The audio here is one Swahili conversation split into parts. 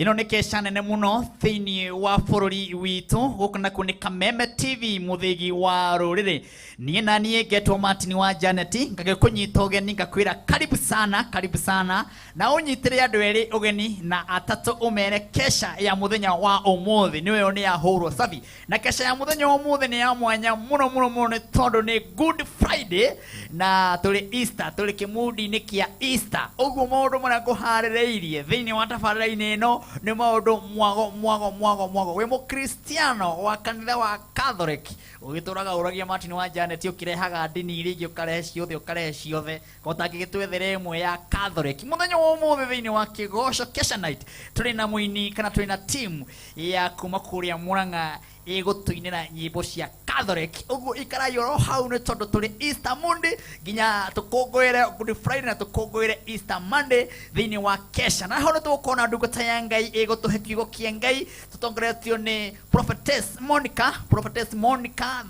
ino nä kesha nene muno thiini wa bururi witu gukana kuni Kameme TV muthigi wa ruriri nie na nie getwo Martin wa Janet ngage kunyita ugeni ngakwira karibu sana na unyitire andu eri ugeni na atatu umere kesha ya muthenya wa umuthi niwe oni ya hurwo sabi na kesha ya muthenya wa umuthi ni ya mwanya muno ni tondu ni Good Friday na tuli Easter tuli kimudi ni kia Easter uguo maundu mara nguharireirie thiini wa tabarira-ini ino ni maundu mwago we mukristiano wa kanitha wa Catholic ugituraga uragia Martin wa Janet ukirehaga ndini iria ukarehe ciothe gotangigitwethere imwe ya Catholic muthenya wa umuthi thiini wa kigosho kesha night tuli na muini kana tuli na team ya kuma kuria Murang'a igutuinira nyimbo cia Catholic uguo ikarayoro hau ni tondu tuli Easter Monday ginya tukongoire Good Friday na tukongoire Easter Monday thiini wa kesha na hau tukona ndungata ya Ngai igutuhe kiugo kia Ngai tutongoretio ni Prophetess Monica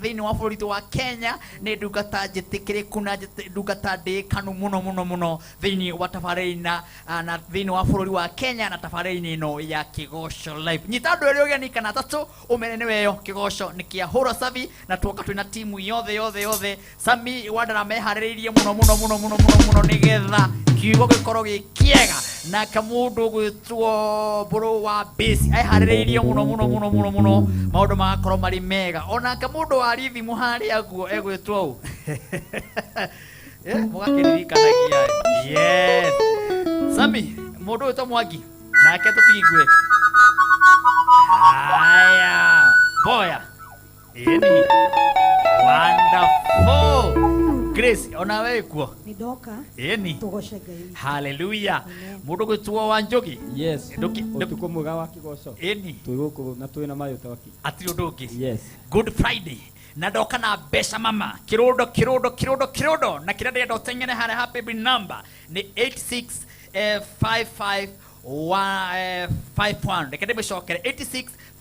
thiini wa bururi wa Kenya ni ndungata jitikiriku na ndungata ndikanu muno thiini wa tabarina na thiini wa bururi wa Kenya na tabarina ino ya Kigosho Live nyita andu eri ugeni kana tatu umenene weyo Kigosho ni kia hura savi na tuoka twina timu yothe Sami wadara mehariririe muno nigetha kiugo gikorwo gikiega na kamundu gwitwo buru wa base ai hariririe muno maundu magakorwo mari mega ona kamundu wa rithi muhari aguo egwitwo u mugakiririkanagia yes Sami mundu witwo Mwangi nake tutigue haya boya ini wonderful Grace ona wewe kuo nidoka ini tugoshe Ngai hallelujah mundu gwitwo Wanjogi yes utuko muga wa Kigosho ini tuiguko na twina mayo tawaki ati unduki yes Good Friday na ndoka na mbeca mama kirundo na kira ndio tengene hare happy bin number ni 865551 rekende shokere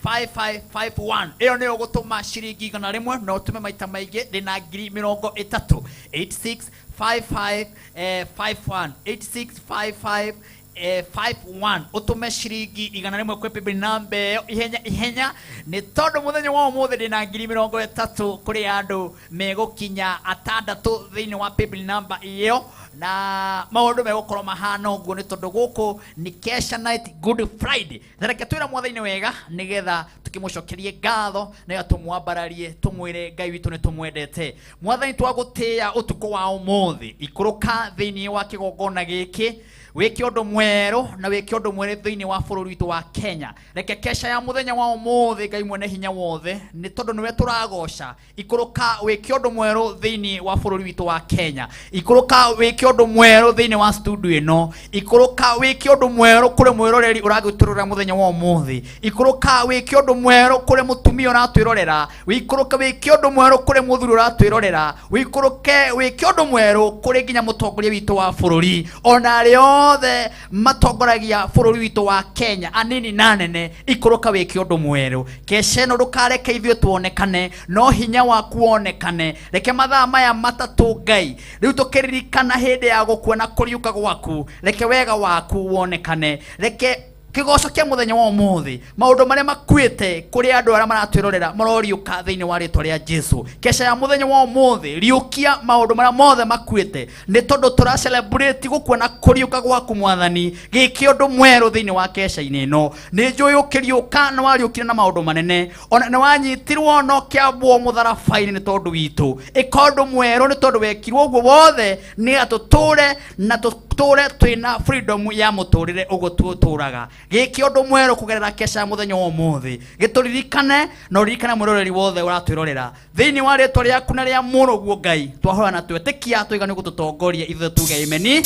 865551 iyo ni ugutuma shiringi igana rimwe no utume maita maige ndina ngiri 30 865551 865551 utume shiringi igana rimwe kwe pepe nambe ihenya ni tondu muthenya wa umuthi ndina ngiri 30 kuri andu megukinya atandatu thiini wa pepe number iyo na maundu megukorwo mahana uguo ni tondu guku ni kesha night Good Friday thareke twira mwathani wega nigetha tukimucokerie ngatho na tumwambararie tumwire Ngai witu ni tumwendete mwathani twagutia utuko wa umuthi ikuruka thiini wa kigongona giki wiki undu mweru na wiki undu mwere thiini wa bururi witu wa Kenya reke kesha ya muthenya wa umuthi Ngai mwene hinya wothe ni tondu niwe turagoca ikuruka wiki undu mweru thiini wa bururi witu wa Kenya ikuruka wiki undu mweru thiini wa studio ino ikuruka wiki undu mweru kuri mwiroreri uragiturura muthenya wa umuthi ikuruka wiki undu mweru kuri mutumia uratwirorera wikuruka wiki undu mweru kuri muthuri uratwirorera wikuruke wiki undu mweru kuri ginya mutongoria witu wa bururi ona rĩo othe matongoragia bururi witu wa Kenya anini na nene ikuruka wiki undu mweru kesha no rukareke ithio tuonekane no hinya waku wonekane reke mathaa maya matatu Ngai riu tukiririkana hindi ya gukuona kuriuka gwaku reke wega waku wonekane reke Kigosho kia muthenya wa umuthi maundu maria makuite kuri andu aria maratwirorera maroriuka thiini wa ritwa ria Jesu kesha ya muthenya wa umuthi riukia maundu maria mothe makuite ni tondu tura celebrate gukuona kuriuka gwaku mwathani giki undu mweru thiini wa kesha-ini ino ni njui ukiriuka na wariukire na maundu manene ona ni wanyitirwo no kiambwo mutharabai ni tondu witu ikondu mweru ni tondu wekirwo uguo wothe ni atuture na tuture twina freedom ya muturire uguo tuturaga giki undu mweru kugerera kesha muthenya wa umuthi gituririkane no ririkane mwiroreri wothe uratwirorera thiini wa ritwa riaku na ria muruguo Ngai twahora na twetikia twigani gututongoria ithe tuge amen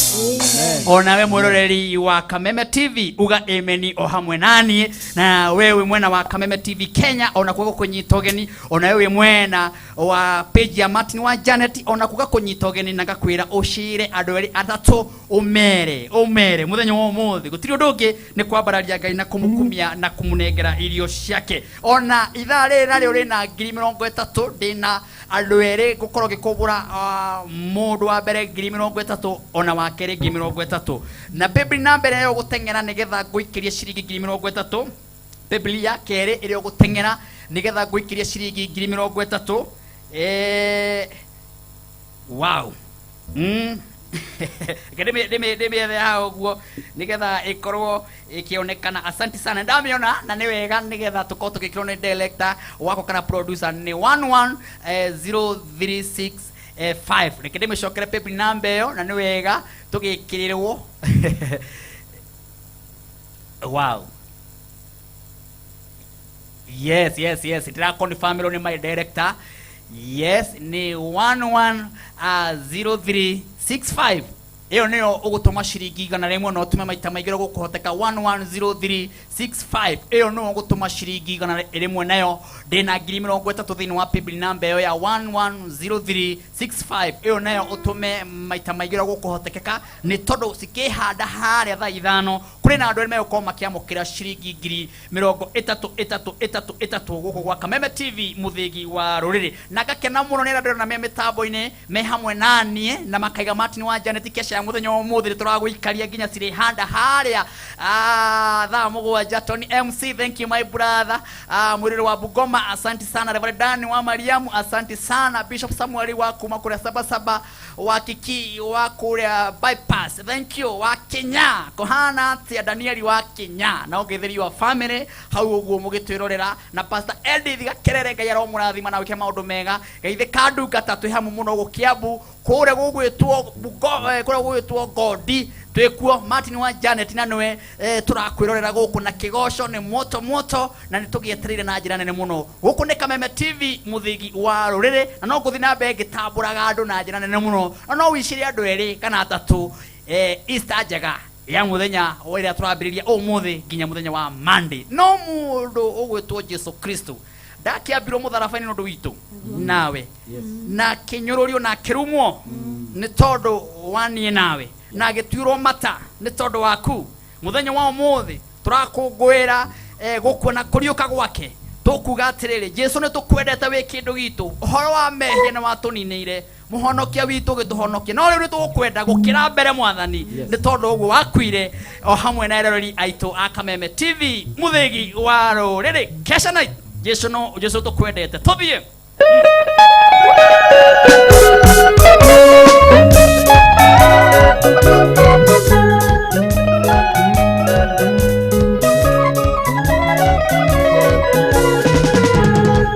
ona we mwiroreri wa Kameme TV uga amen o hamwe nani na wewe mwena wa Kameme TV Kenya ona kuga kunyita ugeni ona wewe mwena wa page ya Martin wa Janet ona kuga kunyita ugeni na ngakwira ushire andu eri atatu umere muthenya wa umuthi gutiri ndungi ni kwambararia Ngai na kumukumia na kumunengera irio ciake ona ithaa rĩrĩ uri na 30,000 ndina andu eri gukorwo gikubura mundu wa mbere 30,000 ona wa keri 30,000 na Biblia namba yo gutengera nigetha nguikirie ciringi 30,000 Biblia keri iri gutengera nigetha nguikirie ciringi 30,000 wow Demi hao guo nigetha ikorwo ikionekana. Asante sana ndamiona na ni wega nigetha tukorwo tukikirwo ni director wako kana producer ni 110365 reke ndimicokere paper number yo na ni wega tugikirirwo wow yes ndira confirm ni my director. Yes, ni 110365. Iyo niyo ugutuma ciringi 100 no tume maita maigiro gukuhoteka 110365. Iyo no ugutuma ciringi 100 nayo ndina 30,000 thini wa Biblia namba yo ya 110365. Iyo nayo utume maita maigiro gukuhotekeka ni tondu sikihanda haria thaa 5 kuri na andu eri meyo koma kiamukira ciringi 33 guku gwa Kameme TV muthigi wa ruriri na gakena muno nira ndona me mitambo-ini me hamwe nanie na makaiga Martin wa Janet kesha ya muthenya wa muthiri turaguikaria nginya ciri handa haria thaa 7 Tony MC. Thank you my brother Mwiriri wa Bugoma, asante sana. Reverend Dani wa Mariamu, asante sana. Bishop Samuel wa kuma kule Sabasaba wa Kiki wa kule bypass, thank you. Wa Kenya kohana tia Danieli wa Kenya na ogetheri wa family hau uguo mugitwirorera na Pastor Edith Gakerere Ngai aromurathima na wike maundu mega geithe kandu gatatu hamu muno gukiambu kure gugwitwo Godi twekuo Martin wa Janet na nwe turakwirorera guku na kigosho ni moto na nitugieterire na njira nene muno guku ni Kameme TV muthigi wa ruriri na no guthi na mbe ngitamburaga andu na njira nene muno na no wicirie andu eri kana atatu Easter njega ya muthenya wira turambiriria umuthi nginya muthenya wa Monday no mundu ugwitwo Jesu Kristo ndakiambirwo mutharaba-ini nundu witu nawe na kinyururio na kirumwo ni tondu wanie nawe na gitwirwo mata ni tondu waku muthenya wa umuthi turakungwira gukuona kuriuka gwake tukuga atiriri Jesu ni tukwendete wi kindu gitu uhoro wa mehia na watuninire muhonokia witu gituhonokia no riu tukwenda gukira mbere mwathani ni tondu uguo wakwire o hamwe na eroreri aitu a Kameme TV muthigi wa ruriri kesha night Jesu tukwendete tuthie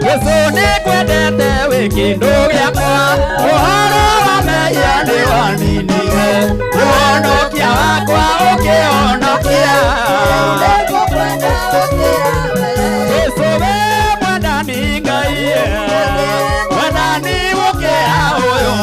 Yesu nikwendete wi kindu giakwa uhoro wa mehia ni waninire uhonokia wakwa ukionokia Yesu we mwendani Ngai mwendani gukira uyu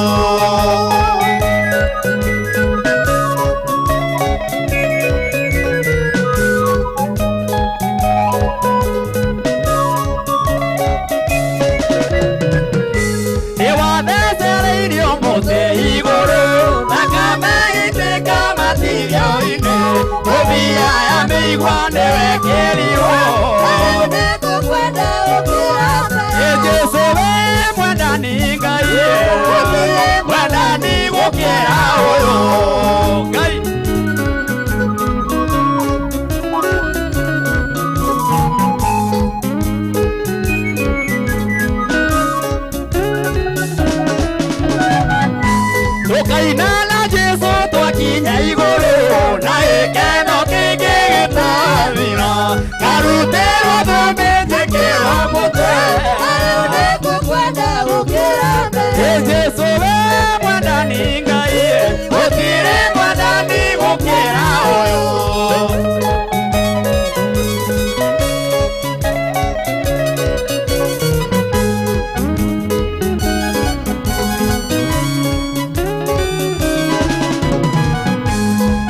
niwathecereirio muthi iguru thakame itĩka matirio-inĩ mũthia ya mĩigua nĩwekerirwo Jesu we mwendani Ngai mwendani gukira uyu Ngai tukaina na Jesu twakinya iguru na gĩkeno kĩingĩ gĩtathira karutĩrwo thũmbĩ njĩkĩrwo mũtwe Jesu we mwendani Ngai gũtirĩ mwendani gũkĩra ũyũ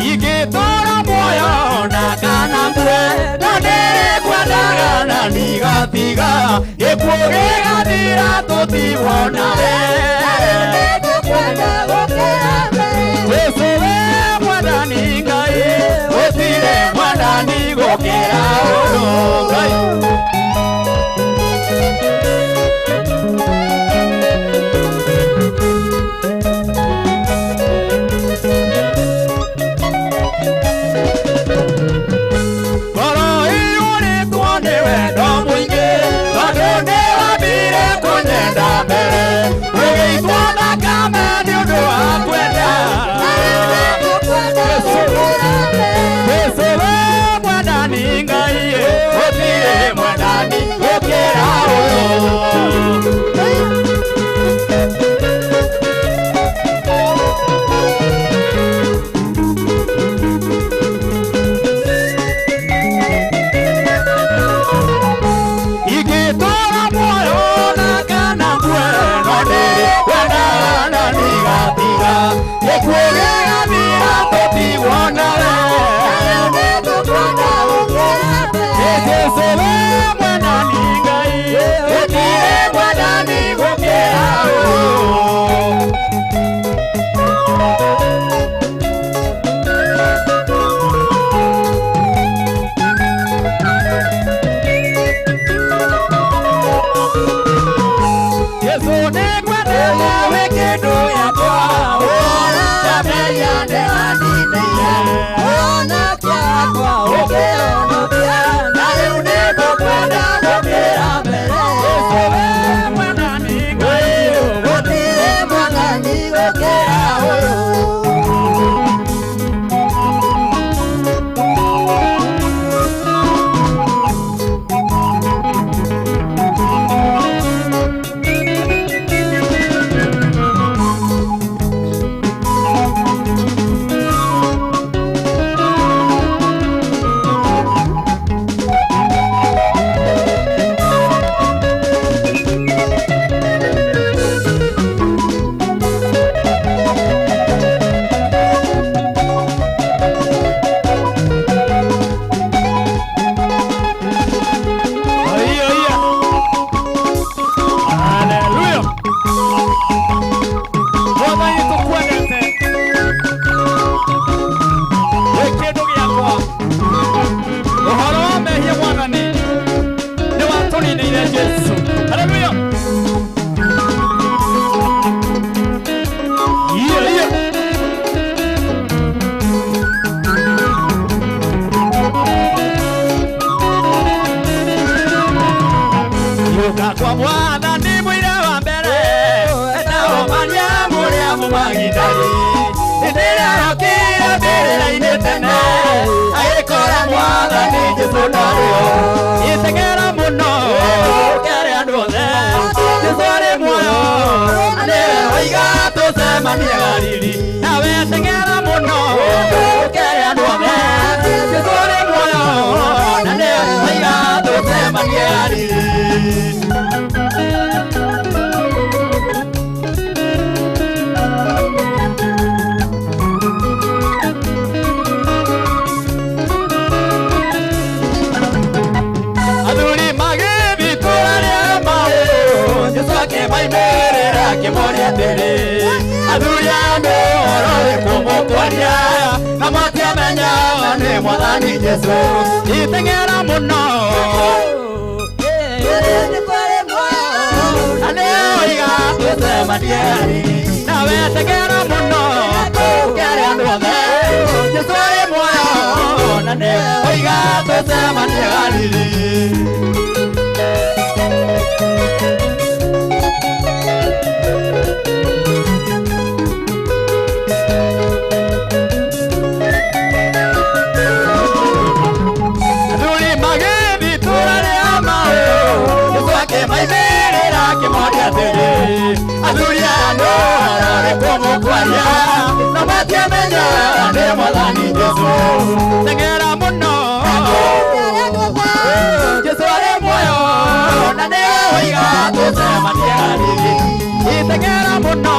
ingĩtũra muoyo na kana mbue na nĩrĩkwendaga na ndigatiga gĩkuũ gĩgathira tũtibona Jesu we mwathani gukira uyu Ngai. Kwa mwathani mwire wa mbere etaomania muria mumagitari indira rokire mbirira-ini tene agikora mwathani Jesu ndario itengera muno kere andu othe Jesu ari muoyo niwe waiga tucemanie Galili nawe tengera muno kere andu othe Jesu ari muoyo na niwe waiga tucemanie Galili. Mwathani Jesu itengera muno aneiga tucemanie Galili nawe tengera muno ukere andu othe Jesu ari muoyo na neiga tucemanie Galili. Mwathani Jesu tengera muno Jesu ari muoyo na niwe tucemanie Galili itengera muno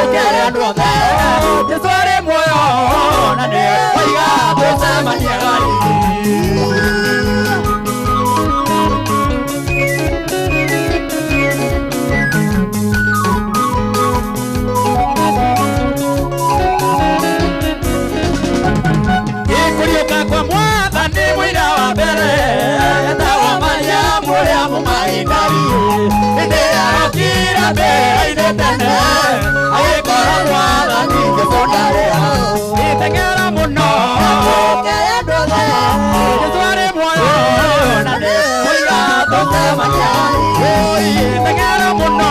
ukere andu othe Jesu ari muoyo na niwe tucemanie Galili. Kwa mwathani mbere-inĩ tene agĩkoragwo athani Jesũ ndarĩ hau iteng'era mũno Jesũ arĩ muoyo na nĩ kũiga tũcemania iteng'era mũno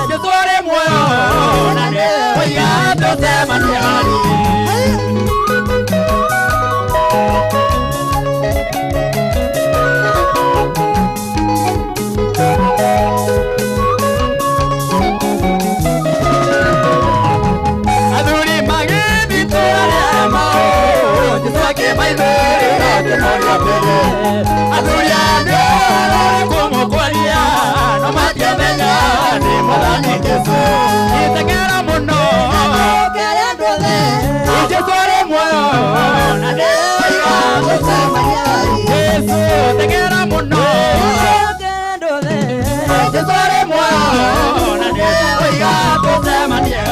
Jesũ arĩ muoyo na nĩ kũiga tũcemania iteng'era mũno Jesũ arĩ muoyo na nĩ kũiga tũcemania Jesũ teng'era mũno Jesũ arĩ muoyo na nĩ kũiga tũcemania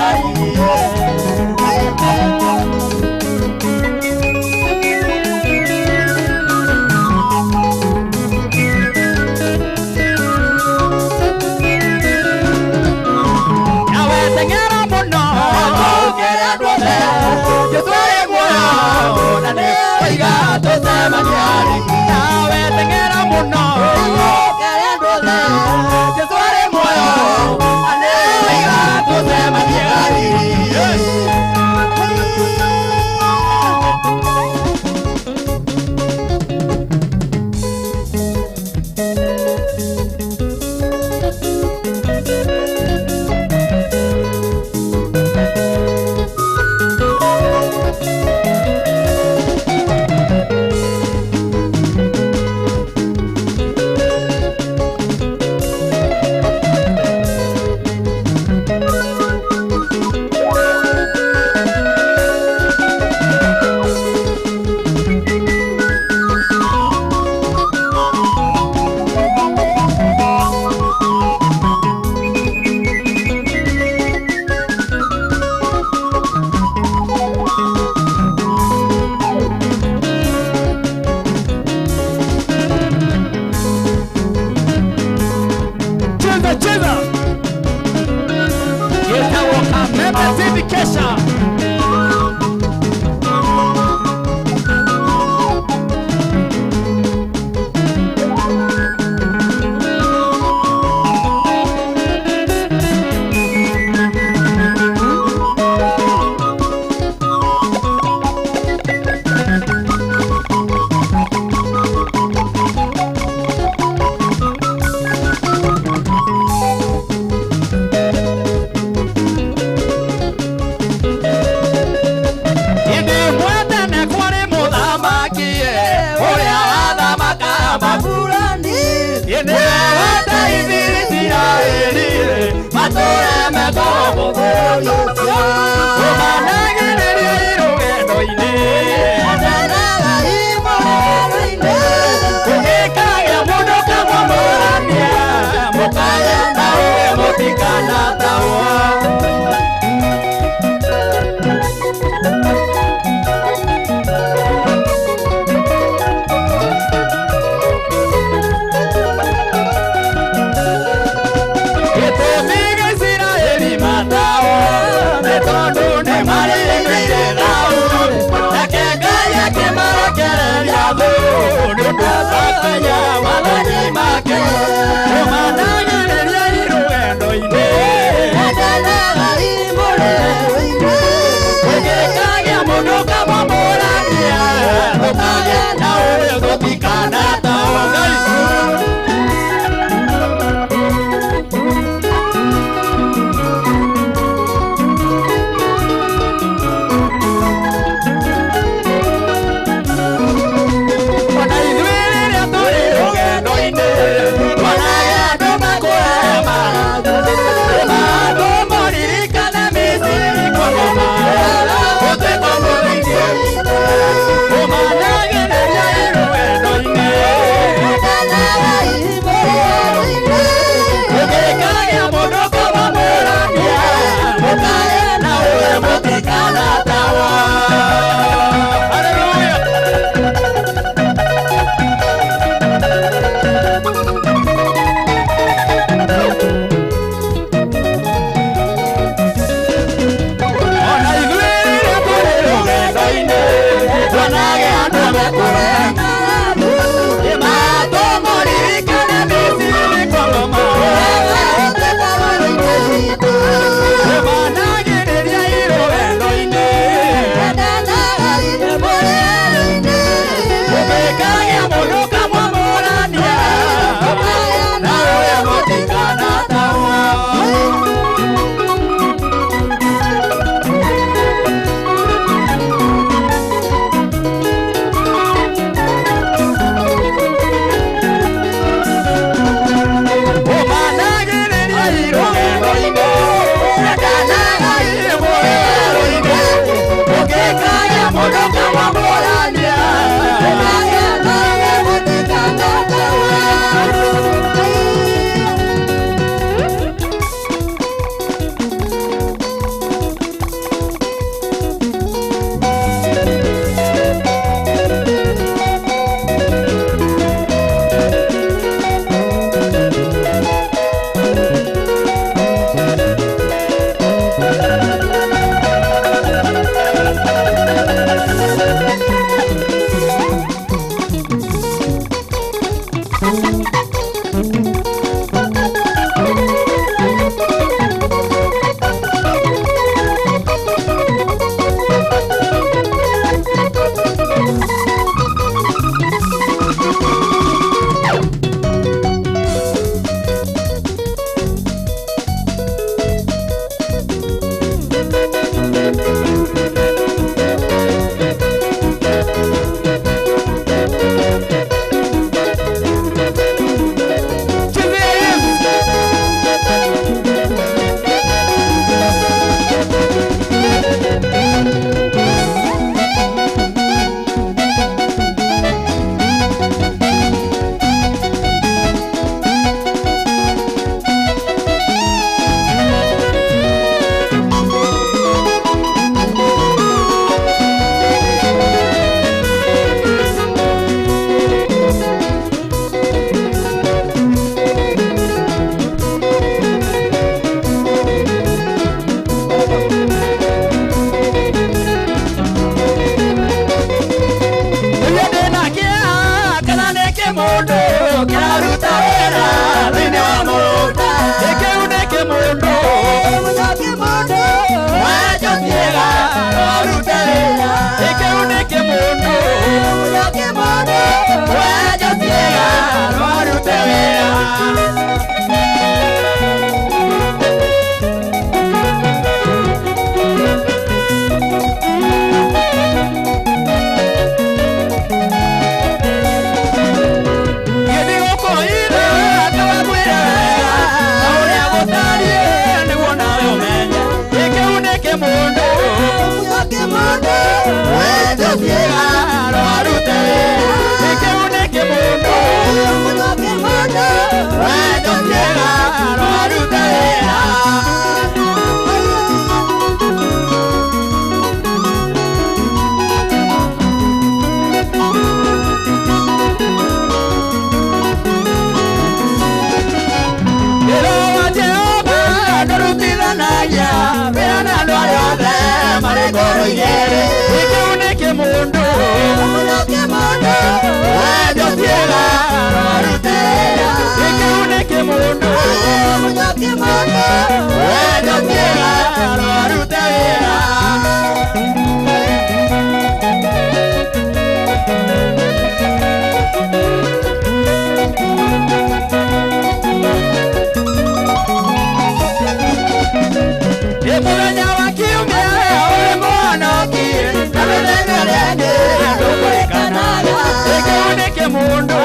Mundu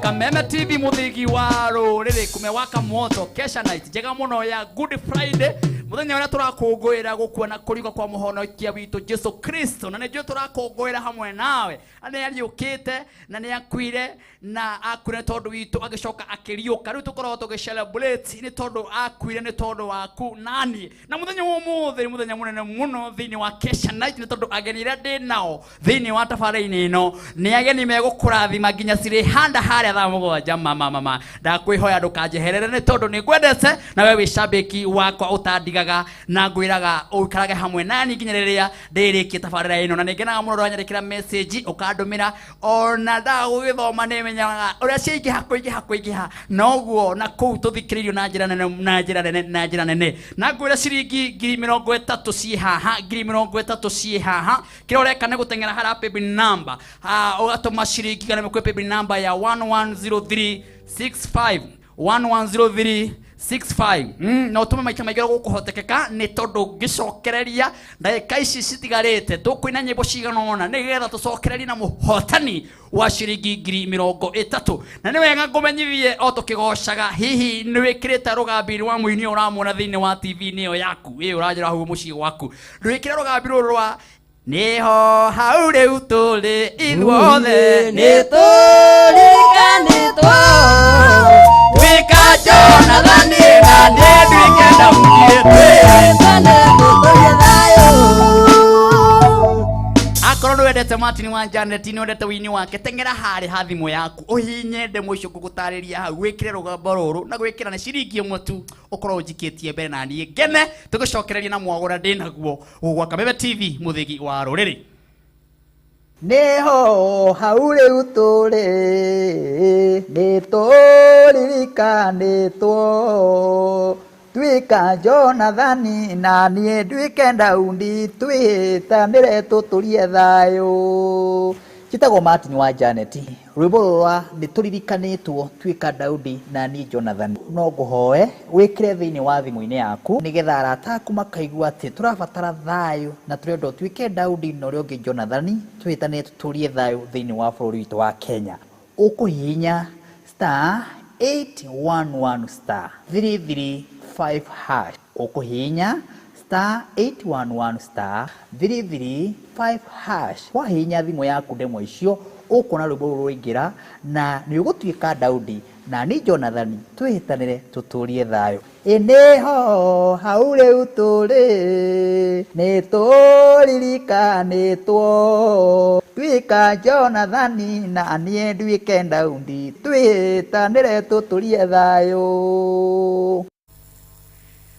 Kameme TV muthigi wa ruriri kumewaka moto kesha night jega muno ya Good Friday muthenya uria turakungwira gukuona kurigwa kwa muhonokia witu Jesu Kristo na nĩnjũ turakungwira hamwe nawe ani ariukite na ni akwire na akure tondu witu agicoka akiriuka riu tukorwo tugicelebrate ni tondu akwire ni tondu waku nani na muthenya umuthi muthenya munene muno thini wa kesha night ni tondu agenire ndi nao thini wa tafari-ini ino ni ageni megukurathima nginya ciri handa haria thaa mugwanja mama ndakwihoya ndukanjeherere ni tondu ni ngwendete na we wicambiki wakwa utandigaga na ngwiraga ukarage hamwe nani nginya riria ndirikie tabarira ino na ningenaga muno rwanyandikira message ukandumira ona ndagugithoma nimenyaga uria ciingiha kuingiha noguo na kuu tuthikiririo na njira nene na ngwira ciringi 30 ci haha 30 ci haha kira ureka ne gutengera hara paybill number ugatuma ciringi kana mekwe paybill number ya 110365 110365 no tume maika maigero gukuhotekeka ni tondu ngicokereria ndagika ici citigarite tukwina nyimbo ciganona nigetha tucokererie na muhotani wa ciringi 30 na ni wega ngumenyithie o tukigocaga hihi ni wikirite rugambi rwa muini uramona thiini wa TV niyo yaku urajira hu mucii waku ndwikire rugambi rwa niho hau riu turi ithuothe nituriganitwo twika Jonathan na ndwikenda akorwo ndwendete Martin wa Janet ni wendete wini wake tengera hari hathimu yaku uhinye ndemo icio ngugutariria hau gwikire rugambo ruru na gwikira na ciringi imwe tu ukorwo njikitie mbere na nie ngene tugicokereria na mwagura ndinaguo gwa Kameme TV muthigi wa ruriri niho hau riu turi niturikanitwo twika Jonathan na nie ndwike Daudi twitanire tuturie thayo kitagwo Martin wa Janet rwimbo rwa niturikanitwo twika Daudi na nie Jonathan no nguhoe wikire thiini wa thimu-ini yaku nigetha arata aku makaigua ati turabatara thayo na turendo twike Daudi no ri ungi Jonathan twitanire tuturie thayo thiini wa bururi witu wa Kenya ukuhinya *811 *335 hash ukuhinya *811 *335 hash wahinya thimu yaku ndemo icio ukona rwimbo ruingira na ni ugutuika Daudi na ni Jonathan twihitanire tuturie thayo Ineho haure utore ne toririka ne tuo twika Jonathani na nie ndwike Daudi twitanire tuturie thayo.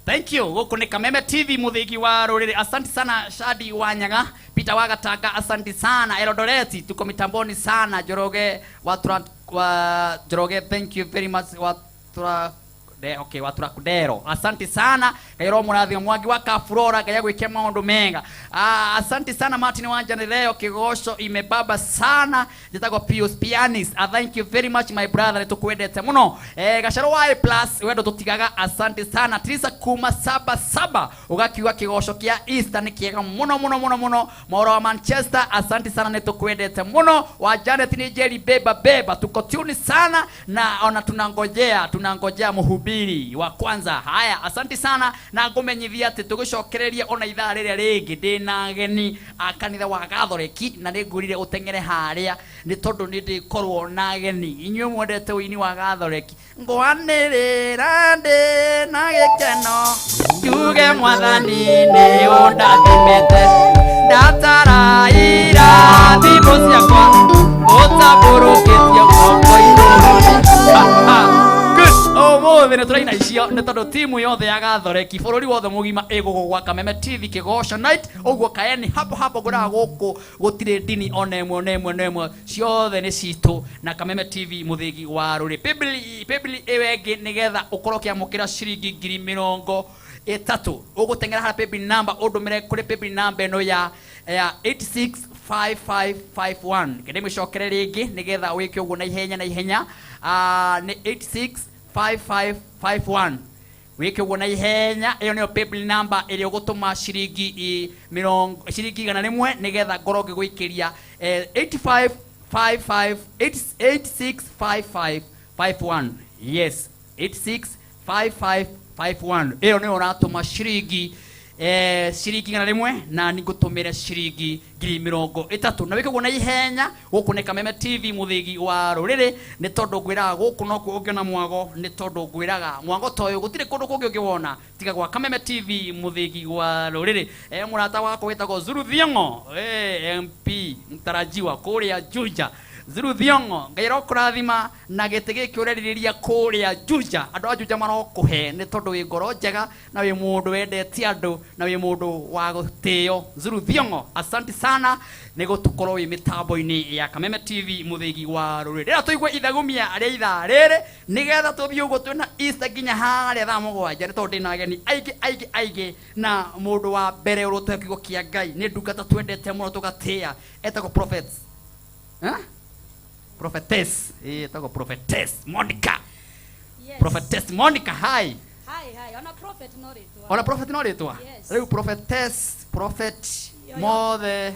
Thank you. Guku ni Kameme TV muthigi wa ruriri. Asante sana Shadi Wanyaga, Peter Wagatanga, asante sana Elodoreti, tuko mitamboni sana Joroge Joroge, thank you very much Watura Kudero. Asante sana Kairo Murathi Mwangi wa Kafurora gaya gwikia maundu menga. Asante sana Martin Wanjani, leo kigosho imebaba sana. Jitagwa Pius Pianist. Thank you very much my brother, tukwendete muno. Gasharo Y plus wendo tutigaga, asante sana. Trisa kuma 77 ugakiwa kigosho kia Easter ni kiega muno. Mauro wa Manchester, asante sana netukwendete muno. Wa Janet ni Jerry beba tuko tune sana na ona tunangojea muhubiri wa kwanza. Haya, asante sana na ngumenyithia ati tugucokereria ona ithaa riria ringi ndina geni akanitha wa Gathoreki na ningurire utengere haria ni tondu ni ndikorwo na geni. Inyuĩ mwendete uini wa Gathoreki ngwanirira ndi na gikeno tuge Mwathani ni undathimete ndatara irathimo ciakwa utaburukĩtio guoko-inĩ. Umuthi ni turaina icio ni tondu timu yothe ya Gathoreki bururi wothe mugima igugwa Kameme TV kigosho night. Uguo kaeni hapo nguraga guku gutire dini ona emwe ciothe ni citu na Kameme TV muthigi wa ruri. Bibli ewengi nigetha ukorwo kiamukira ciringi 30 ugutengera ha Bibli number udumire kuri Bibli number eno ya 865551 kende micokere ringi nigetha wike uguo na ihenya ni 865551 wike uguo na ihenya. Iyo niyo Bibli number iri ugutuma ciringi 100 nigetha ngoro ngigwikiria 865551. Yes, 865551. Iyo niyo uratuma ciringi ciringi 100 na nigutumire ciringi 30 na wike uguo na ihenya. Guku ni Kameme TV muthigi wa ruriri ni tondu ngwiraga guku no ku ungiona mwago ni tondu ngwiraga mwago toyo gutire kundu kungi ungiwona tiga gwa Kameme TV muthigi wa ruriri. Murata wako wetagwo Zuru Thiongo MP mtarajiwa kuria Juja. Zuru Thiongo ngairo kurathima na gite giki ureriria kuria Juja. Andu a Juja marokuhe ni tondu wi ngoro njega na wi mundu wendete andu na wi mundu wa gutio. Zuru Thiongo, asante sana nego tukorwo wi mitambo-ini ya Kameme TV muthigi wa ruriri. Rira tuigwe ithagumia aria ithaa riri nigetha tuthii uguo twina Easter nginya haria thaa 7 ni tondu ndina ageni aige na mundu wa mbere urote kiugo kia Ngai ni ndungata twendete muno tugatia etagwo prophets prophetess etagwo prophetess Monica. Yes. Prophetess Monica, hi. Ona prophet no ritwa. Ona prophet no ritwa. Yes. Riu prophetess prophet mothe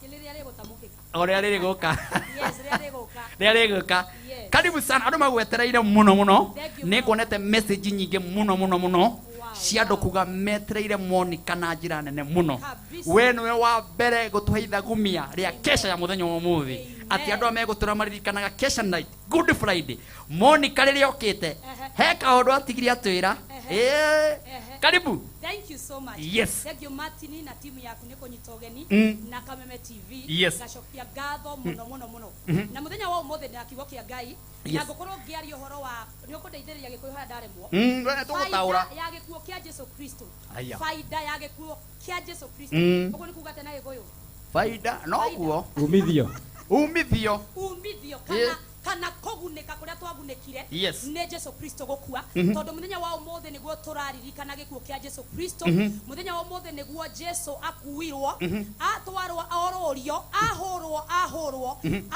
Kiliria lego tamukika. oria riri guka. Yes, ria guka. Ria guka. Yes. Karibu sana andu magwetereire muno Thank you, ni kuonete message nyingi muno cia andu kuga metereire Monica na njira nene muno. Kabisa. We niwe wa mbere gutuhe ithagumia ria kesha ya muthenya wa umuthi ati andu amegutura maririkanaga kesha night Good Friday. Monica riria okite he kaundu atigiri atwira karibu. Thank you so much. Yes. Thank you Martin na timu yaku niko nyitogeni na Kameme TV. Yes. Gacokia gatho muno. Na muthenya wa umuthi na kiugo kia Ngai na gukorwo ngiaria uhoro wa ni ukundeithiriria gikuyu haya ndaremwo. Tugutaura ya gikuo kia Jesu Kristo. Aya. Faida ya gikuo kia Jesu Kristo. Uguo ni kuga tena gikuyu. faida no guo umithio kana koguneka kuria twagunekire Yes. ne Jesu Kristo gukua tondu muthenya wa umuthi niguo turaririkana gikuo kia Jesu Kristo. Muthenya wa umuthi niguo Jesu akuirwo atwarwo ororio ahurwo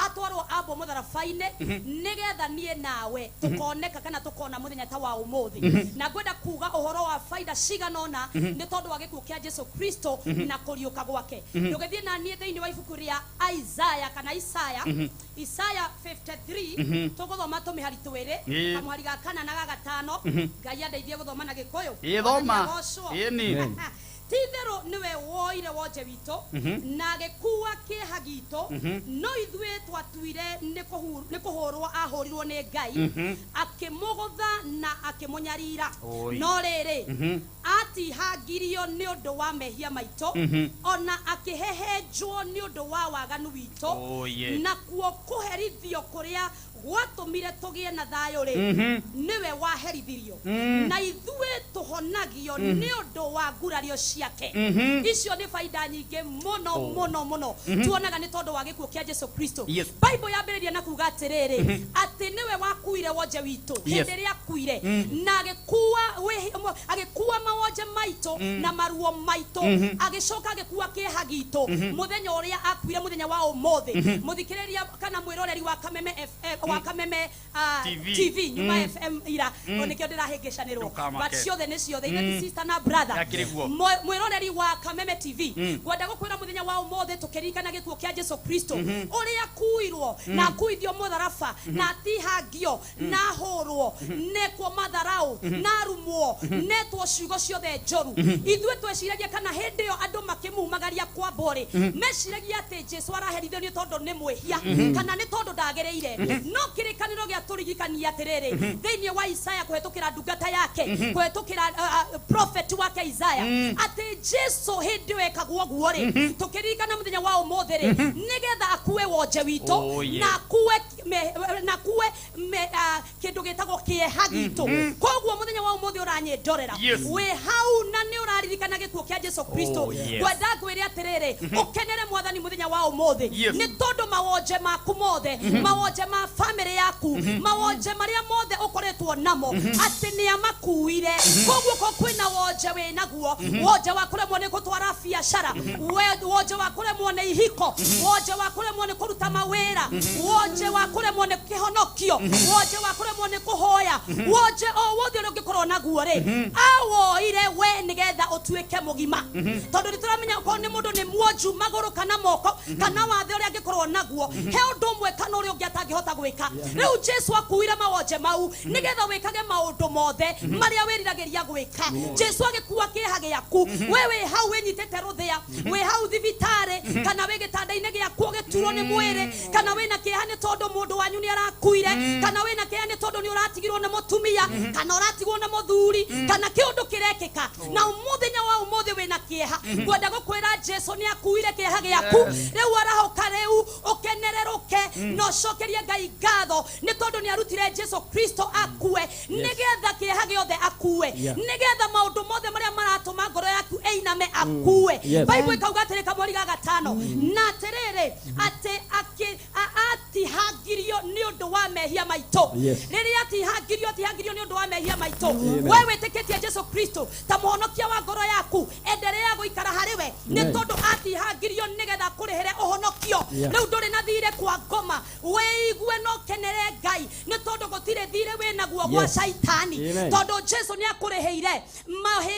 atwarwo abo mutharabaine nigetha nie nawe tukoneka kana tukona muthenya ta wa umuthi. Na ngwenda kuga uhoro wa faida ciganona ni tondu wa gikuo kia Jesu Kristo na kuriuka gwake. Ndugithie na nie thiini wa ibuku ria Isaiah 53 tuguthoma tumihari twiri kamuhari ga 4 na ga 5 Ngai andeithie guthoma na gikuyu thoma ni Tithero niwe woire wonje wito na gikuwa kieha gitu maitå no ithuä twatuire nä kå hå rwo ahå rirwo nä Ngai akä må gå tha na akä må nyarira no rä rä atihangirio nä å ndå wa mehia maitå ona akä hehenjwo nä å ndå wa waganu witå na kuo kå herithio kå rä a gwatumire tugie na thayo ri niwe waherithirio na ithuĩ tuhonagio ni undu wa ngurario ciake icio ni faida nyingi muno tuonaga ni tondu wa gikuo kia Jesu Kristo. Bible yambĩrĩria na kuga atiriri ati niwe wakuire wonje witu hindi ria akuire na agikuua mawonje maitu na maruo maitu agicoka agikuua kieha gitu muthenya uria akuire muthenya wa umuthi muthikiriria kana mwiroreri wa Kameme FM wa Kameme TV nyuma FM ira onikio ndirahingicanirwo but ciothe ni ciothe ina sister na brother mwiroreri wa Kameme TV ngwenda gukwira muthenya wa umuthi tukirikana gikuo kia Jesu Kristo uria kuirwo na kuithio mutharaba na tihangio na hurwo nekwo matharau na rumwo netwo ciugo ciothe njoru ithuĩ tweciragia kana hindi yo andu makimumagaria kwa bore meciragia ati Jesu araherithio ni tondu ni mwihia kana ni tondu ndagereire no kirikaniro gia turigikania atiriri thiini wa Isaya kuhetukira ndungata yake kuhetukira prophet wake Isaya ati Jesu hindi wekagwo guo ri tukirikana muthenya wa umuthi ri nigetha akue wonje witu na kuwe kindu gitagwo kieha gitu koguo muthenya wa umuthi uranyendorera we hau na ni uraririkana gikuo kia Jesu Kristo gwenda ngwire atiriri ukenere mwathani muthenya wa umuthi ni tondu mawonje maku mothe mawonje ma family yaku mawonje maria mothe ukoretwo namo ati ni amakuire koguo ko kwina wonje we naguo wonje wa kuremwo ni gutwara biacara wonje wa kuremwo ni ihiko wonje wa kuremwo ni kuruta mawira wonje wa kuremwo ni kihonokio wonje wa kuremwo ni kuhoya wonje o wothe ungikorwo naguo ri awoire we nigetha utuike mugima tondu nituramenya ko ni mundu ni mwonju maguru kana moko kana wathe uria angikorwo naguo he undu umwe kana uria ungi atangihota gwika riu Jesu akuire mawonje mau nigetha wikage maundu mothe maria wiriragiria gwika Jesu agikuua kieha giaku wewe hau winyitete ruthia we hau thibitare kana we gitanda-ini giaku giturwo ni mwiri kana wina kieha ni tondu mundu wanyu ni arakuire kana wina kieha ni tondu ni uratigirwo na mutumia kana uratigwo na muthuri kana kiundu kirekika na umuthenya wa umuthi wina kieha ngwenda gukwira Jesu ni akuire kieha giaku riu arahoka riu ukenereruke no cokerie Ngai ngatho ni tondu ni arutire Jesu Kristo akue nigetha kieha giothe akue nigetha maundu mothe maria maratuma ngoro yaku einame akue Bible ikauga atiri kamweri ga gatano na atiriri ati hagirio ni undu wa mehia maito riria atihangirio ni undu wa mehia maito wewe teketie Jesu Kristo ta muhonokia wa ngoro yaku endelea guikara hariwe ni tondu atihangirio nigetha kurihere uhonokio riu nduri na thire kwa ngoma weigue no kenere Ngai ni tondu gutire thire we naguo gwa shaitani tondu Jesu ni akuriheire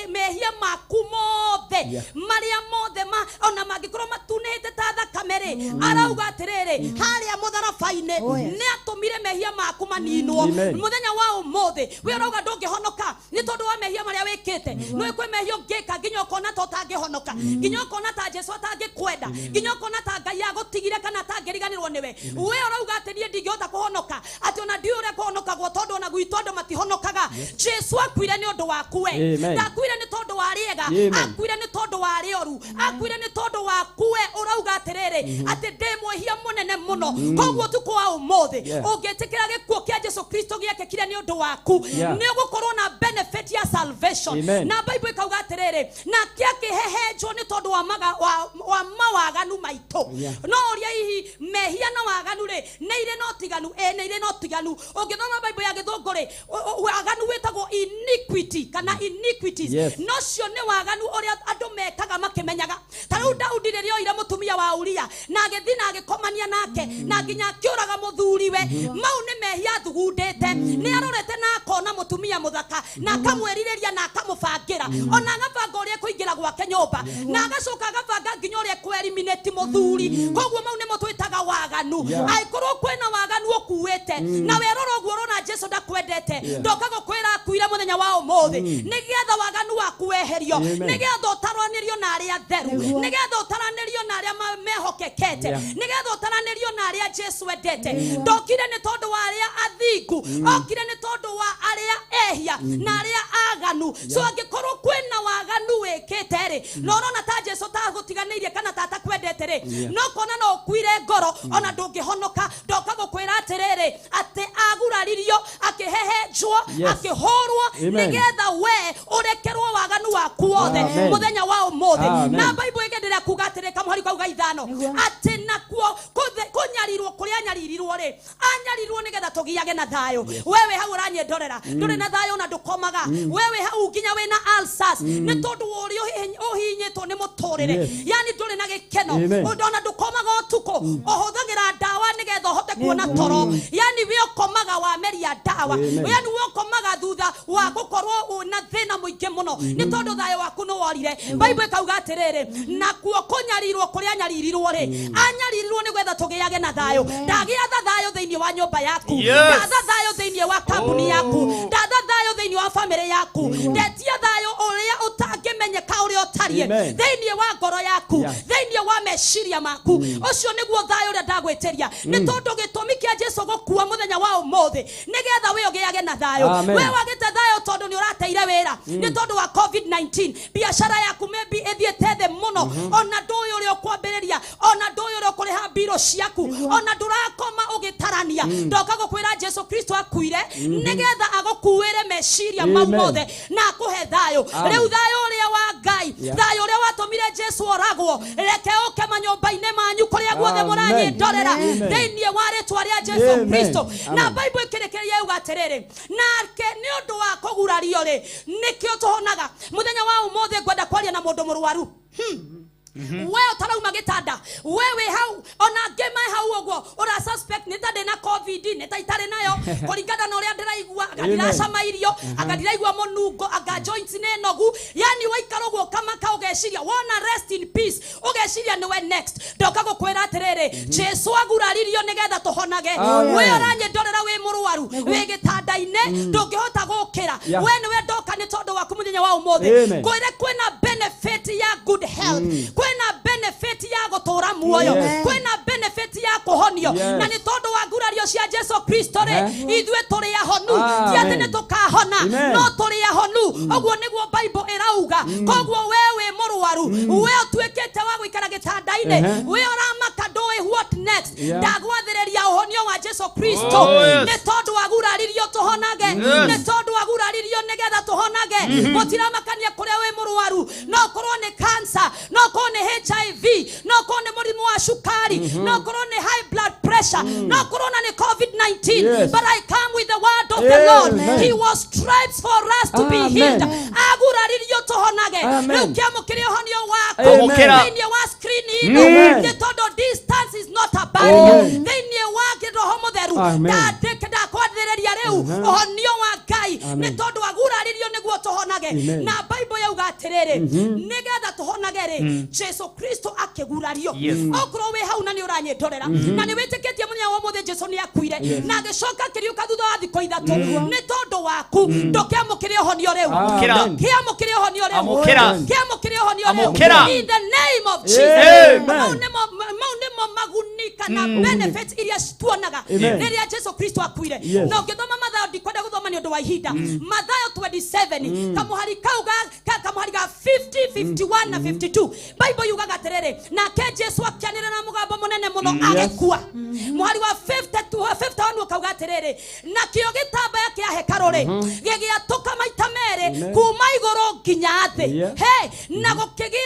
mehia maku mothe maria mothe ona mangikorwo matunite ta thakamere arauga atiriri haria mutharabaine ni atumire mehia maku maninwo muthenya wa umuthi we arauga ndungihonoka ni tondu wa mehia maria wikite no ikwe mehia ngika nginya ukona to tangihonoka nginya ukona ta Jesu atangikwenda nginya ukona ta Ngai agutigire kana tangiriganirwo niwe we arauga ati nie ndingihota kuhonoka ati ona ndiure kuhonoka gwo tondu ona gwitu andu matihonokaga Jesu akuire ni undu waku we ndakuire ni tondu wa riega akuire ni tondu wa rioru akuire ni tondu wa kuwe urauga atiriri ati ndimwehia munene muno koguo tuko wa umuthi ungitikira gikuo kia Jesu Kristo giekekire ni undu waku ni ugukorwo na benefit ya salvation na Bible ikauga atiriri na kiakihehenjwo ni tondu wa mawaganu maito no uria hihi mehia na waganu ri neire no tiganu neire no tiganu ungithoma Bible ya githungu ri waganu wetagwo iniquity kana iniquities no cio ni waganu uria andu mekaga makimenyaga tariu Daudi ririo ira mutumia wa Uria na agithii na agikomania nake na nginya akiuraga muthuriwe mau ni mehia thugundete ni arorete na akona mutumia muthaka na akamweririria na akamubangira ona agabanga uria kuingira gwake nyumba na agacoka agabanga nginya uria kweliminate muthuri koguo mau ni mutwitaga waganu aikorwo kwena waganu ukuwete na weroro guo rona Jesu ndakwendete ndoka gukwira akuire muthenya wa umuthi nigetha waganu waku weherio nigetha utaranirio na aria theru nigetha utaranirio na aria mehokekete nigetha utaranirio na aria Jesu endete ndokire ni tondu wa aria athingu okire ni tondu wa aria ehia na aria aganu so angikorwo kwina waganu wekete ri norona ta Jesu ta gutiganirie kana tata kwendete ri no kona no kuire ngoro ona ndungihonoka ndoka gukwira atiriri ati aguraririo akihehenjwo akihorwo nigetha we urekerwo waganu waku wothe muthenya wa umuthi na Bible igendera kuga atiri kamuhari kauga 5 ati nakuo kunyarirwo kuria nyaririrwo ri anyarirwo nigetha tugiage na thayo wewe hau uranyendorera nduri na thayo na ndukomaga wewe hau nginya we na ulcers ni tondu uri uhinyitwo ni muturire yani nduri na gikeno ndona ndukomaga utuko uhuthagira dawa nigetha uhote kuona toro yani we ukomaga wa meria dawa yani we ukomaga thutha wa gukorwo na thina muingi muno ni tondu thayo waku no worire Bible kauga atiriri nakuo kunyarirwo kuria nyaririrwo ri anyaririrwo ni gwetha tugiage na thayo ndagia thayo thiini wa nyumba yaku ndatha thayo thiini wa kambuni yaku ndatha thayo thiini wa family yaku ndetia thayo uria utangimenyeka uria utarie thiini wa ngoro yaku thiini wa meciria maku ucio niguo thayo uria ndagwitiria ni tondu gitumi kia Jesu gukua muthenya wa umuthi nigetha we ugiage na thayo we wagite thayo tondu ni urateire wira ni tondu wa COVID-19 biashara yaku maybe ethiete the muno ona nduyu uria kwambiriria ona nduyu uria kuriha biro ciaku ona ndurakoma ugitarania ndoka gukwira Jesu Kristo akuire nigetha agukuire meciria mau mothe na akuhe thayo riu thayo uria wa Ngai thayo uria watumire Jesu oragwo reke uke manyomba-ine manyu kuria guothe muranyendorera thiini wa ritwa ria Jesu Kristo na Bible ikirekeria yuga atiriri nake ni undu wa kugurario ri nikio tuhonaga muthenya wa umuthi gwenda kwaria na mundu murwaru wewe utarauma gitanda wewe hau ona ngema hau ogwo ura suspect nitade na covid nitaitare nayo kuringana na uria ndiraigua akandiracama irio akandiraigua munungo anga joints ne nogu yani waikarogwo kama ka ugeciria wona rest in peace ugeciria niwe next ndoka gukwira atiriri Jesu aguraririo nigetha tuhonage we uranyendorera we murwaru we gitanda-ine ndungihota gukira we niwe ndoka ni tondu waku muthenya wa umuthi kwire kwina benefit ya good health kwina benefit ya gutura muoyo kwina benefit ya kuhonio na ni tondu wa ngurario cia Jesu Kristo ri ithwe turi ahonu tiate ni tukahona no turi ahonu ogwo niguo Bible irauga kogwo wewe murwaru we utwekete wa guikara gitanda-ine we uramaka ndoe what next ndagwathereria uhonio wa Jesu Kristo ni tondu wa nguraririo tuhonage ni tondu wa nguraririo nigetha tuhonage mutiramakania kuria we murwaru no korwo ni cancer no korwo ni HIV no korwo ni murimu wa shukari no korwo ni high blood pressure no korwo ni COVID-19 but I come with the word of the Lord he was stripes for us to be healed aguraririo tuhonage ukiamukire honio wako ni wa screen ni tondu distance is not a barrier ni wa kiroho mutheru ndadekeda kwathereria riu honio wa Ngai ni tondu aguraririo niguo tuhonage na Bible yauga atiriri nigetha tuhonage ri Jesu Kristo akigurario okro we hau na ni uranyendorera na ni witikitie munya wa muthe Jesu ni akuire na gicoka kiriuka thutha wa thiko ithatu ni tondu waku ndokiamukire honio riu kiamukire honio riu kiamukire honio riu in the name of Jesus maunemo magunika na benefits iria tuonaga riria Jesu Kristo akuire na ukithoma Mathayo ndikwenda guthoma ni undu wa ihinda Mathayo 27 kamuhari kauga kamuhari ga 50 51 na 52 Bible yuga gaterere na ke Jesu akianira na mugambo munene muno agekua muhari wa 51 ukauga aterere na kio gitambaya kia hekarore gigiatuka maita mere kuma iguru nginya thi hey na gukigia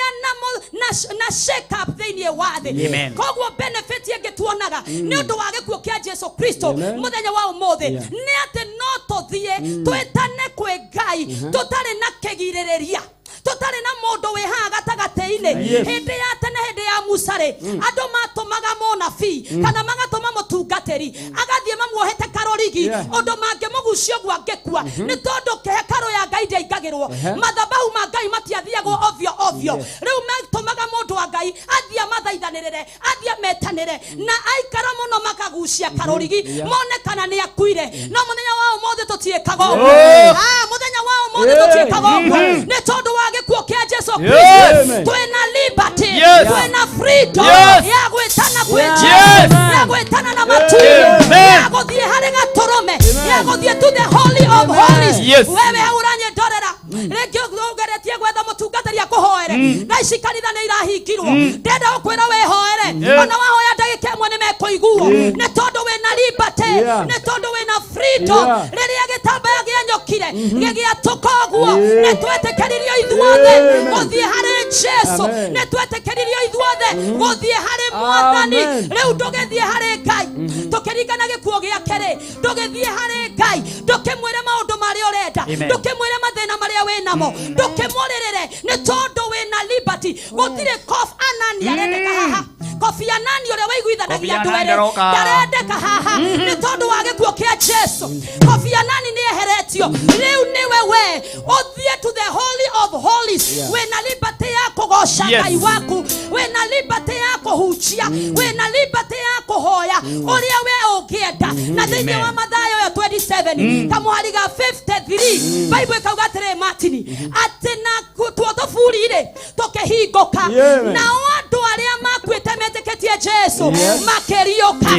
na shake up thiini wa thi kogwo benefit yegetuonaga ni undu wa gikuo kia Jesu Kristo muthenya wa umuthi ni ati no tuthie twetane kwe Ngai tutari na kigirireria tutari na mundu we ha gatagate-ine hindi ya tene hindi ya Musa ri andu matumaga munabii kana magatuma mutungati battery agathie mamuohete karorigi ondo mange mugucio gwa ngekua ni tondu kehekaro ya Ngai ndeingagirwo mathabahu ma Ngai matiathiagwo ovyo riu metumaga mundu wa Ngai athia mathaithanirire athia metanire na aikara muno makagucia karorigi monekana ni akuire no muthenya wa umuthi tutiekaga muthenya wa umuthi tutiekaga ni tondu wa gikuo kia Jesu Kristo twina liberty twina freedom ya gwetana kwe Jesu ya gwetana na matui ya guthie hari gatorome ya guthie to the holy of holies wewe uranye ndorera rĩngĩ ũgeretie gwetha mũtungatĩri akũhoere na ici kanitha nĩ irahingirwo ndenda gũkwĩra wĩhoere ona wahoya ndagĩka ĩmwe nĩ mekũiguo nĩ tondũ wĩna liberty nĩ tondũ wĩna freedom rĩrĩa gĩtambaya gĩanyokire gĩgĩatũka ũguo nĩ twetĩkĩririo ithuothe gũthiĩ harĩ Jesu nĩ twetĩkĩririo ithuothe gũthiĩ harĩ Mwathani rĩu ndũgĩthiĩ harĩ Ngai tũkĩringana gĩkuo gĩake ndũgĩthiĩ harĩ Ngai ndũkĩmwĩre maũndũ marĩa ũrenda ndũkĩmwĩre mathĩna marĩa wĩnamo ndũkĩmũrĩrĩre nĩ tondũ wĩna liberty gũtirĩ Kofi Anani arendeka haha Kofi Anani ũrĩa waiguithanagia andũ erĩ ndarendeka haha nĩ tondũ wa gĩkuo kĩa Jesu Kofi Anani nĩ eheretio rĩu nĩwe we ũthiĩ to the holy of holies wĩna liberty ya kũgoca Ngai waku wĩna liberty ya kũhunjia wĩna liberty ya kũhoya ũrĩa we ũngĩenda na thĩinĩ wa Mathayo 27 kamũhari ga 53 Bible ĩkauga atĩrĩ Martini atĩ na tũtũburi-rĩ tũkĩhingũka nao andũ arĩa makuĩte metĩkĩtie Jesu makĩriũka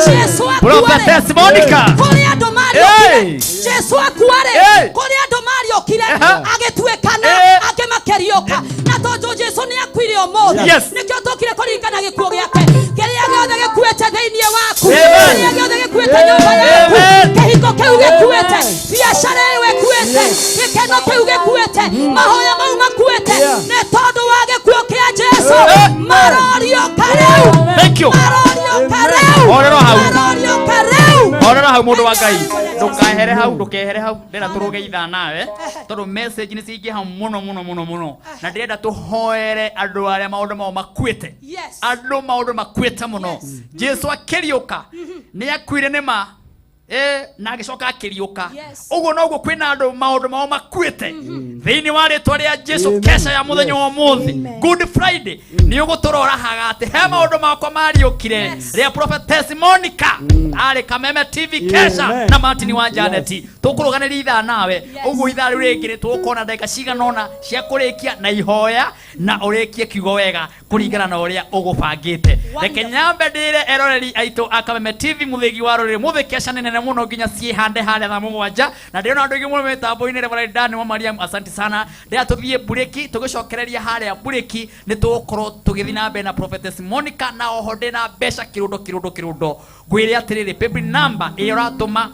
Jesu Prophetess Monica kũrĩ andũ mariũkire Jesu akuarĩ kũrĩ andũ mariũkire agĩtuĩkana akĩmakĩriũka na tondũ Jesu nĩ akuire ũmũthĩ nĩkĩo tũkire kũringana gĩkuo gĩake kĩrĩa gĩothe gĩkuĩte thĩinĩ waku kĩrĩa gĩothe gĩkuĩte nyũmba yaku kĩhingo kĩu gĩkuĩte biacara ĩyo ĩkuĩte gĩkeno kĩu gĩkuĩte mahoya mau makuĩte nĩ tondũ wa gĩkuo kĩa Jesu marorioka rĩu marorioka rĩu marorioka rĩu orera hau mũndũ wa Ngai ndũkahere hau ndũkehere hau ndĩrenda tũrũgeitha nawe tondũ message nĩ cingĩha mũno na ndĩrenda tũhoere andũ arĩa maũndũ mao makuĩte andũ maũndũ makuĩte mũno Jesu akĩriũka nĩ akuire nĩma na agĩcoka akĩriũka ũguo noguo kwĩna andũ maũndũ mao makuĩte thĩinĩ wa rĩtwa rĩa Jesu kesha ya mũthenya wa ũmũthĩ Good Friday nĩ ũgũtũrorahaga atĩ he maũndũ makwa mariũkire rĩa Prophetess Monica arĩ Kameme TV kesha na Martin wa Janeti tũkũrũganĩria ithaa nawe ũguo ithaa rĩu rĩngĩ tũgũkorwo na ndagĩka cigana ũna cia kũrĩkia na ihoya na ũrĩkie kiugo wega kũringana na ũrĩa ũgũbangĩte reke nyambe ndĩre eroreri aitũ a Kameme TV mũthĩgi wa rũrĩrĩ mũthĩ kesha nene muno nginya ciĩhande harĩa thaa mũgwanja na ndĩrona andũ aingĩ mũno mĩtambo-inĩ Reverend Dan wa Mariam asante sana ndĩra tũthiĩ bureki tũgĩcokereria harĩa bureki nĩ tũgũkorwo tũgĩthiĩ na mbere na Prophetess Monica na oho ndĩ na mbeca kĩrũndo ngwĩre atĩrĩrĩ paybill number ĩyo ũratũma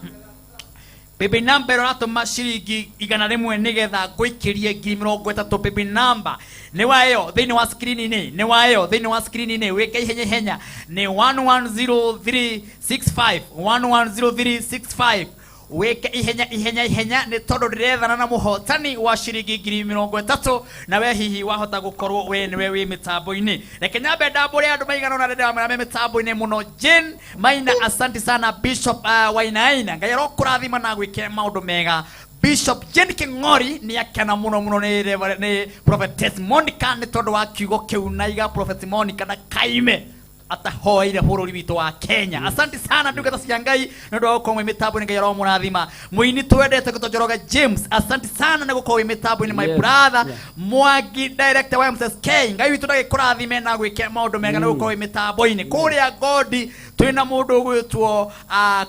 paybill number ũratũma ciringi 100 nĩgetha ngũikĩrie 30,000 paybill number nĩ wayo thĩinĩ wa screen-inĩ nĩ wayo thĩinĩ wa screen-inĩ wĩke ihenya nĩ 110365 110365 weke ihenya nĩ tondũ ndĩrethana na mũhotani wa ciringi 30,000 na we hihi wahota gũkorwo we nĩwe wĩ mĩtambo-inĩ reke nyambe ndambũre andũ maigana ũna ndĩrenda marĩa me mĩtambo-inĩ mũno Jane Maina asante sana Bishop Wainaina Ngai arokũrathima na gwĩkĩra maũndũ mega Bishop Jane King'ori nĩ akena mũno nĩ Prophetess Monica nĩ tondũ wa kiugo kĩu na iga Prophetess Monica na kaime atahoire bũrũri witũ wa Kenya asante sana ndungata cia Ngai nĩ ũndũ wa gũkorwo mĩtambo-inĩ Ngai aromũrathima mũini twendete Njoroge James asante sana nĩ gũkorwo mĩtambo-inĩ my brother Mwangi director wa MSK Ngai witũ ndagĩkũrathime na gwĩkĩra maũndũ mega nĩ gũkorwo mĩtambo-inĩ kũrĩa Godi twĩna mũndũ ũgwĩtwo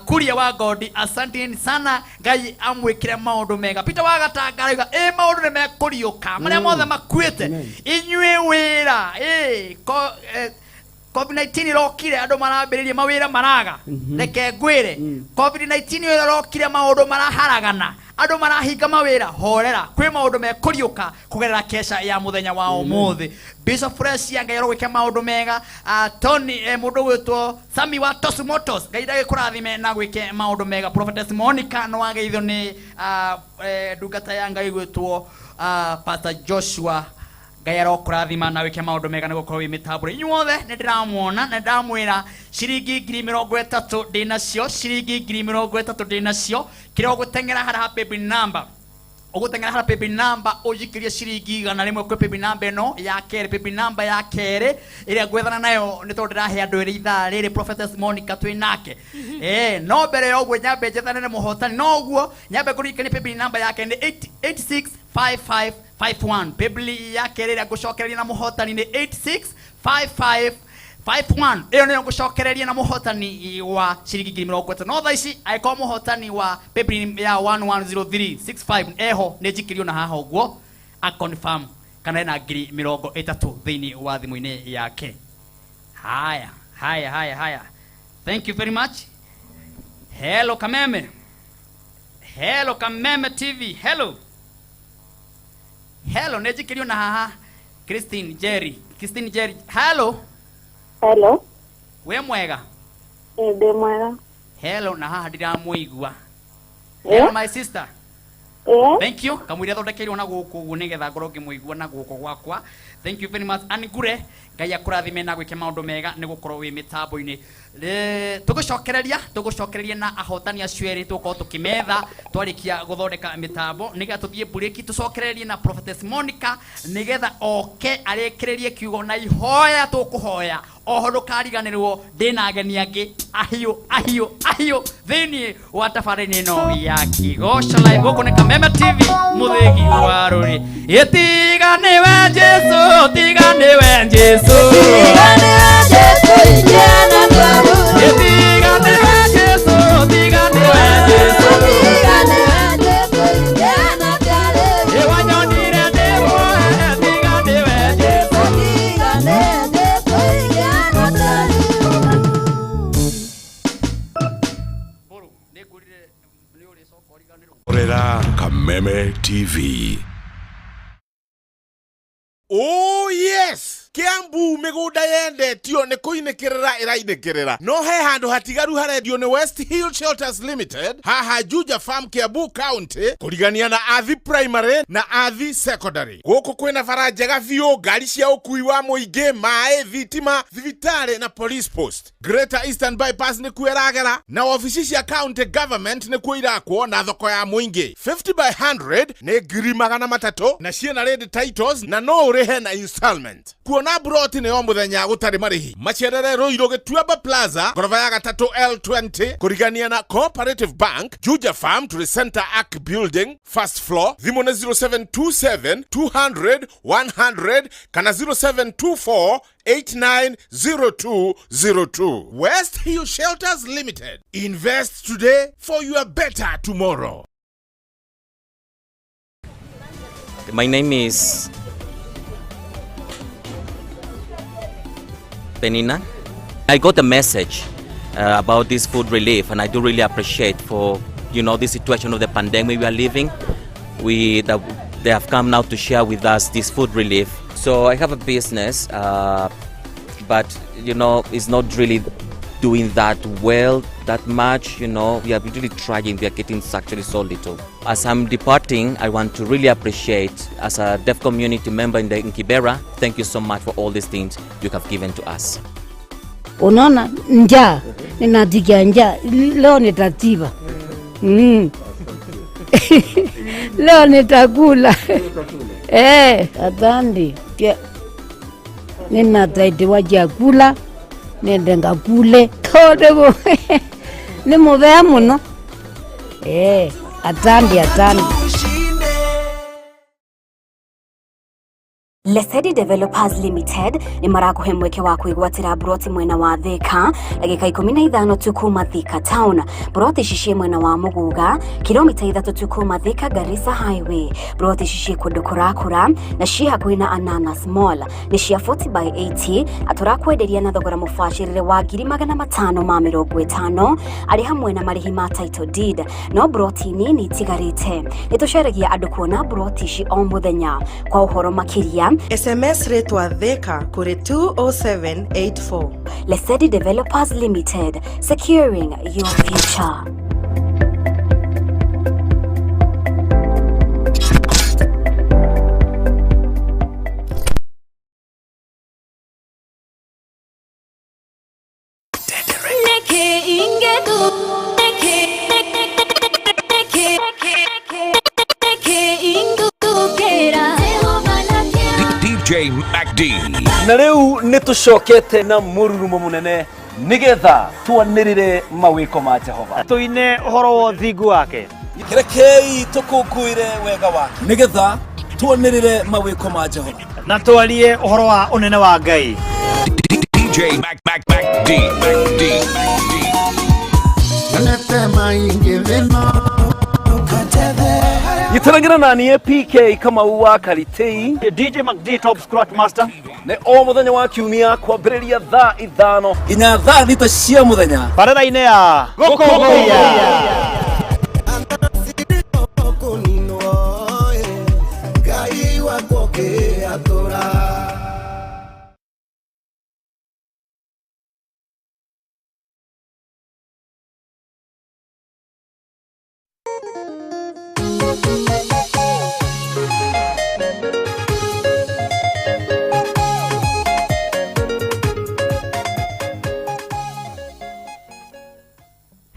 Kuria wa Godi asante sana Ngai amwĩkĩre maũndũ mega Peter wa Gatanga arauga maũndũ nĩ mekũriũka marĩa mothe makuĩte inyuĩ wĩra COVID-19 rokire andũ marambĩrĩria mawĩra maraga reke ngwĩre COVID-19 rokire maũndũ maraharagana andũ marahinga mawĩra horera kwĩ maũndũ mekũriũka kũgerera kesha ya mũthenya wa ũmũthĩ Bishop Fresh Ngai arogwĩka maũndũ mega Tony mũndũ gwĩtwo Sami wa Tosu Motors Ngai ndagĩkũrathime na gwĩke maũndũ mega Prophetess Monica no wageithio nĩ ndungata ya Ngai gwĩtwo Pastor Joshua Ngai arokũrathima na wĩke maũndũ mega nĩ gũkorwo wĩ mĩtambo inyuothe nĩ ndĩramuona na ndamwĩra ciringi 30,000 ndinacio ciringi 30,000 ndinacio kiro gutengera hara baby number ugutengera hara baby number ujikirie ciringi 100 kwi baby number eno ya kere baby number ya kere iria gwethana nayo ni tondu ndirahe andu iri ithaa riri Prophetess Monica twinake no mbere yo gwe nyambe njethane ne muhotani no guo nyambe kurikani baby number yake ni 865551 baby yake iria ngucokereria na muhotani ni 865551 iyo niyo ngucokereria na muhotani wa ciringi 30,000 no thaici aiko muhotani wa baby ya 110365 eho ne jikirio na haha uguo a confirm kana ena 30,000 thiini wa thimu-ini yake. Haya, thank you very much. Hello Kameme TV. Hello ne jikirio na haha Christine Jerry. Hello we mwega Ede mwega. Hello na haha ndiramuigua. Yeah. My sister. Yeah. Thank you. Kamwira thondekeirwo na guku nigetha ngoro ngimuigua na guko gwakwa. Thank you very much. Anigure Ngai akurathime na gwike maundu mega ni gukorwo wi mitambo-ini. Tugucokereria na ahotani acio eri tukorwo tukimetha twarikia guthondeka mitambo nigetha tuthie break tucokererie na Prophetess Monica nigetha oke arekererie kiugo na ihoya tukuhoya oho ndukariganirwo ndina ageni angi ahiu thini wa tabarĩra ĩno ya Kĩgoco Live guku ni Kameme TV muthegi wa rũri itiganiwe Jesu tiganiwe Jesu Kameme TV. Oh yes! Kiambu migunda yendetio ni kuinikirira irainikirira no he handu hatigaru harendio ni West Hill Shelters Limited haha Juja Farm Kiambu County kurigania na Athi Primary na Athi Secondary. Guku kwina bara njega biũ, ngari cia ũkui wa mũingĩ, maĩ, thitima, thibitari na police post. Greater Eastern Bypass ni kueragera na ofici cia county government ni kuirakwo na thoko ya mũingĩ. 50/100 ni 300,000 na ciena ready titles na no urihe na installment. Na broti ni o muthenya gutari marihi. Macerere Ruiru Gituamba Plaza, gorofa ya 3 L20 kurigania na Cooperative Bank, Juja Farm to the Center Arc Building, first floor. Thimu na 0727 200 100 kana 0724 890202. West Hill Shelters Limited. Invest today for your better tomorrow. My name is Penina. I got a message about this food relief, and I do really appreciate for the situation of the pandemic we are living. They have come now to share with us this food relief. So I have a business, but it's not really doing that well, that much. We are really trying. We are getting actually so little. As I'm departing, I want to really appreciate, as a deaf community member in Kibera, thank you so much for all these things you have given to us. Unaona njaa, ninatikia njaa, leo nitatiba. Leo nitakula. Atandi. Ninataitiwa chakula, nende ngakule. Kodego. Ni muvea muno. Atandi. Lesedi Developers Limited ni marakuhe mweke wa kuigwatira broti mwena wa Thika agika 15 tu kuma Thika Town. Broti shishie mwena wa Muguga kilomita 3 tu kuma Thika Garissa Highway. Broti shishie kudukurakura na shia kuina Ananas Mall ni shia 40/80 aturakwenderia na thogora mufashirire wa 550 ari hamwe na marihi ma title deed. No broti nini tigarite nitusheragia andu kuona broti shi o muthenya. Kwa uhoro makiria SMS rate wa Thika kuri 20784. Lesedi Developers Limited, securing your future. DJ MacD. Na riu nitucokete na mururumo munene nigetha twanirire mawiko ma Jehova tuine horo wa thingu wake rekei tukunguire wega wake nigetha twanirire mawiko ma Jehova na twarie horo wa unene wa Ngai. DJ MacD. Gitaragira nani PK kama uwa Karitei DJ MacD Top Scratch Master ne o muthenya wa kiumia kwambiriria thaa 5 nginya thaa 6 cia muthenya barabara-inĩ ya Gũkũngũiya.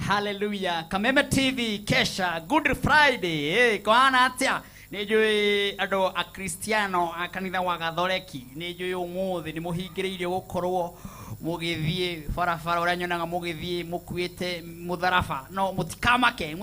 Hallelujah. Kameme TV kesha Good Friday. Kwa atia nijui ado a Cristiano a kanitha wa Gathoreki nijui umuthi ni muhingiriire gukorwo mugithie farafara uria nyonaga mugithie mukuite mutharafa no mutikamake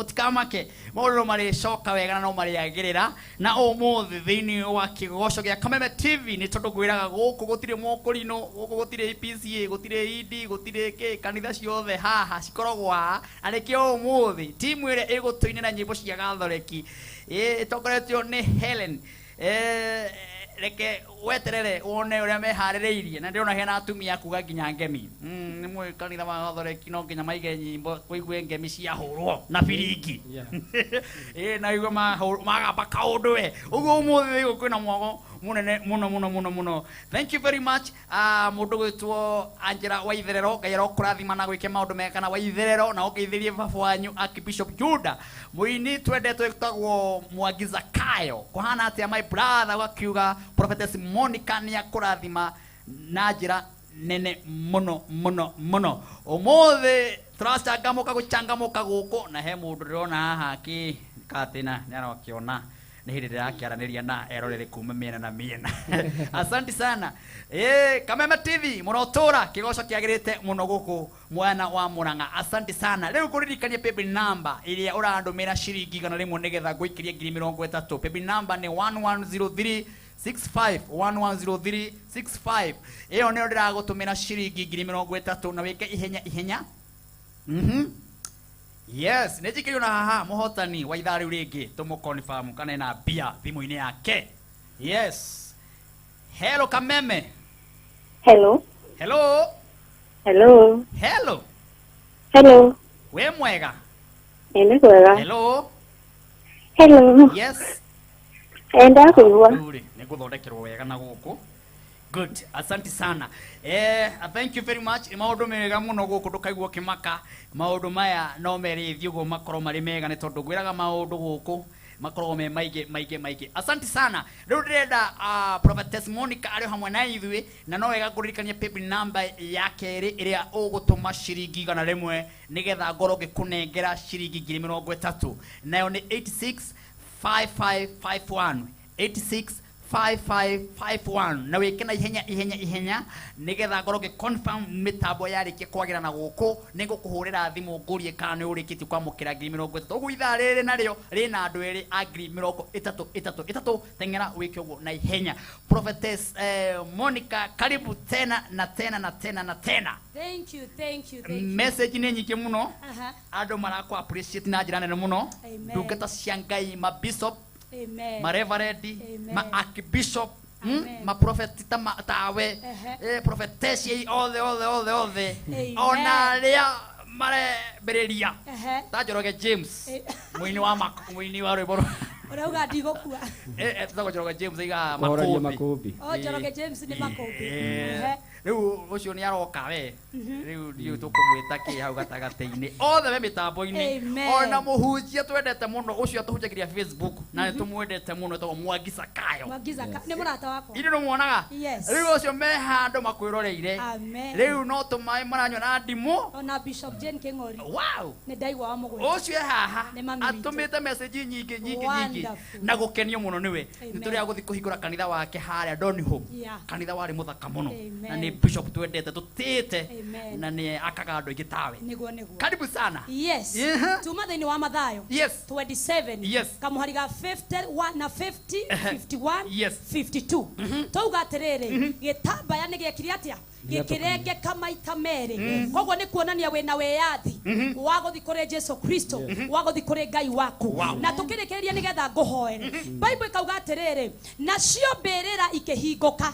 maundu mari coka wega no mari agirira na umuthi thiini wa kigoco gia Kameme TV ni tondu gwiraga guku gutire mokorino guku gutire PCA gutire ED gutire ke kanitha ciothe haha cikorogwa arikio umuthi timu ire igutuinira nyimbo cia Gathoreki itokoretio ni Helen reke weterere wone uria mehaririirie na ndirona hena atumia kuga nginya ngemi ni mwe kanitha wa Gathoreki no nginya maige nyimbo kuigue ngemi cia hurwo na biringi na igwe magamba kaundu we uguo umuthi kwina mwogo munene muno. Thank you very much mundu gwitwo Angela Waitherero Ngai kurathima na gwike maundu mega na Waitherero na ugeithirie baba wanyu Archbishop Juda muini twendetwo twagwo Mwagiza Kayo kuhana atia my brother wakiuga Prophetess Monica ni akurathima na njira nene muno umuthi turachangamuka guchangamuka guku na he mundu ndirona haha ki katina ni arakiona ni hindi ndirakiaraniria na erorere kuma miena na miena. Asante sana. Kameme TV munotora kigoco kiagirite muno guku mwana wa Murang'a. Asante sana. Riu kuririkania paybill number iria urandumira ciringi 100 nigetha nguikirie 30 paybill number ni 110365 110365 iyo ni ndiragutumira ciringi 30 na wike ihenya Yes, nejikiriyo na haha muhotani wa ithari ringi tumu confirm kana na bia thimu-ini yake. Yes. Hello Kameme. Hello. Hello. Hello. Hello. Hello. We mwega. Ene kwega. Hello. Hello. Yes. Enda kuigua. Niguthondekerwo wega na guku. Good. Asante sana. Thank you very much. Maundu mega muno guku ndukaigua kimaka. Maundu maya no meri thiugo makoro mari mega ni tondu gwiraga maundu guku makoro me maige. Asante sana. Riu ndirenda Prophetess Monica ari hamwe na ithui na no wega kuririkania paybill number yake iria ugutuma ciringi 100 nigetha ngoro gikunengera ciringi 30 nayo ni 865551 865551 na wikena ihenya nigetha ngoro confirm mitambo yarikie kwagira na guku ningukuhurira thimu ngurie kana ni urikiti kwamukira 30 ugu itha riri nario rina andu eri agri 33 tengera wiki ugu na ihenya. Prophetess Monica, karibu tena na tena. Thank you. Message ni nyike muno andu marako appreciate na njira nene muno ndungata cia Ngai ma bishop Amen. Ma reverend, ma archbishop, ma prophet tawe, prophetess all the. Ona lea mare bereria. Ta Njoroge James. Muini wa rwimbo. Urauga ndigukua. Tutago Njoroge James iga makombi. Oh, Njoroge James ni makombi. riu ucio ni aroka we riu tukumwita ki hau gatagati-ini othe we mitambo-ini ona muhunjia twendete muno ucio atuhunjagiria Facebook na tumwendete muno to Mwangiza Kayo ni murata wako iri no muonaga riu ucio me handu makwiroreire riu no tumai maranywa na ndimu ona Bishop Jane King'ori wow ni ndaigwa wa mugwe ucio haha atumite message nyingi na gukenio muno niwe nituri aguthi kuhingura kanitha wake haria Donholm kanitha wari muthaka muno na ni Bishop twendete tutite na ni akaga andu ingi tawe karibu sana tuma thini wa Mathayo 27 kamuhariga 51 na 50 51 52 touga atiriri gitambaya ni giekire atia gikirenge kamaita meri koguo ni kuonania wena weyathi waguthi kuri Jesu Kristo waguthi kuri Ngai waku na tukirikiria nigetha nguhoere Bible ikauga atiriri nacio mbirira ikihinguka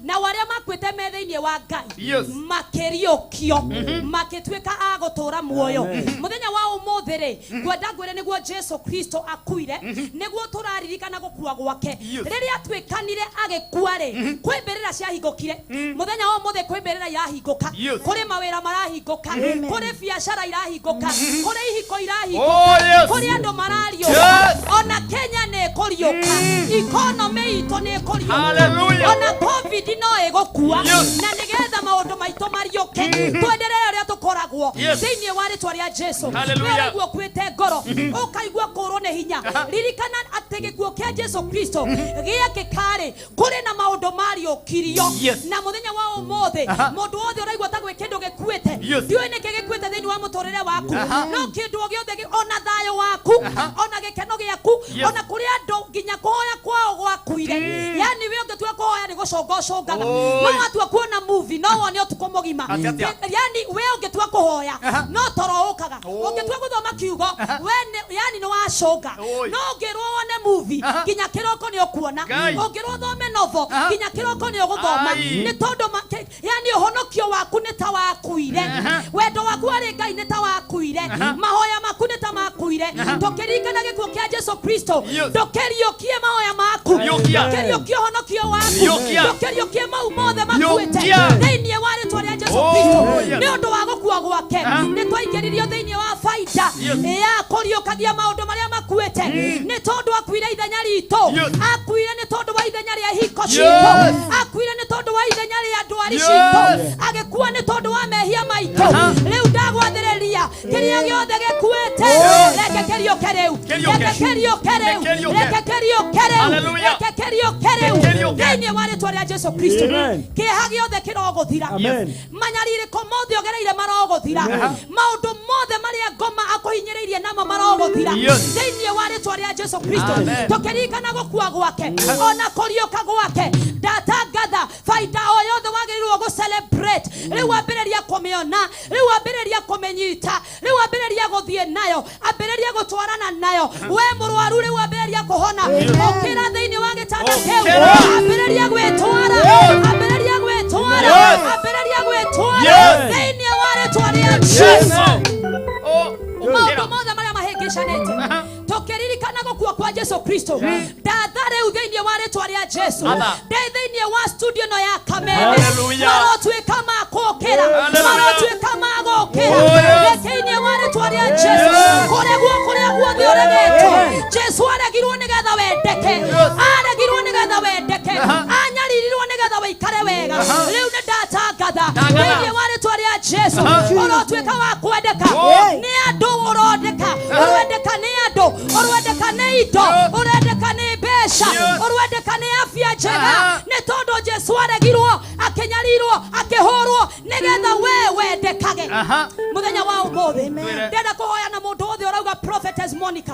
na waria makwite metha-ini wa Ngai makiriukio makitwika agutura muoyo muthenya wa umuthi ri gwenda ngwire niguo Jesu Kristo akuire niguo turaririkana gukua gwake riria twikanire agikua ri kwimbirira ciahingukire muthenya wa umuthi kwimberera yahinguka kuri mawira marahinguka kuri biashara irahinguka kuri ihiko irahinguka kuri andu marario ona Kenya ne kuriuka economy ito ne kuriuka ona COVID no egokua na nigetha maundu maito marioke twenderere uria tukoragwo thiini wa ritwa ria Jesu niguo kwite ngoro ukaigua kurwo ne hinya ririkana ati gikuo kia Jesu Kristo giake kare kuri na maundu mariokirio na muthenya wa umuthi mundu wothe uraigwa ta gwe kindu gikuite ndiwe niki gikuite thiini wa muturire waku no kindu giothe ona thayo waku ona gikeno giaku ona kuri andu nginya kuhoya kwao gwakuire yani we ungetua kuhoya ni gucongaga no watua kuona movie no wone utuko mugima yani we ungetua kuhoya no toro ukaga ungetua guthoma kiugo we yani no waconga no ngirwo wone movie nginya kiroko ni ukuona ngirwo thome novo nginya kiroko ni uguthoma ni tondu yani uhonokio waku ni ta wakuire wendo waku ari Ngai ni ta wakuire mahoya maku ni ta makuire tukirikana gikuo kia Jesu Kristo ndukiriokie mahoya maku ndukiriokie honokio waku ndukiriokie mau mothe makuite thiini wa ritwa ria Jesu Kristo ni undu wa gukua gwake ni twaingiririo thiini wa faida ya kuriukagia maundu maria makuite ni tondu akuire ithenya ritu akuire ni tondu wa ithenya ria hiko citu akuire ni tondu wa ithenya ria ndwari citu agikuwa ni tondu wa mehia maitu riu ndagwathiriria kiria giothe gikuite reke kerioke riu reke kerioke riu reke kerioke riu reke kerioke riu thiini wa ritwa ria Jesu Kristo kiha giothe kiroguthira manyaririko mothe ogereire maroguthira maundu mothe maria ngoma akuhinyiriirie namo maroguthira thiini wa ritwa ria Jesu Kristo tukirikana gukua gwake ona kurioka gwake ndatangatha faida o yothe wagiriirwo gu celebrate riu ambiriria kumiona riu ambiriria kumenyita riu ambiriria guthie nayo ambiriria gutwarana nayo we murwaru riu ambiriria kuhona ukira thiini wa gitanda kiu ambiriria gwitwara ambiriria gwitwara ambiriria gwitwara thiini wa ritwa ria Jesu maundu mothe maria mahingicanite tukiririkana gukua kwa Jesu Kristo ndathare uthiini wa ritwa ria Jesu thiini wa studio no ya kamera marotwika makukira marotwika magukira thiini wa ritwa ria Jesu kuria guothe uregetwo Jesu aregirwo nigetha wendeke aregirwo nigetha wendeke anyaririrwo nigetha waikare wega riu ni ndatangatha thiini wa ritwa ria Jesu urotwika wa kwendeka ni andu urondeka urendeka ni andu urendeka ni indo urendeka ni besha urendeka ni afya njega ni tondu Jesu aregirwo akinyarirwo akihurwo nigetha we wendekage muthenya wa umuthi ndenda kuhoya na mundu othe urauga prophetess Monica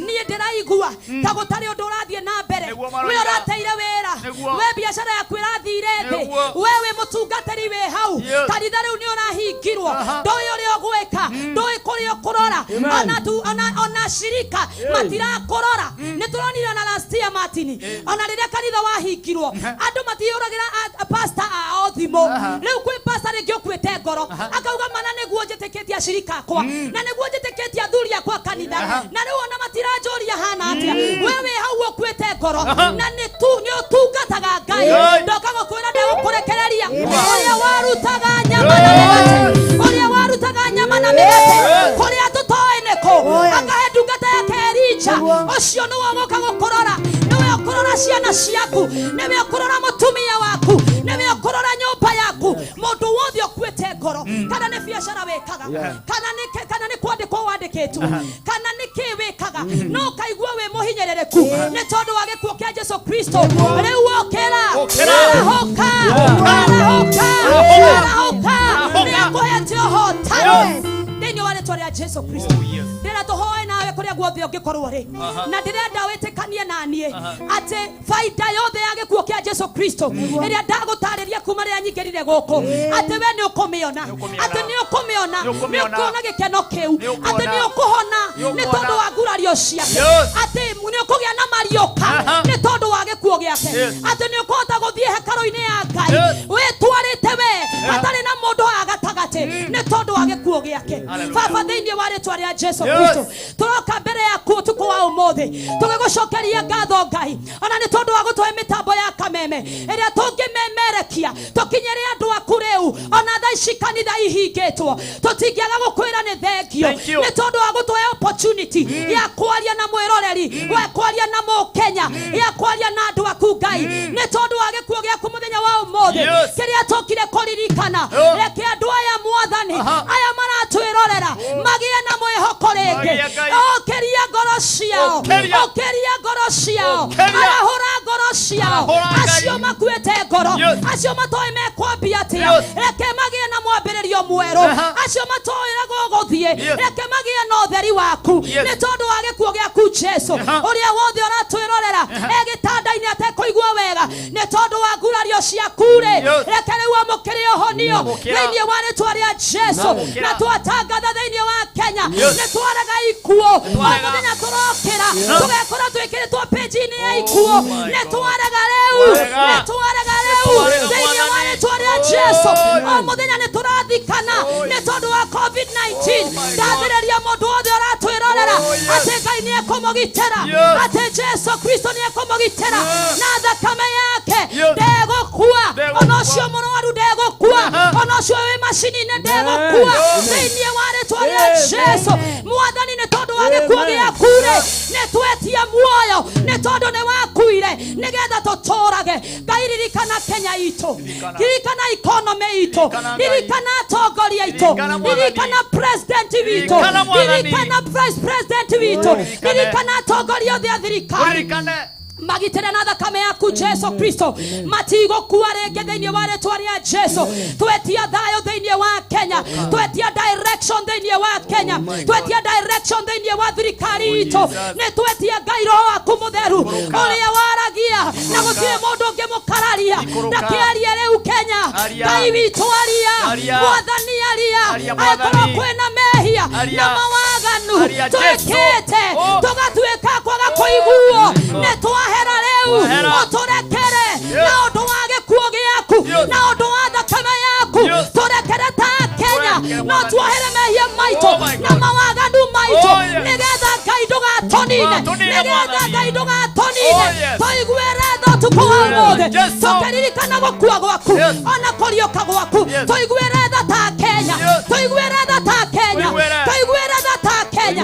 nie ndiraigua ta gutari undu urathie na mbere we urateire wira we biashara yaku irathire thi wewe mutungatari we hau kanitha riu ni urahingirwo ndoi uri ogwika ndoi kuri okurora ona shirika matira kurora ni turonira na last year Martin ona riria kanitha wahingirwo andu matiuragira pastor a othimo riu kwi pastor rĩngĩ ũkuĩte ngoro akauga mana nĩguo njĩtĩkĩtie acirika akwa na nĩguo njĩtĩkĩtie athuri akwa kanitha na rĩu ona matiranjũria hana atĩa wewe hau ũkuĩte ngoro na nĩ ũtungataga Ngai ndoka gũkwĩra ndegũkũrekereria ũrĩa warutaga nyama na mĩgate ũrĩa warutaga nyama na mĩgate kũrĩa tũtoĩ nĩkũ akahe ndungata yake Elija ũcio nĩwe ũgũka gũkũrora nĩwe ũkũrora ciana ciaku nĩwe ũkũrora mũtumia waku nĩwe ũkũrora nyũmba yaku mũndũ wothe ũkuĩte ngoro kana nĩ biacara wĩkaga kana nĩ kwandĩkwo wandĩkĩtwo kana nĩ kĩ wĩkaga no kaigua wĩ mũhinyĩrĩrĩku nĩ tondũ wa gĩkuũ kĩa Jesu Kristo rĩu ũkĩra arahoka nĩakũhete ũhotani thĩinĩ wa rĩtwa rĩa Jesu Kristo ndĩrenda tũhoe nawe kũrĩa guothe ũngĩkorwo rĩ na ndĩrenda wĩtĩkanie naniĩ atĩ faida yothe ya gĩkuũ kĩa Jesu Kristo ĩrĩa ndagũtarĩria kuma rĩrĩa nyingĩrire gũkũ atĩ we nĩ ũkũmĩona atĩ nĩ ũkũmĩona nĩ ũkuona gĩkeno kĩu atĩ nĩ ũkũhona nĩ tondũ wa ngurario ciake atĩ nĩ ũkũgĩa na mariũka nĩ tondũ wa gĩkuũ gĩake atĩ nĩ ũkũhota gũthiĩ hekarũ-inĩ ya Ngai wĩtwarĩte we hatarĩ na mũndũ wa gatagatĩ nĩ tondũ wa gĩkuũ gĩake Baba thĩinĩ wa rĩtwa rĩa Jesu Kristo tũroka mbere yaku ũtukũ wa ũmũthĩ tũgĩgũcokeria ngatho Ngai ona nĩ tondũ wa gũtũhe mĩtambo ya kameme ĩrĩa tũngĩmemerekia tũkinyĩre andũ aku rĩu ona thaa ici kanitha ihingĩtwo tũtingĩaga gũkwĩra nĩ thengio nĩ tondũ wa gũtũhe opportunity ya kwaria na mwĩroreri wa kwaria na mũkenya ya kwaria na andũ aku Ngai nĩ tondũ wa gĩkuũ gĩaku mũthenya wa ũmũthĩ kĩrĩa tũkire kũririkana reke andũ aya Mwathani aya maratwĩrorera magĩe na mwĩhoko rĩngĩ ũkĩria ngoro ciao ũkĩria ngoro ciao arahũra ngoro ciao acio makuĩte ngoro acio matoĩ mekwambia atĩa reke magĩe na mwambĩrĩrio mwerũ acio matoĩ gũgũthiĩ reke magĩe na ũtheri waku nĩ tondũ wa gĩkuũ gĩaku Jesu ũrĩa wothe ũratwĩrorera gĩtanda-inĩ atekũigua wega nĩ tondũ wa ngurario ciaku reke rĩu amũkĩre ũhonio thĩinĩ wa rĩtwa rĩa Jesu na twatangatha thĩinĩ wa Kenya nĩ twarega ikuũ mũthenya tũrokĩra tũgekora twĩkĩrĩtwo page-inĩ ya ikuũ nĩ twarega rĩu thĩinĩ wa rĩtwa rĩa Jesu o mũthenya nĩ tũrathikana nĩ tondũ wa COVID-19 ndathĩrĩria mũndũ wothe ũratwĩrorera atĩ Ngai nĩ ekũmũgitĩra atĩ Jesu Kristo nĩ ekũmũgitĩra na thakame yake ndegũkua ona ũcio mũrwaru ndegũkua ona ũcio wĩ macini-inĩ ndegũkua thĩinĩ wa rĩtwa rĩa Jesu Mwathani nĩ tondũ wa gĩkuũ gĩaku nĩ twetie muoyo nĩ tondũ nĩ wakuire nĩgetha tũtũrage Ngai ririkana Kenya itũ ririkana economy itũ ririkana atongoria itũ ririkana president witũ ririkana vice president witũ ririkana atongoria othe a thirikari magitĩre na thakame yaku Jesu Kristo matigũkua rĩngĩ thĩinĩ wa rĩtwa rĩa Jesu twetia thayũ thĩinĩ wa Kenya twetia direction thĩinĩ wa Kenya twetia direction thĩinĩ wa thirikari itũ nĩ twetia Ngai roho waku mũtheru ũrĩa waragia na gũtirĩ mũndũ ũngĩ mũkararia na kĩarie rĩu Kenya Ngai witũ aria Mwathani aria angĩkorwo kwĩna mehia na mawaganu twĩkĩte tũgatuĩka kwaga kũiguo nĩ twahera rĩu ũtũrekere na ũndũ wa gĩkuũ gĩaku na ũndũ wa thakame yaku tũrekere ta Kenya no twohere mehia maitũ na mawaganu maitũ nĩgetha Ngai ndũgatonine nĩgetha Ngai ndũgatonine tũigue retho ũtukũ wa ũmũthĩ tũkĩririkana gũkua gwaku ona kũriũka gwaku tũigue retho ta Kenya tũigue retho ta Kenya tũigue retho ta Kenya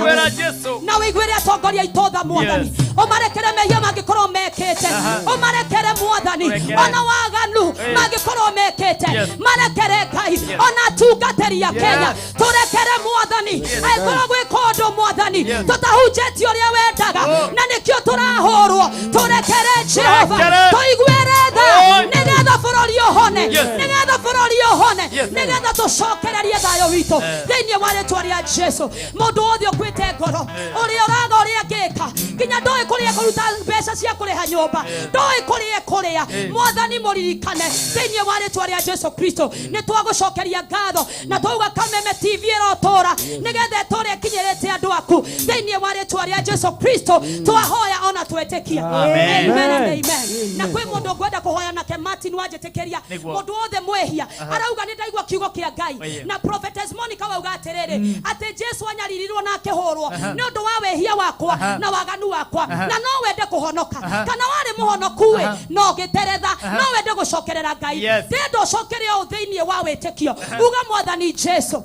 na wĩiguĩre atongoria itũ tha Mwathani ũmarekere mehia mangĩkorwo mekĩte ũmarekere Mwathani ona waganu mangĩkorwo mekĩte marekere Ngai ona atungatĩri a Kenya tũrekere Mwathani angĩkorwo gwĩka ũndũ Mwathani tũtahunjĩtie ũrĩa wendaga na nĩkĩo tũrahũrwo tũrekere Jehova tũigue retha nĩgetha bũrũri ũhone nĩgetha bũrũri ũhone nĩgetha tũcokererie thayũ witũ thĩinĩ wa rĩtwa rĩa Jesu mũndũ wothe ũkuĩte ngoro ũrĩa ũraga ũrĩa ngĩka nginya ndũĩ kũrĩa kũruta mbeca cia kũrĩha nyũmba ndũĩ kũrĩa kũrĩa Mwathani mũririkane thĩinĩ wa rĩtwa rĩa Jesu Kristo nĩ twagũcokeria ngatho na twauga Kameme TV ĩrotũra nĩgetha ĩtũre ĩkinyĩrĩte andũ aku thĩinĩ wa rĩtwa rĩa Jesu Kristo twahoya ona twetĩkia amen and amen na kwĩ mũndũ ngwenda kũhoya nake Martin nwajetekeria Niguo. mundu wothe mwehia Aha. arauga ni ndaigua kiugo kia Ngai Oye. na prophetess Monica wauga atiriri ati Jesu anyaririrwo na akihurwo ni undu wa wehia wakwa na waganu wakwa na no wende kuhonoka kana wari muhonoku we no giteretha no wende gucokerera Ngai Yes. tendo cokeria uthiini wa witikio uga mwathani Jesu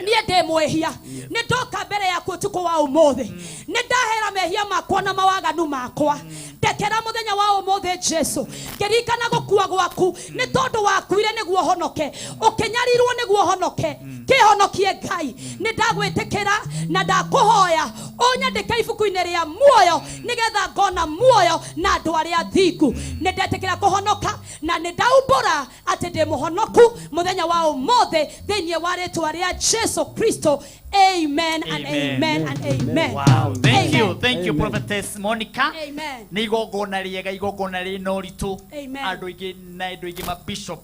niä ndä mwehia nä ndoka mbere yaku utuku wa umuthi nä ndahera mehia makwa na mawaganu makwa ndekera muthenya wa umuthi Jesu ngirikana gukua gwaku nä tondu wakuire niguo honoke ukinyarirwo niguo honoke kihonokie Ngai nä ndagwitikira na ndakuhoya unyandike ibuku-inĩ rĩa muoyo nigetha ngona muoyo na andũ arĩa athingu nĩ ndetĩkĩra kũhonoka na nĩ ndaumbũra atĩ ndĩ mũhonoku mũthenya wa ũmũthĩ thĩinĩ wa rĩtwa rĩa Jesu Kristo. Amen and amen and amen. Wow, thank Amen. you, thank you Prophetess Monica. Amen. Nĩ igongona rĩega, igongona rĩna ũritũ. Amen. Andũ aingĩ na andũ aingĩ ma Bishop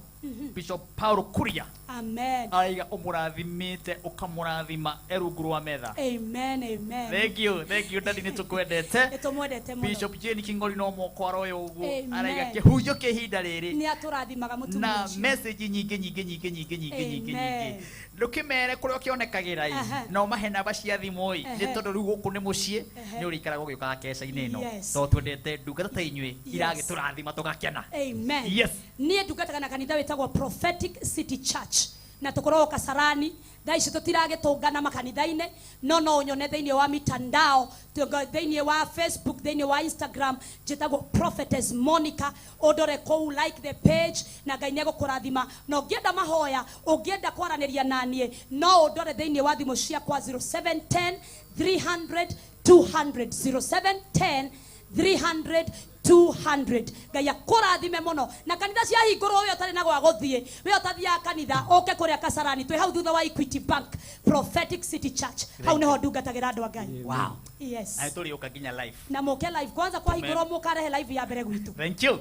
Bishop Paulo Kuria Amen. aiga ũmũrathimĩte ũkamũrathima erungu rwa metha. Amen, amen. Thank you Daddy, nĩ tũkwendete. Nĩtũmwendete mũno. Bishop Jane King'ori no moko aroyo ũguo Amen. araiga kĩhunjio kĩa ihinda rĩrĩ Nĩ atũrathimaga mũtumia na ũcio. message nyingĩ Amen. ndukimere kuria ukionekagira Aha. no mahe namba cia thimu Ehe. ni tondu riu guku ni mucii Ehe. ni urikara gugiukaga keca-ini ino Yes. to twendete ndungata ta inyui iragiturathima tugakena. Amen. Yes. Niĩ ndungataga na kanitha wĩtagwo Prophetic City Church na tukoragwo Kasarani thaa ici tutiragĩtũngana makanitha-inĩ no ũnyone thĩinĩ wa mitandao thĩinĩ wa Facebook thĩinĩ wa Instagram njĩtagwo Prophetess Monica ũndore kũu like the page na Ngai nĩegũkũrathima na ũngĩenda mahoya ũngĩenda kwaranĩria na niĩ no ũndore thĩinĩ wa thimũ ciakwa 0710 300 200 0710 300 200 Ngai akũrathime mũno na kanitha cia hingũrwo we ũtarĩ na gwa gũthiĩ we ũtathiaga kanitha ũke kũrĩa Kasarani twĩ hau thutha wa Equity Bank Prophetic City Church hau nĩho ndungatagĩra andũ a Ngai. Wow. Yes. Ai tũrĩũka nginya live. Na mũke live kwanza kwa hingũrwo mũkarehe live ya mbere gwitũ. Thank you.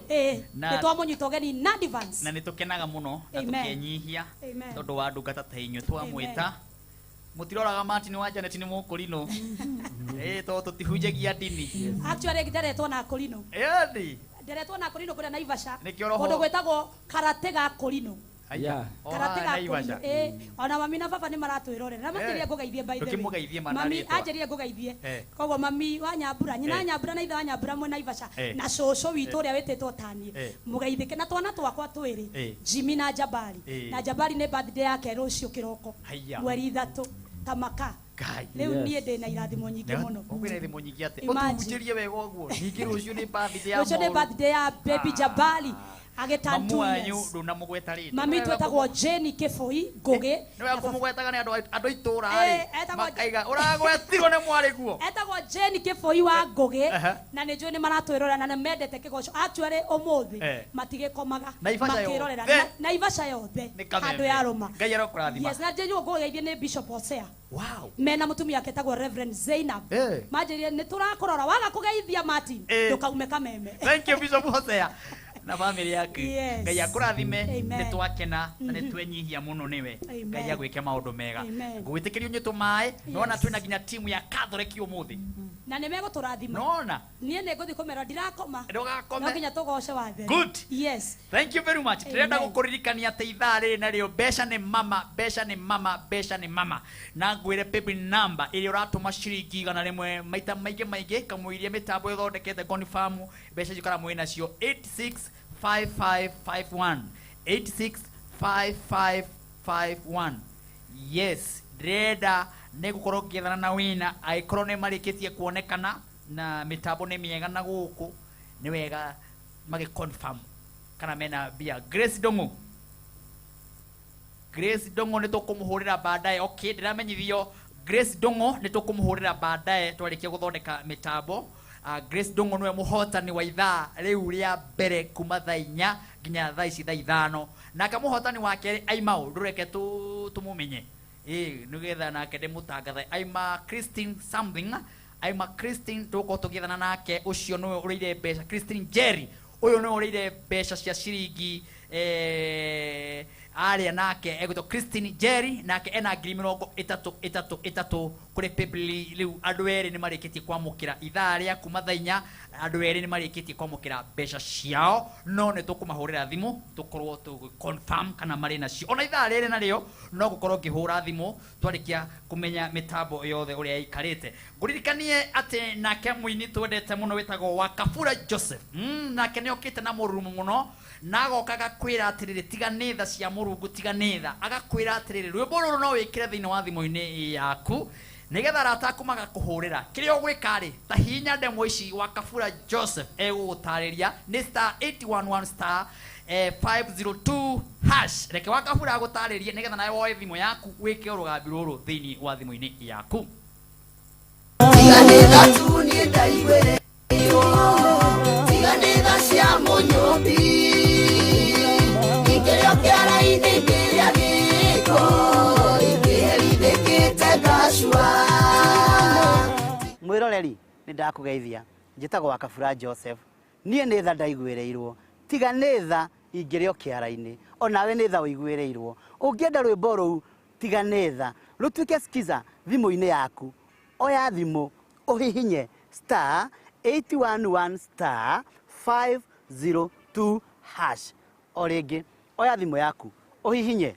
Na nĩtwamũnyita ũgeni na advance. Na nĩtũkenaga mũno na Amen. tũkenyihia Amen. tondũ wa ndungata ta inyui twamwĩta mutiroraga Martin wa Janet ni mũkũrino to tũtihunjagia ndini. Actually nderetwo na Kũrino. Nderetwo na Kũrino kũrĩa Naivasha. Kũndũ gwĩtagwo karate ga Kũrino. Karate ga Kũrino. Ona mami na baba nĩ maratwĩrorera na makĩria ngũgeithie by the way. Ndũkĩmũgeithie Mami anjĩrire ngũgeithie. Koguo mami wa Nyambura nyina Nyambura na ithe wa Nyambura mwe Naivasha na cũcũ witũ ũrĩa wĩtĩtwo Tanie. Mũgeithĩke na twana twakwa twĩrĩ Jimmy na Jabari. Na Jabari nĩ birthday yake rũciũ kĩroko. Mweri 3 Tamaka. Rĩu niĩ ndĩ na irathimo nyingĩ mũno. Ũkwĩna irathimo nyingĩ atĩ ũtũhunjĩrie wega ũguo ningĩ rũciũ nĩ birthday ya rũciũ nĩ birthday ya baby Jabari agĩturn 2 years. ndũnamũgweta rĩtwa Mami twĩtagwo Jane Kĩbũi Ngũgĩ. Nĩwe kũmũgwetaga nĩ andũ itũra rĩ makaiga ũragwetirwo nĩ mwarĩ guo. Etagwo Jane Kĩbũi wa Ngũgĩ na nĩ njũĩ nĩ maratwĩrora na nĩ mendete kĩgoco actually ũmũthĩ matigĩkomaga makĩrorera Naivasha yothe handũ ya Roma. Ngai arokũrathima. Yes na njĩrwo ngũgeithie nĩ Bishop Hosea. Wow. Mena mũtumia ketagwo Reverend Zainab. Manjĩrire nĩ tũrakũrora waga kũgeithia Martin ndũkaume kameme. Thank you Bishop Hosea na family yaku. Ngai akũrathime nĩ twakena na nĩ twenyihia mũno nĩwe. Ngai agwĩke maũndũ mega. Ngũgwĩtĩkĩria ũnyue tũmaĩ nona twĩna nginya timu ya Catholic ũmũthĩ. Na nĩ megũtũrathima. Nona. Niĩ nĩ ngũthiĩ kũmera ndirakoma. Ndũgakome. No nginya tũgoce wathe. Good. Yes. Thank you very much. Ndĩrenda gũkũririkania atĩ ithaa rĩrĩ narĩo mbeca nĩ mama na ngwĩre paybill number ĩrĩa ũratũma ciringi 100 maita maingĩ kamũiria mĩtambo ĩthondekete confirm mbeca cikara mwĩ nacio 865551 865551. Yes, ndĩrenda nĩ gũkorwo ngĩethana na wĩna angĩkorwo nĩ marĩkĩtie kuonekana na mĩtambo nĩ mĩega na gũkũ nĩ wega magĩ-confirm kana mena bia. Grace Dongo nĩ tũkũmũhũrĩra baadaye. Okay, ndĩramenyithio Grace Dongo nĩ tũkũmũhũrĩra baadaye twarĩkia gũthondeka mĩtambo. Grace Dongo nĩwe mũhotani wa ithaa rĩu rĩa mbere kuma thaa 4 nginya thaa ici thaa 5 nake mũhotani wa kerĩ Aimau ndũreke tũmũmenye nĩgetha nake ndĩmũtangathe. Aima Christine something Aima Christine tũgũkorwo tũgĩethana nake. Ũcio nĩwe ũrĩire mbeca. Christine Jerry ũyũ nĩwe ũrĩire mbeca cia ciringi aria nake egwitwo Christine Jerry nake ena 33 kuri Pebble riu andu eri ni marikitie kwamukira ithaa ria kuma thainya andu eri ni marikitie kwamukira mbeca ciao no ni tukumahurira thimu tukorwo tu confirm kana mari nacio ona ithaa riri nario no gukorwo ngihura thimu twarikia kumenya mitambo yothe uria ikarite nguririkanie ati nake muini twendete muno witagwo Wakafura Joseph nake ni okite na murumu muno nagokaga kwira atiriri tiganitha cia murungu tiganitha agakwira atiriri rwimbo ruru no wikire thiini wa thimu-ini yaku nigetha ratakumaga kuhurira kiria ugwikari ta hinya demo ici Wakafura Joseph egutariria ni *811 502 hash reke Wakafura agutaririe nigetha nawe woe thimu yaku wike urugambi ruru thiini wa thimu-ini yaku tiganitha tu ni ndaigwire tiganitha cia munyumbi ikirio kiara-ini kiria giko ikiherithikite ngacua mwiroreri ni ndakugeithia njitagwo Wakafura Joseph nie ni tha ndaigwireirwo tiga ni tha ingirio kiara-ini onawe ni tha uigwireirwo ungienda rwimbo ruu tiga ni tha rutuike skiza thimu-ini yaku oya thimu uhihinye *811 502 hash oringi oya thimu yaku uhihinye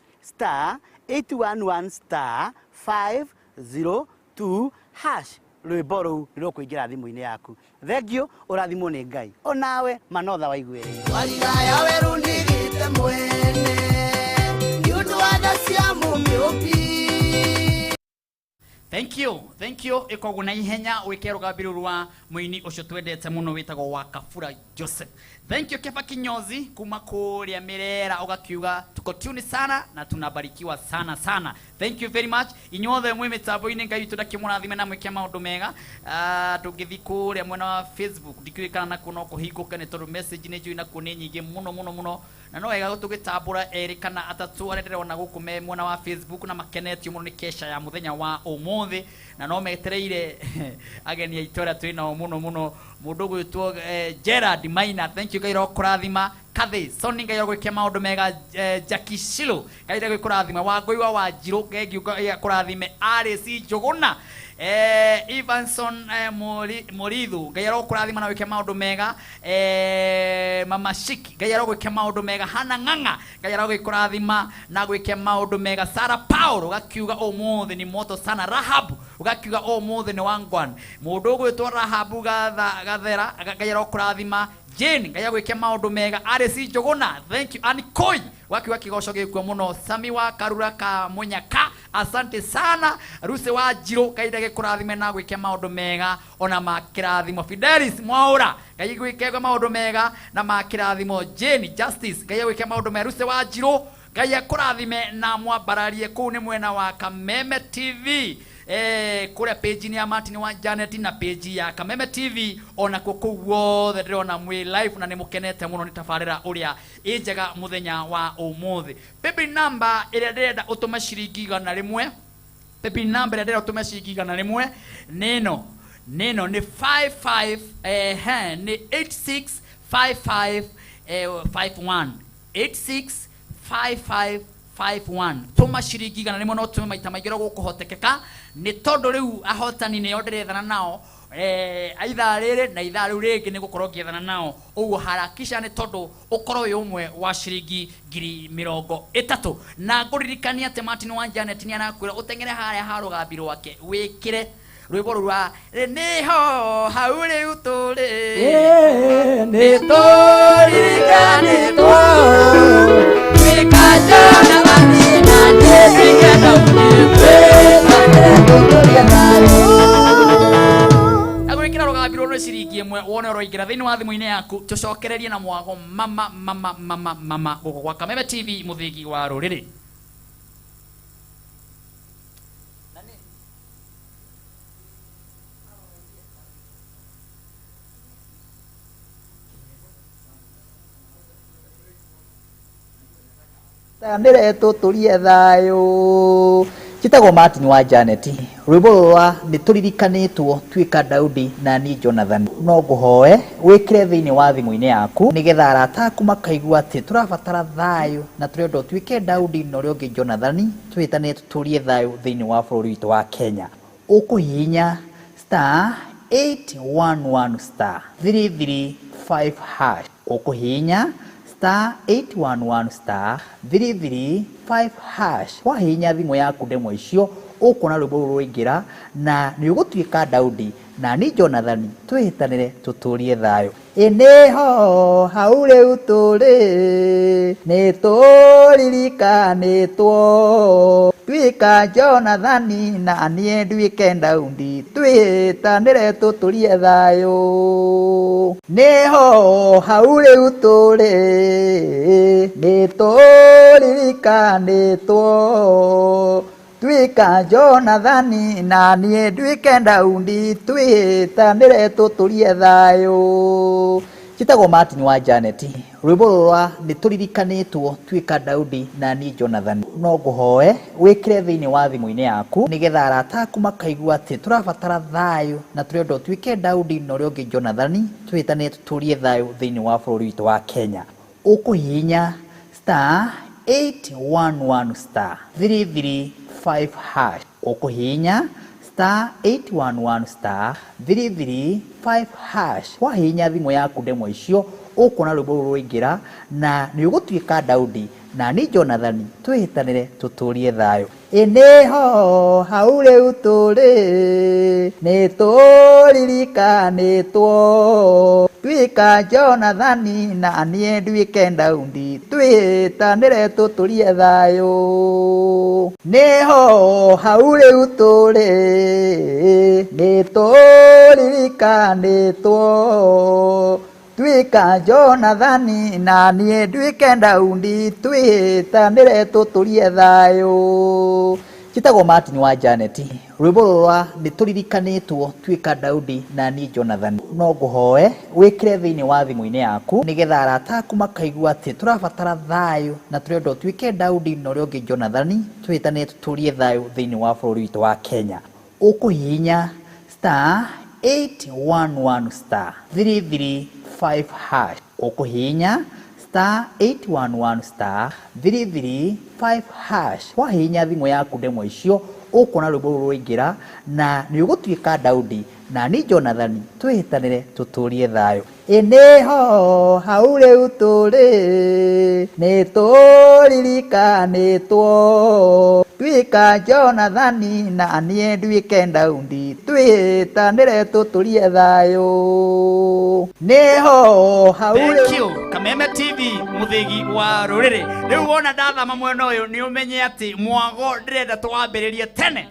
*811 502 hash rwimbo ruu nirukuingira thimu-ini yaku thengio urathimwo ni Ngai onawe manotha waigwire warigaya weru nigite mwene niundu wa tha cia mumiumbi. Thank you ikogu na ihenya wike rugambi ruru wa muini ucio twendete muno witagwo Wakafura Joseph. Thank you Kefa Kinyozi kuma kuria Mirera ugakiuga tuko tune sana na tunabarikiwa sana. Thank you very much. Inyothe mwe mitambo-ini Ngai witu ndakimurathime na mwike maundu mega. Tugithi kuria mwena wa Facebook ndikwikana na kuno kuhinguka ni tondu message ni njui na kuni nyingi muno na no wega tugitambura eri kana atatu aria ndirona guku me mwena wa Facebook na makenetio muno ni kesha ya muthenya wa umuthi na no metereire ageni ya itora twina muno mundu gwitwo Gerard Maina. Thank you Ngai rokurathima Kathe Soni Ngai rogwikia maundu mega Jackie Shilo Ngai rogikurathima Wangui wa Wanjiru Ngai kurathime RC Joguna Evanson Morithu Ngai rokurathima na wike maundu mega Mama Shiki Ngai rogwikia maundu mega Hana Ng'ang'a Ngai rogikurathima na gwike maundu mega Sara Paul ugakiuga umuthi ni moto sana Rahabu ugakiuga umuthi ni wangwan mundu gwitwo Rahabu gathera Ngai rokurathima Jane Ngai gwike maundu mega RC Joguna thank you Anikoi wakiwa kigoco gikwa muno Sami wa Karura ka Munyaka asante sana Ruse wa Jiro Ngai gikurathime na gwike maundu mega ona makirathimo Fidelis Mwaura Ngai gwike maundu mega na makirathimo Jane Justice Ngai gwike maundu mega Ruse wa Jiro Ngai akurathime na mwambararie kuu ni mwena wa Kameme TV kule page ni ya Martin wa Janet na page ya Kameme TV ona kuku wothe ndirona mwi live na nimukenete muno ni tafarira uria injega muthenya wa umuthi. Baby number ire ndenda utume ciringi 100 baby number ire ndenda utume ciringi 100 neno ni 55 ni 8655 51 865551 tuma ciringi 100 no tume maita maigiro gukuhotekeka ni tondu riu ahotani ni onderethana nao aitha riri na itha riu ringi ni gukorwo ngiethana nao uguo harakisha ni tondu ukorwo wi umwe wa ciringi 30,000 na nguririkania ati Martin wa Janet ni anakwira utengere haria harugambi rwake wikire rwimbo rwa niho hau riu turi ni turirikane wikajana manina ndithingenda agwikira rugambi rwo ciringi imwe wone uroingira thiini wa thimu-ini yaku tucokererie na mwago mama guko gwa Kameme TV muthingi wa ruriri. Nire tuturie thayo Chitagwo Martin wa Janet. Rwimbo rwa nĩ tũririkanĩtwo twĩka Daudi na ni Jonathan. No ngũhoe wĩkĩre thĩinĩ wa thimũ-inĩ yaku nĩgetha arata aku makaigua atĩ tũrabatara thayũ na tũrenda twĩke Daudi na ũrĩa ũngĩ Jonathan twĩtane tũtũrie thayũ thĩinĩ wa bũrũri witũ wa Kenya. Ũkũhihinya *811*335#. Ũkũhihinya *811*335#. Wahihinya thimũ yaku ndemwa icio ũkuona rwĩmbo rũrũ rũingĩra na nĩ ũgũtuĩka Daudi na ni Jonathan twĩtanĩre tũtũrie thayũ. Ĩnĩho hau rĩu tũrĩ nĩ tũririkanĩtwo twĩka Jonathan na niĩ nduĩke Daudi twĩtanĩre tũtũrie thayũ. Nĩho hau rĩu tũrĩ nĩ tũririkanĩtwo twĩka Jonathan na niĩ nduĩke Daudi twĩtanĩre tũtũrie thayũ. Chitagwo Martin wa Janet. Rwĩmbo rũrwa nĩ tũririkanĩtwo twĩka Daudi na ni Jonathan. No ngũhoe wĩkĩre thĩinĩ wa thimũ-inĩ yaku nĩgetha arata aku makaigua atĩ tũrabatara thayũ na tũrenda twĩke Daudi na ũrĩa ũngĩ Jonathan twĩtanĩre tũtũrie thayũ thĩinĩ wa bũrũri witũ wa Kenya. Ũkũhihinya *811*335#. Ũkũhihinya *811*335#. Wahihinya thimũ yaku ndemwa icio ũkuona rwĩmbo rũrũ rũingĩra na nĩ ũgũtuĩka Daudi na ni Jonathan twĩtanĩre tũtũrie thayũ. Ĩnĩho hau rĩu tũrĩ nĩ tũririkanĩtwo twĩka Jonathan na niĩ nduĩke Daudi twĩtanĩre tũtũrie thayũ. Nĩho hau rĩu tũrĩ nĩ tũririkanĩtwo twĩka Jonathan na niĩ nduĩke Daudi twĩtanĩre tũtũrie thayũ. Chitagwo Martin wa Janet. Rwĩmbo rũrwa nĩ tũririkanĩtwo twĩka Daudi na ni Jonathan. No ngũhoe wĩkĩre thĩinĩ wa thimũ-inĩ yaku nĩgetha arata aku makaigua atĩ tũrabatara thayũ na tũrenda twĩke Daudi na ũrĩa ũngĩ Jonathan twĩtanĩre tũtũrie thayũ thĩinĩ wa bũrũri witũ wa Kenya. Ũkũhihinya *811*335#. Ũkũhihinya *811*335#. Wahihinya thimũ yaku ndemwa icio ũkuona rwĩmbo rũrũ rũingĩra na nĩ ũgũtuĩka Daudi na ni Jonathan twĩtanĩre tũtũrie thayũ. Ĩnĩho hau rĩu tũrĩ nĩ tũririkanĩtwo twĩka Jonathan na niĩ nduĩke Daudi twĩtanĩre tũtũrie thayũ. Nĩho hau rĩu Kameme TV muthigi wa ruriri riu wona ndathama mwena uyu ni umenye ati mwago ndirenda twambiririe tene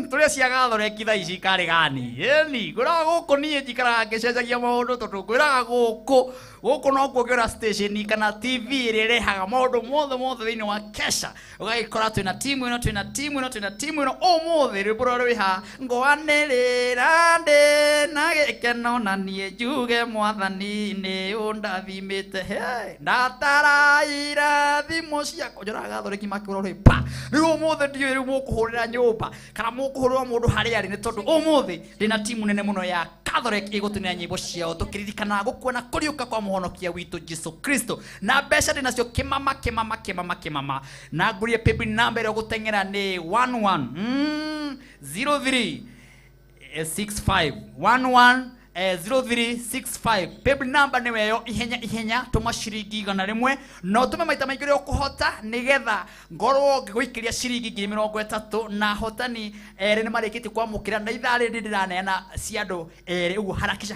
turia ciagatho rekitha ici kari gani ni ngura guku nie njikaraga ngicenjagia maundu tondu ngwiraga guku no kuongerera station kana TV iri rehaga maundu mothe thiini wa Kesha ugagikora twina timu ino umuthi riburo rwiha ngwanirira ndi na gikeno na nie njuge mwathani ni undathimite ndataraira thimo ciakwa njoraga thoreki makiro rwipa riu umuthi ndiyo riu mukuhurira nyumba kana mukuhurira mundu hari ari ni tondu umuthi ndina timu nene muno ya Catholic igutunira nyimbo ciao tukiririkana gukuona kuriuka kwa muhonokia witu Jesu Kristo na mbeca ndinacio kimama na ngurie pepe number ya gutengera ni 110365 pepe number ni weyo ihenya tuma ciringi 100 no tume maita maingĩ ũrĩa ũkũhota nigetha ngorwo ngĩgũikĩria ciringi 30 na hotani nĩ marĩkĩtie kwamũkĩra na ithaa rĩrĩ ndĩraneana cia andũ ũguo harakisha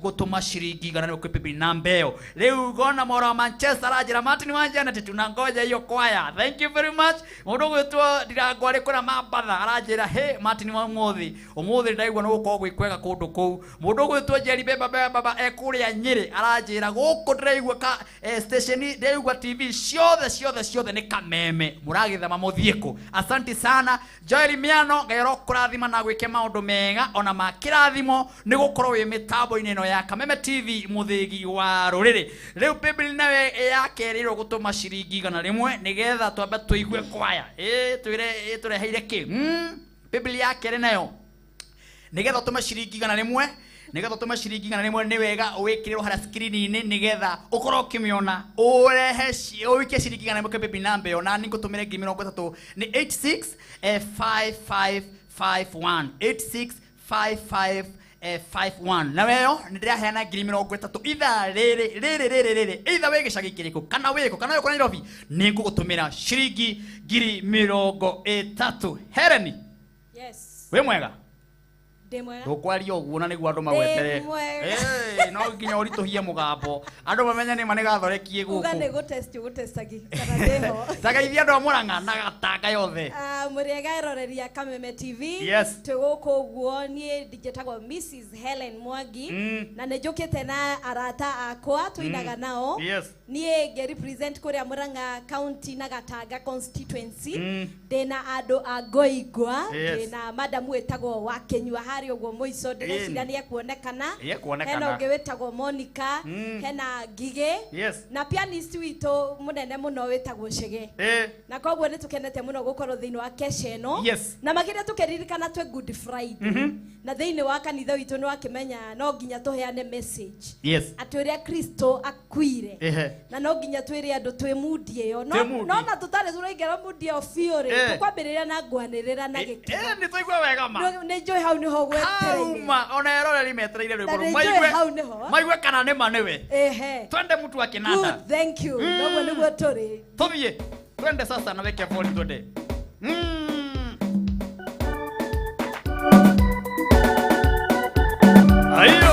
gũtũma ciringi 100 kwĩ pepe number ĩyo rĩu ngona mora wa Manchester aranjĩra Martin wa Janet tunangoja hiyo kwaya. Thank you very much. Mũndũ gwĩtwo ndirangwarĩ kũrĩa mambatha aranjĩra hey Martin wa umuthi ndaigua no gũkorwo gwĩkwega kũndũ kũu kau mundu gwitwo Jerry baba ekuria Nyeri aranjira guku ndiraigua ka station ndiraigua TV ciothe ni kameme muragithama muthieko. Asante sana Joel Miano gairo kurathima na gwike maundu mega ona makirathimo ni gukorwo wi mitambo-ini no ya Kameme TV muthigi wa ruriri. Riu Bible nawe yakerirwo gutuma ciringi 100 nigetha twambe tuigue kwaya tureheire ki Bible yakere nayo nigetha tuma ciringi 100 nigetha tuma ciringi 100 ni wega wikirwo hara screen-ini nigetha ukorwo ukimiona urehe uike ciringi 100 ke Bible number yo na ningutumire 30 ni 865551 865551 na weyo ndiraheana 30 itha riri itha we gicagi kiriko kana wiko kana yo Nairobi ningugutumira ciringi 30. Helen, yes we mwega demwega ndukwaria uguo na niguo andu magwetere no nginya urituhie mugambo andu bamenya ni manigathorekie guku uga nego gutestagi kana deho tagaithia andu amuranga na gatanga yothe muriega iroreria Kameme TV yes tuguko guo nie digitagwo Mrs Helen Mwangi na nejokete na arata akwa tuinaga nao yes nie ge represent kuria Murang'a county na Gatanga constituency dena ando agoigwa dena madam wetagwo wa Kenyua hari ogwo muico ndireciria kuonekana hena ungi wetagwo Monica hena Gige na pianist wito munene muno wetagwo Shege na kogwo ni tukenete muno gukorwo thiini wa kesheno na makire tukeririkana twe Good Friday na thiini wa kanitha wito ni wakimenya no nginya tuheane message aturia Kristo akuire na no nginya twire andu twimundie yo no na tutare turaigera mundie ofiore tukwambiriria na ngwanirira na gikeno ni tuigwe wega ma ni njoi hau niho gwetereire ona eroreri metereire rwimbo maigwe kana ni maniwe twende mtu akinanda thank you no niguo turi tuthie twende sasa na weke volume twende ayo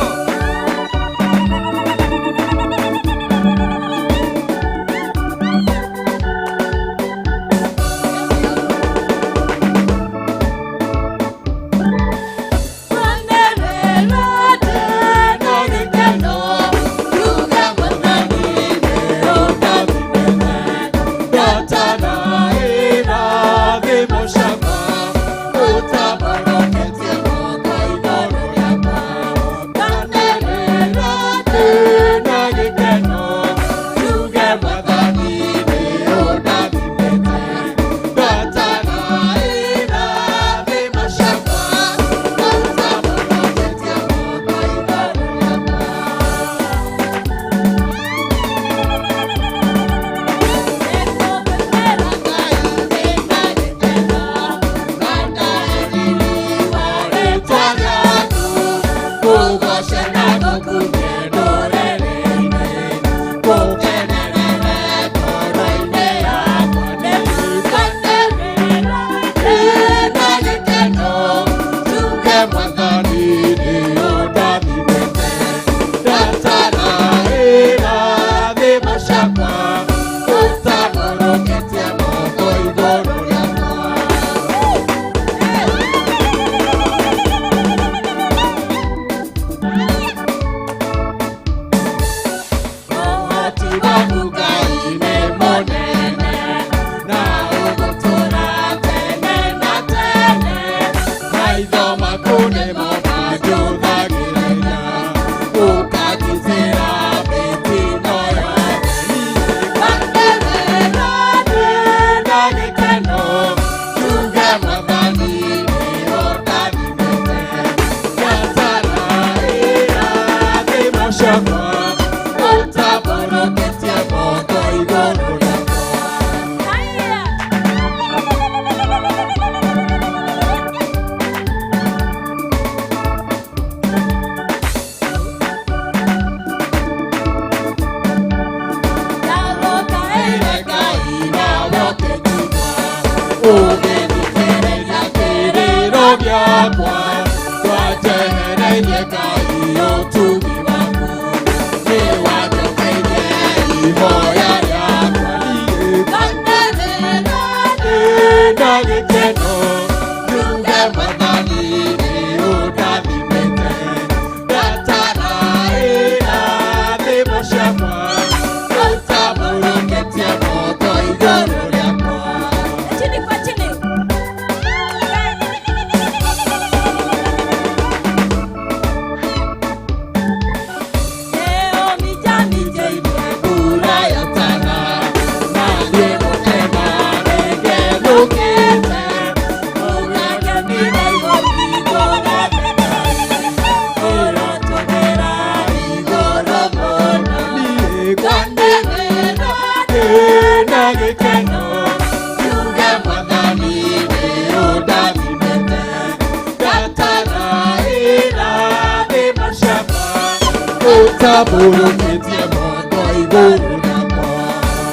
utaburũkĩtie moko igũrũ rĩakwa.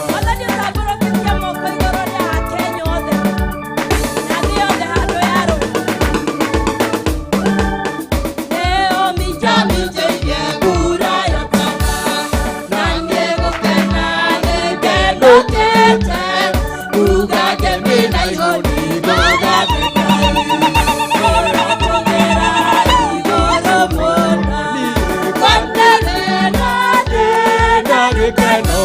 Mwathani ũtambũrũkĩtie moko igũrũ rĩa Akenya othe na thĩ yothe handũ ya rũĩ. Leo minjaminjĩirie mbura yotana na nĩgũkena nĩngenũkĩte kuga ngemĩna ihoni ngogathe Ngai ũrotũgĩra igũrũ mũno kwanĩrĩra na gĩkeno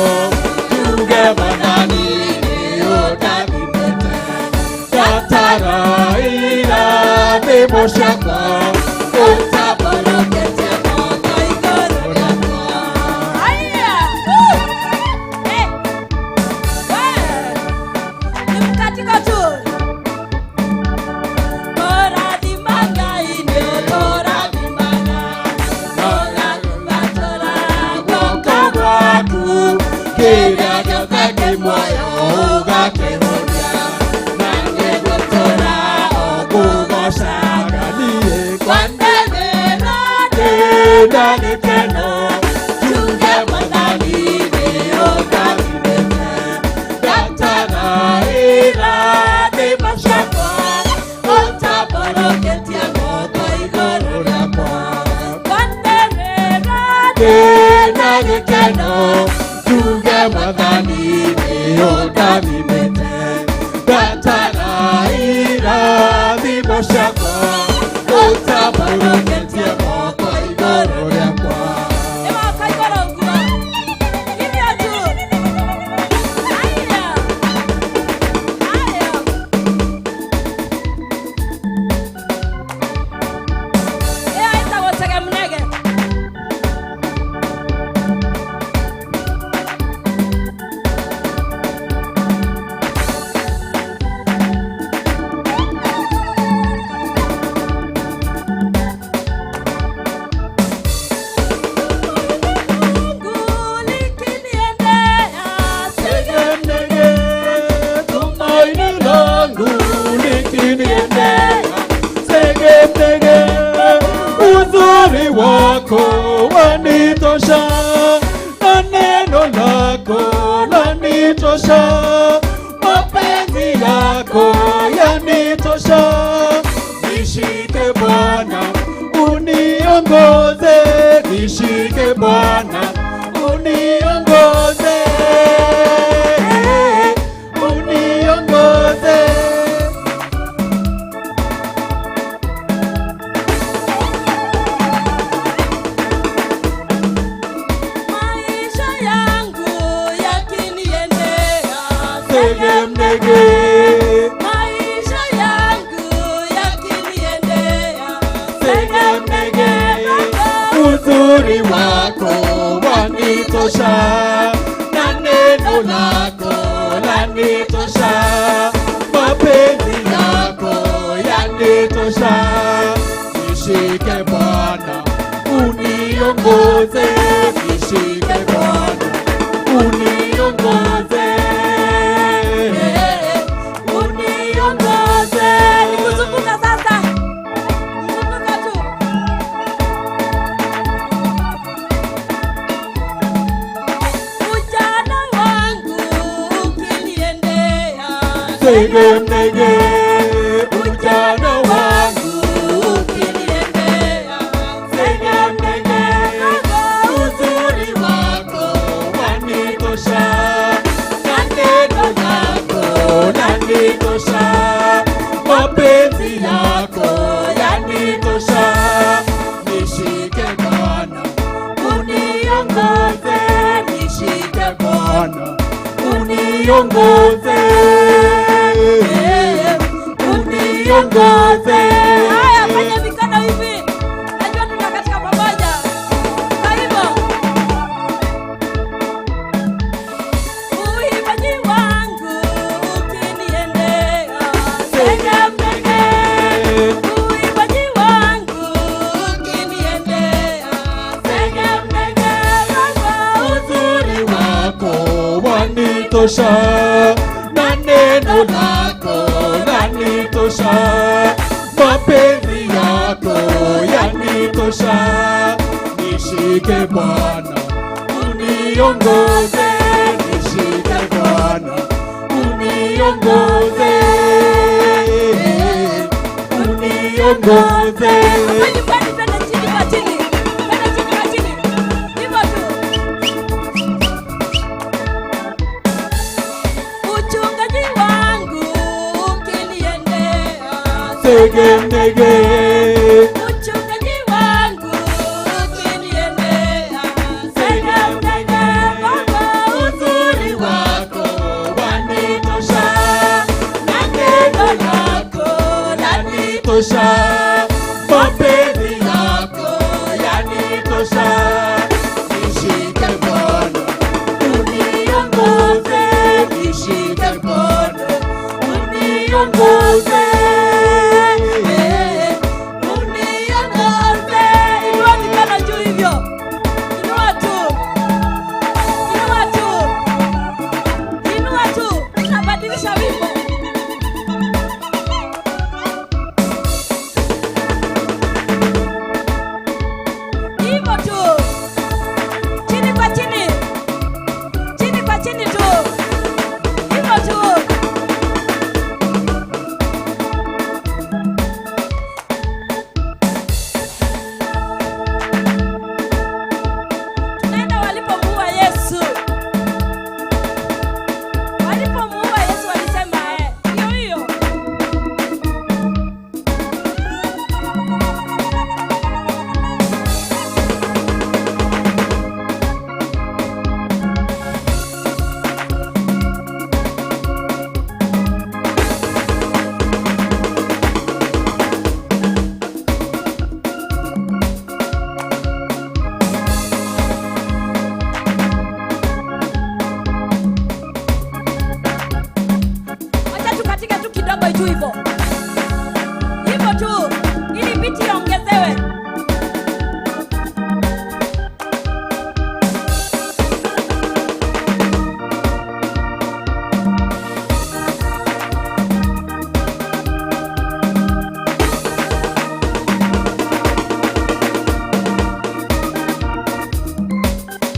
tuge Mwathani nĩũndathimĩte ndataraĩra thĩmo ciakwa ũtambũrũkĩtie moko igũrũ rĩakwa. Haya! Eh! Ni mkatika tu. Torathima Ngai nĩũtũrathimaga. Tũgatũra guoko gwaku. kĩrĩa gĩothe kĩ muoyo ũgakĩhonia na gĩgũtũra o kũgocaga niĩ Kwanĩrĩra ndĩna gĩkeno tuge Mwathani nĩũndathimĩte. ndataraĩra thĩmo ciakwa Ũtambũrũkĩtie moko igũrũ rĩakwa. Kwanĩrĩra ndĩna gĩkeno tuge Mwathani nĩũndathimĩte ndataraĩra thĩmo ciakwa ũtambũrũkĩtie moko igũrũ rĩakwa. Moko igũrũ ũguo. Hivyo tu. Haya. Haya. Ĩyo ĩtagwo tegemnege. Tumaini langu likiniendea, segemnege, uzuri wako wanitosha, na neno lako lanitosha, mapenzi yako yanitosha. Nishike Bwana uniongoze, nishike Bwana uniongoze, uniongoze. Maisha yangu yakiniendea. Segemnege, Maisha yangu yakiniendea. segemnege, uzuri wako wanitosha, na neno lako lanitosha, mapenzi yako yanitosha. Nishike Bwana uniongoze, nishike Bwana uniongoze, uniongoze. Kuzunguka sasa. Kuzunguka tu. Ujana wangu ukiniendea. Segemnege, ujana wangu ukiniendea. segemnege, uzuri wako wanitosha, na neno lako lanitosha, mapenzi yako yanitosha. Nishike Bwana uniongoze, nishike Bwana uniongoze, uniongoze. Haya, fanya mikono hivi. Najua tuna katika pamoja. Kwa hivyo uimbaji wangu ukiniendea. Segemnege, Uimbaji wangu ukiniendea. segemnege, uzuri wako wanitosha, na neno lako lanitosha, mapenzi yako yanitosha. nishike Bwana, uniongoze, nishike Bwana, uniongoze, uniongoze. Uchungaji wangu ukiniendea Segemnege. Uchungaji wangu ukiniendea segemnege. Baba, uzuri wako wanitosha, na neno lako lanitosha, Mapenzi yako yanitosha, nishike Bwana, uniongoze, nishike Bwana, uniongoze, uniongoze. Inua mikono juu hivyo. Inua tu. Inua tu. Inua tu. Tunabadilisha wimbo. Hivyo tu. Chini kwa chini. Chini kwa chini tu. Hivyo tu. Tunaenda walipomuua Yesu. Walipomuua Yesu walisema hiyo hiyo. Acha tukatike tu kidogo tu hivyo. Hivyo tu ili biti iongezewe.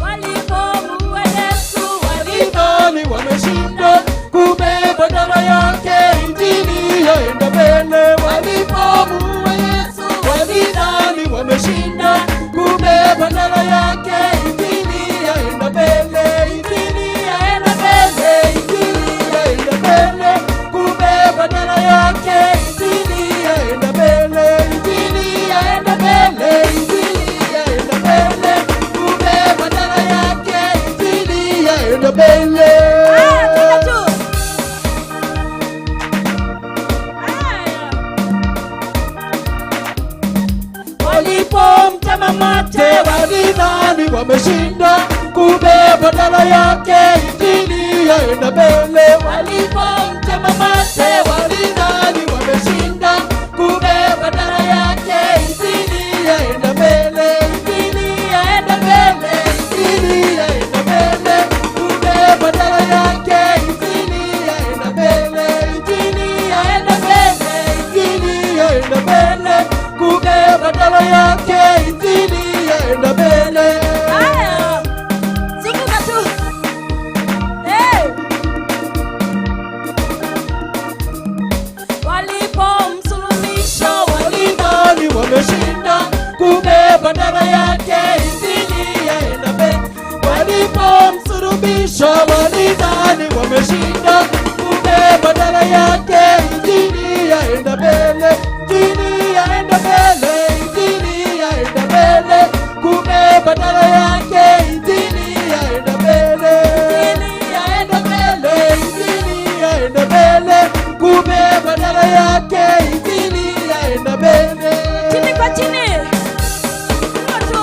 Walipomuua Yesu walidhani wameshinda, kumbe badala yake injili yaenda mbele. Walipomuua Yesu walidhani wameshinda, kumbe badala yake injili yaenda mbele. Injili yaenda mbele, injili yaenda mbele, kumbe badala yake injili yaenda mbele. Injili yaenda mbele, injili yaenda mbele, kumbe badala yake injili yaenda mbele. Walipomtema mate walidhani wameshinda, kumbe badala yake injili yaenda mbele. Walipomtema mate walidhani wameshinda, kumbe badala yake injili yaenda mbele. Injili yaenda mbele, injili yaenda mbele, kumbe badala yake injili yaenda mbele. Injili yaenda mbele, injili yaenda mbele, kumbe badala yake injili yaenda mbele. Haya. Zunguka tu. Hey. Walipomsulubisha walidhani wameshinda, kumbe badala yake injili yaenda mbele. Walipomsulubisha walidhani wameshinda, kumbe badala yake injili yaenda mbele. Injili yaenda mbele, injili yaenda mbele, kumbe badala yake injili yaenda mbele. Injili yaenda mbele, injili yaenda mbele, kumbe badala yake injili yaenda mbele. Chini kwa chini. Hivyo tu.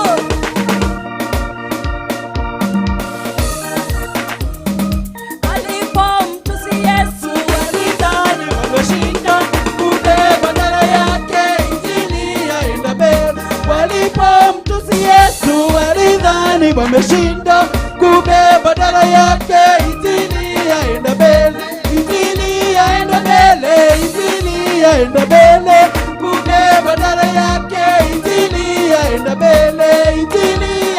Walipomtusi Yesu walidhani wameshinda, kumbe badala yake injili yaenda mbele. Walipomtusi Yesu walidhani wameshinda, kumbe badala yake injili yaenda mbele. Injili yaenda mbele, injili yaenda mbele, kumbe badala yake injili yaenda mbele. Injili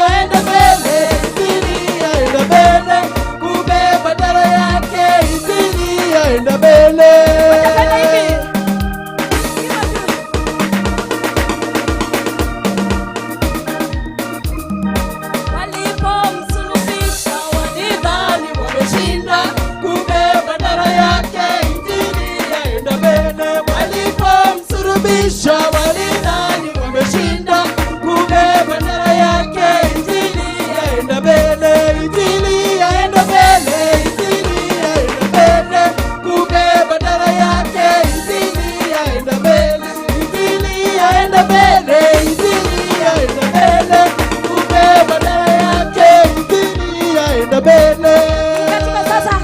kuangusha, walidhani wameshinda, kumbe badala yake injili yaenda mbele, injili yaenda mbele, injili yaenda mbele, kumbe badala yake injili yaenda mbele, injili yaenda mbele, injili yaenda mbele, kumbe badala yake injili yaenda mbele. Katika sasa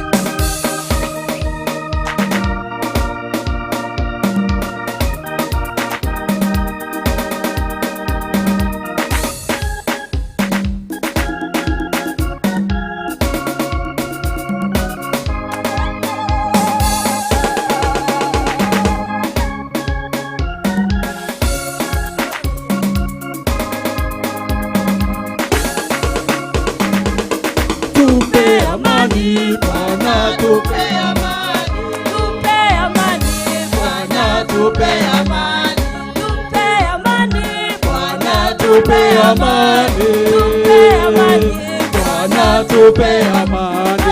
tupe amani, Bwana tupe amani, tupe amani, Bwana tupe amani, tupe amani, Bwana tupe amani, tupe amani, Bwana tupe amani,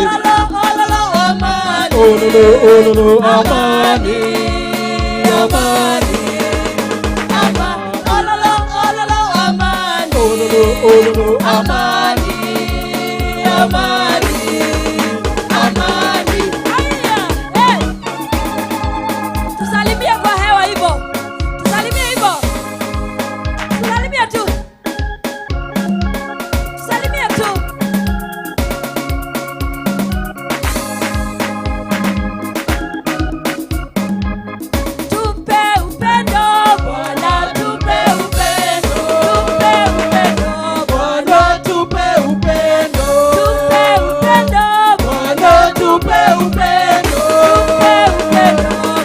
ololo amani, ololo amani, amani, ololo amani, ololo amani, amani, amani. Haya, tusalimie kwa hewa hivyo, tusalimie hivyo, tusalimie tu, tusalimie tu. Tupe upendo Bwana, tupe upendo, tupe upendo Bwana tupe upendo, tupe upendo Bwana tupe upendo,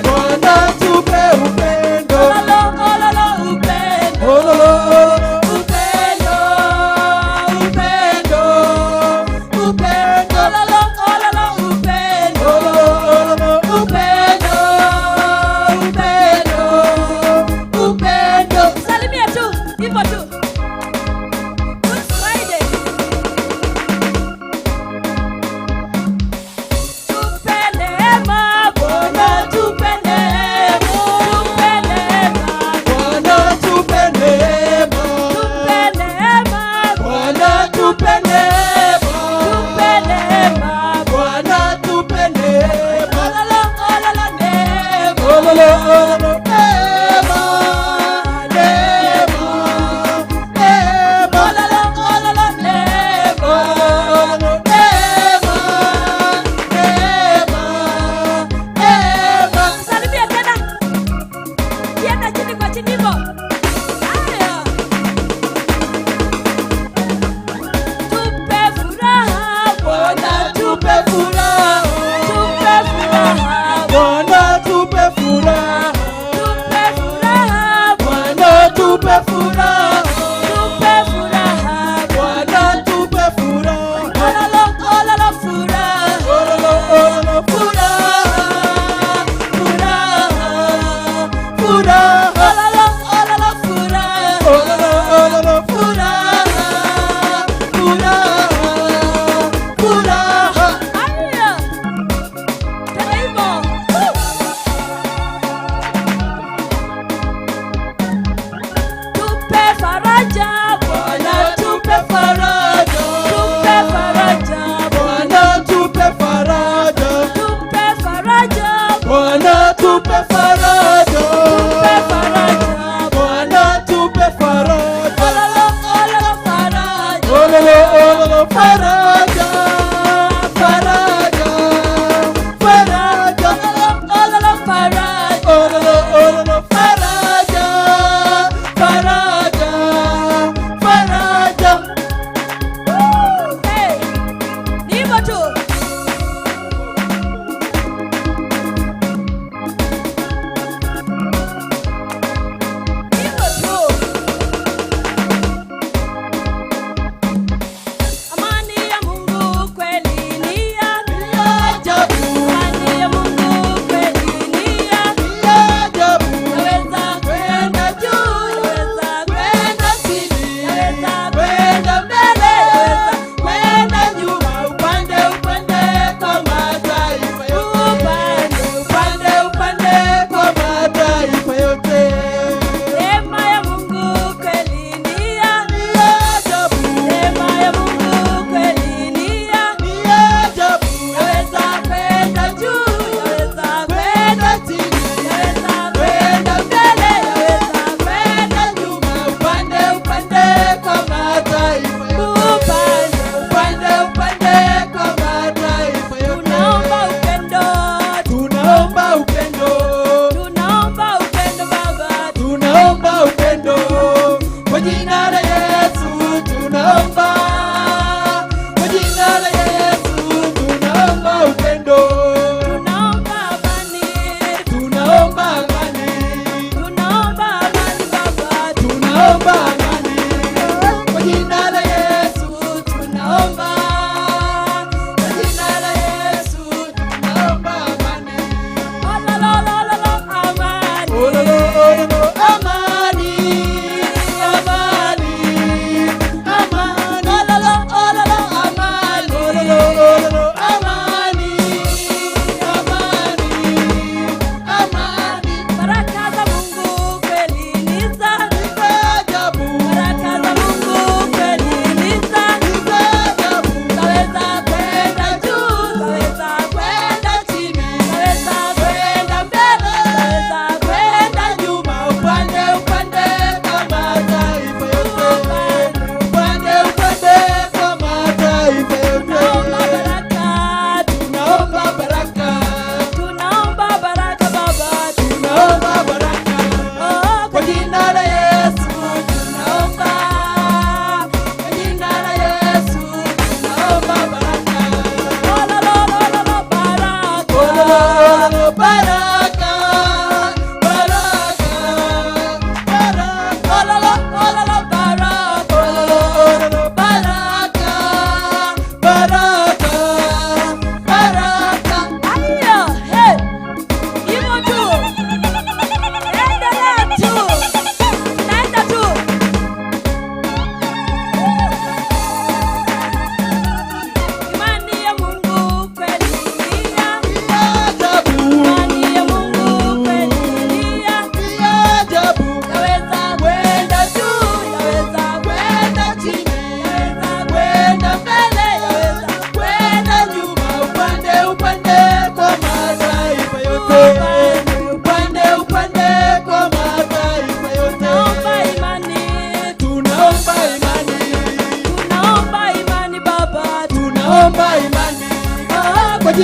Bwana tupe upendo, ololo upendo, upendo, upendo, upendo, ololo upendo, upendo, upendo, upendo. salimia tu hivyo tu. Good Friday. Tupe neema Bwana, tupe neema, tupe neema, Bwana tupe neema, tupe neema, Bwana tupe neema, tupe neema, Bwana tupe neema, ololo neema, ololo neema, neema, neema, ololo neema, ololo neema, neema, neema. salimia tena, kienda chini kwa chini hivyo. Haya, tupe furaha Bwana tupe furaha, tupe furaha, Bwana tupe furaha, tupe furaha, Bwana tupe furaha, tupe furaha, Bwana tupe furaha, ololo furaha, ololo furaha, furaha, furaha, ololo furaha, ololo furaha, furaha, furaha. haya, tena hivyo. Tupe faraja Bwana, tupe faraja, tupe faraja Bwana tupe faraja, tupe faraja, Bwana tupe faraja, tupe faraja, Bwana tupe faraja, ololo faraja, ololo faraja, faraja, faraja, ololo faraja, ololo faraja, faraja,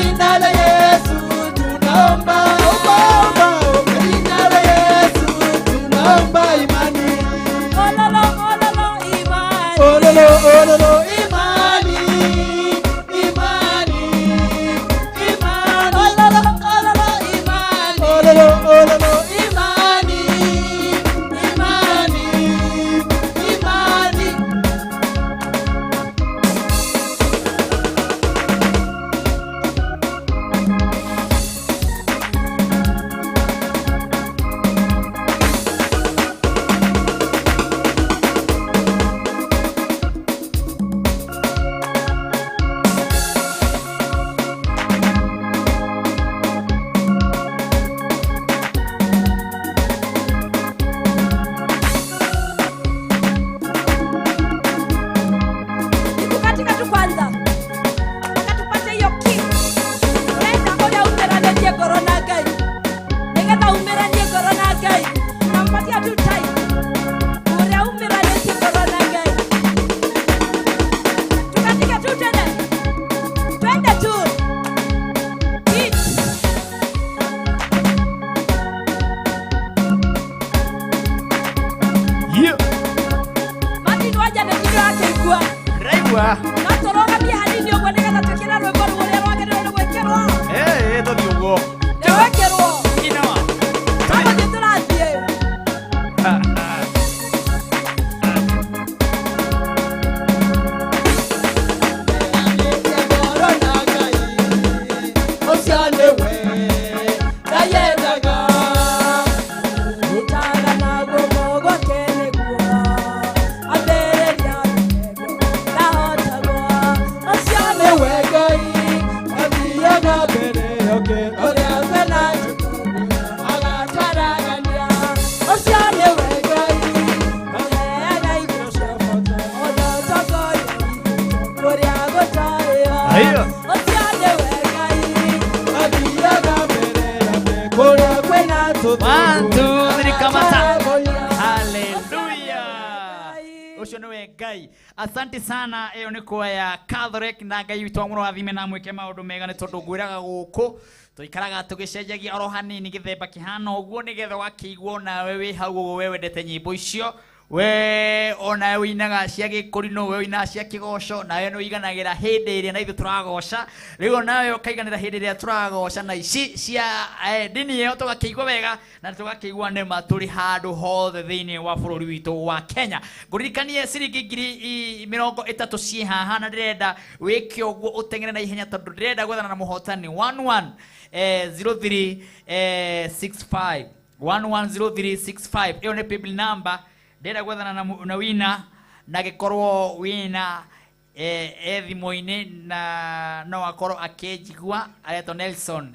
jina la Yesu tunaomba. Kwa jina la Yesu tunaomba imani. Ololo, ololo, imani. Imani. Imani. Ololo, ololo, imani. Ololo, ololo, imani. Imani. Imani. Katika tu kwanza akatupata hiyo kitu nenda ngoja umerane die corona gai ningeta umerane corona gai nampatia tu time ure umerane die corona gai tukatika tu tena twende tu eat Yeah. Martin waja na kitu yake ikua Raigua. natoroga pia hanini ogwo nigetha tukira rwimbo ruria rwagĩrĩirwo gwĩkĩrwo Tothi uguo. nĩwĩkĩrwo Inawa. tũgũthiĩ tũrathiĩ Aiyo. One, two, three, kamata. Hallelujah. Ucio niwe Ngai. Asante sana. Iyo ni kwaya Catholic na Ngai witũ wa mũno athime na mwĩke maũndũ mega nĩ tondũ ngwĩraga gũkũ tũikaraga tũgĩcenjagia oro hanini gĩthemba kĩhana ũguo nĩgetha wakĩiguo nawe wĩ hau ũguo we wendete nyĩmbo icio we ona wĩinaga cia gĩkũrinũ we wĩinaga cia kĩgoco nawe nĩ wĩiganagĩra hĩndĩ ĩrĩa na ithuĩ tũragoca rĩu nawe ũkaiganĩra hĩndĩ ĩrĩa tũragoca na ici cia ndini ĩyo tũgakĩigua wega na tũgakĩigua nĩma tũrĩ handũ hothe thĩinĩ wa bũrũri witũ wa Kenya ngũririkanie ciringi ngiri 30 ciĩ haha na ndĩrenda wĩke ũguo ũteng'ere na ihenya tondũ ndĩrenda gwethana na mũhotani 110365 110365 ĩyo nĩ paybill number ndĩrenda gwethana na wina na gĩkorwo wina thimũ-inĩ na no akorwo akĩnjigua aretwo Nelson.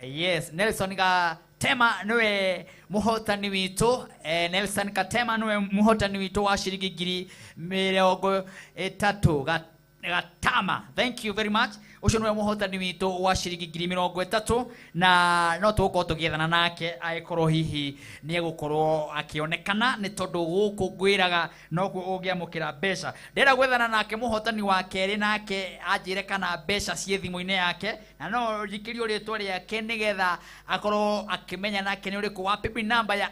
Yes, Nelson Katema niwe muhotani witũ. Nelson Katema niwe muhotani witũ wa ciringi ngiri 30 Gatama. Thank you very much. Ucio niwe muhotani witũ wa ciringi ngiri 30 na no tũgũkorwo tũgĩethana nake agĩkorwo hihi nĩ egũkorwo akĩonekana nĩ tondũ gũkũ ngwĩraga noguo ũngĩamũkĩra mbeca. Ndĩrenda gwethana nake muhotani wa kerĩ nake anjĩre kana mbeca ciĩ thimũ-inĩ yake na no njikĩrio rĩtwa rĩake nĩgetha akorwo akĩmenya nake nĩ ũrĩkũ wa paybill number ya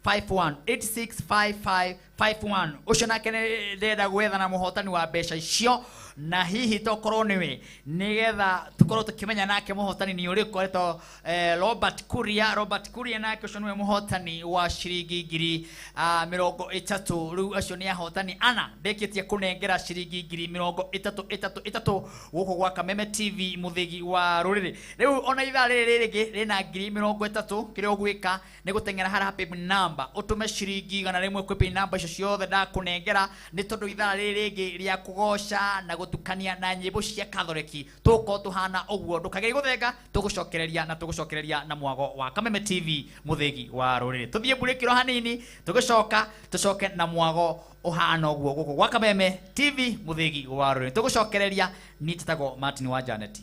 865551 865551 ucio nake ndĩrenda gwethana muhotani wa mbeca icio na hihi tokorwo niwe nigetha tukorwo tukimenya nake muhotani ni ũrĩkũ eto Robert Kuria nake ucio niwe muhotani wa ciringi ngiri 30 rĩu acio ni ahotani ana ndĩkĩtie kũnengera ciringi ngiri 33 gũkũ gwa Kameme TV muthigi wa rũrĩrĩ rĩu ona ithaa rĩrĩ rĩngĩ rĩna ngiri 30 kĩrĩa ũgwĩka nĩ gũteng'era harĩa paybill number ũtume ciringi 100 kwĩ paybill number icio ciothe ndakũnengera nĩ tondũ ithaa rĩrĩ rĩngĩ rĩa kũgoca na gũtukania na nyĩmbo cia Katholiki tũkorwo tũhana ũguo ndũkageri gũthenga tũgũcokereria na mwago wa Kameme TV muthigi wa rũrĩrĩ tũthiĩ mbũrĩkĩro hanini tũcoke na mwago ũhana ũguo gũkũ gwa Kameme TV muthigi wa rũrĩrĩ tũgũcokereria niĩ njĩtagwo Martin wa Janeti.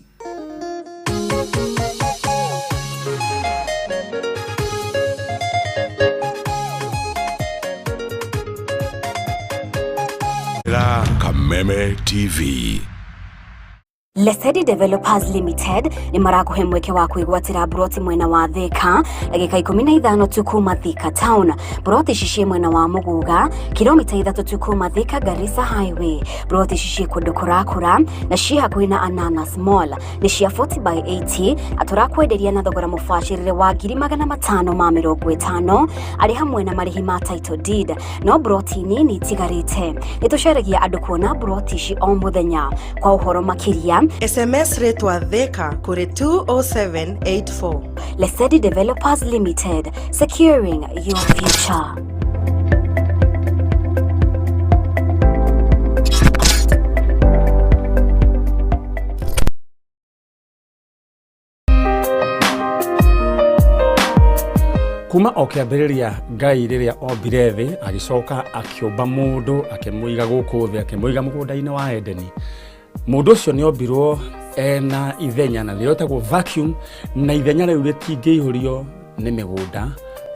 La Kameme Kameme TV. Lesedi Developers Limited ni marakuhe mweke wa kuigwatira broti mwena wa Thika agika 15 tu kuma Thika Town. Broti shishie mwena wa Muguga kilomita 3 tu kuma Thika Garissa Highway. Broti shishie kudukurakura na shia kuina Ananas Mall ni shia 40/80 aturakwenderia na thogora mufashirire wa 550 ari hamwe na marihi ma title deed. No broti nini tigarite nitusharagia andu kuona broti shi o muthenya. Kwa uhoro makiria SMS rate wa Thika kuri 20784. Lesedi Developers Limited, securing your future. Kuma okiambiriria Ngai riria ombire thi agicoka akiumba mundu akimuiga guku thi akimuiga mugunda-ini wa Edeni. Mundu ucio ni ombirwo ena ithenya na rĩotagwo vacuum na ithenya rĩu rĩtingĩihũrio nĩ mĩgũnda,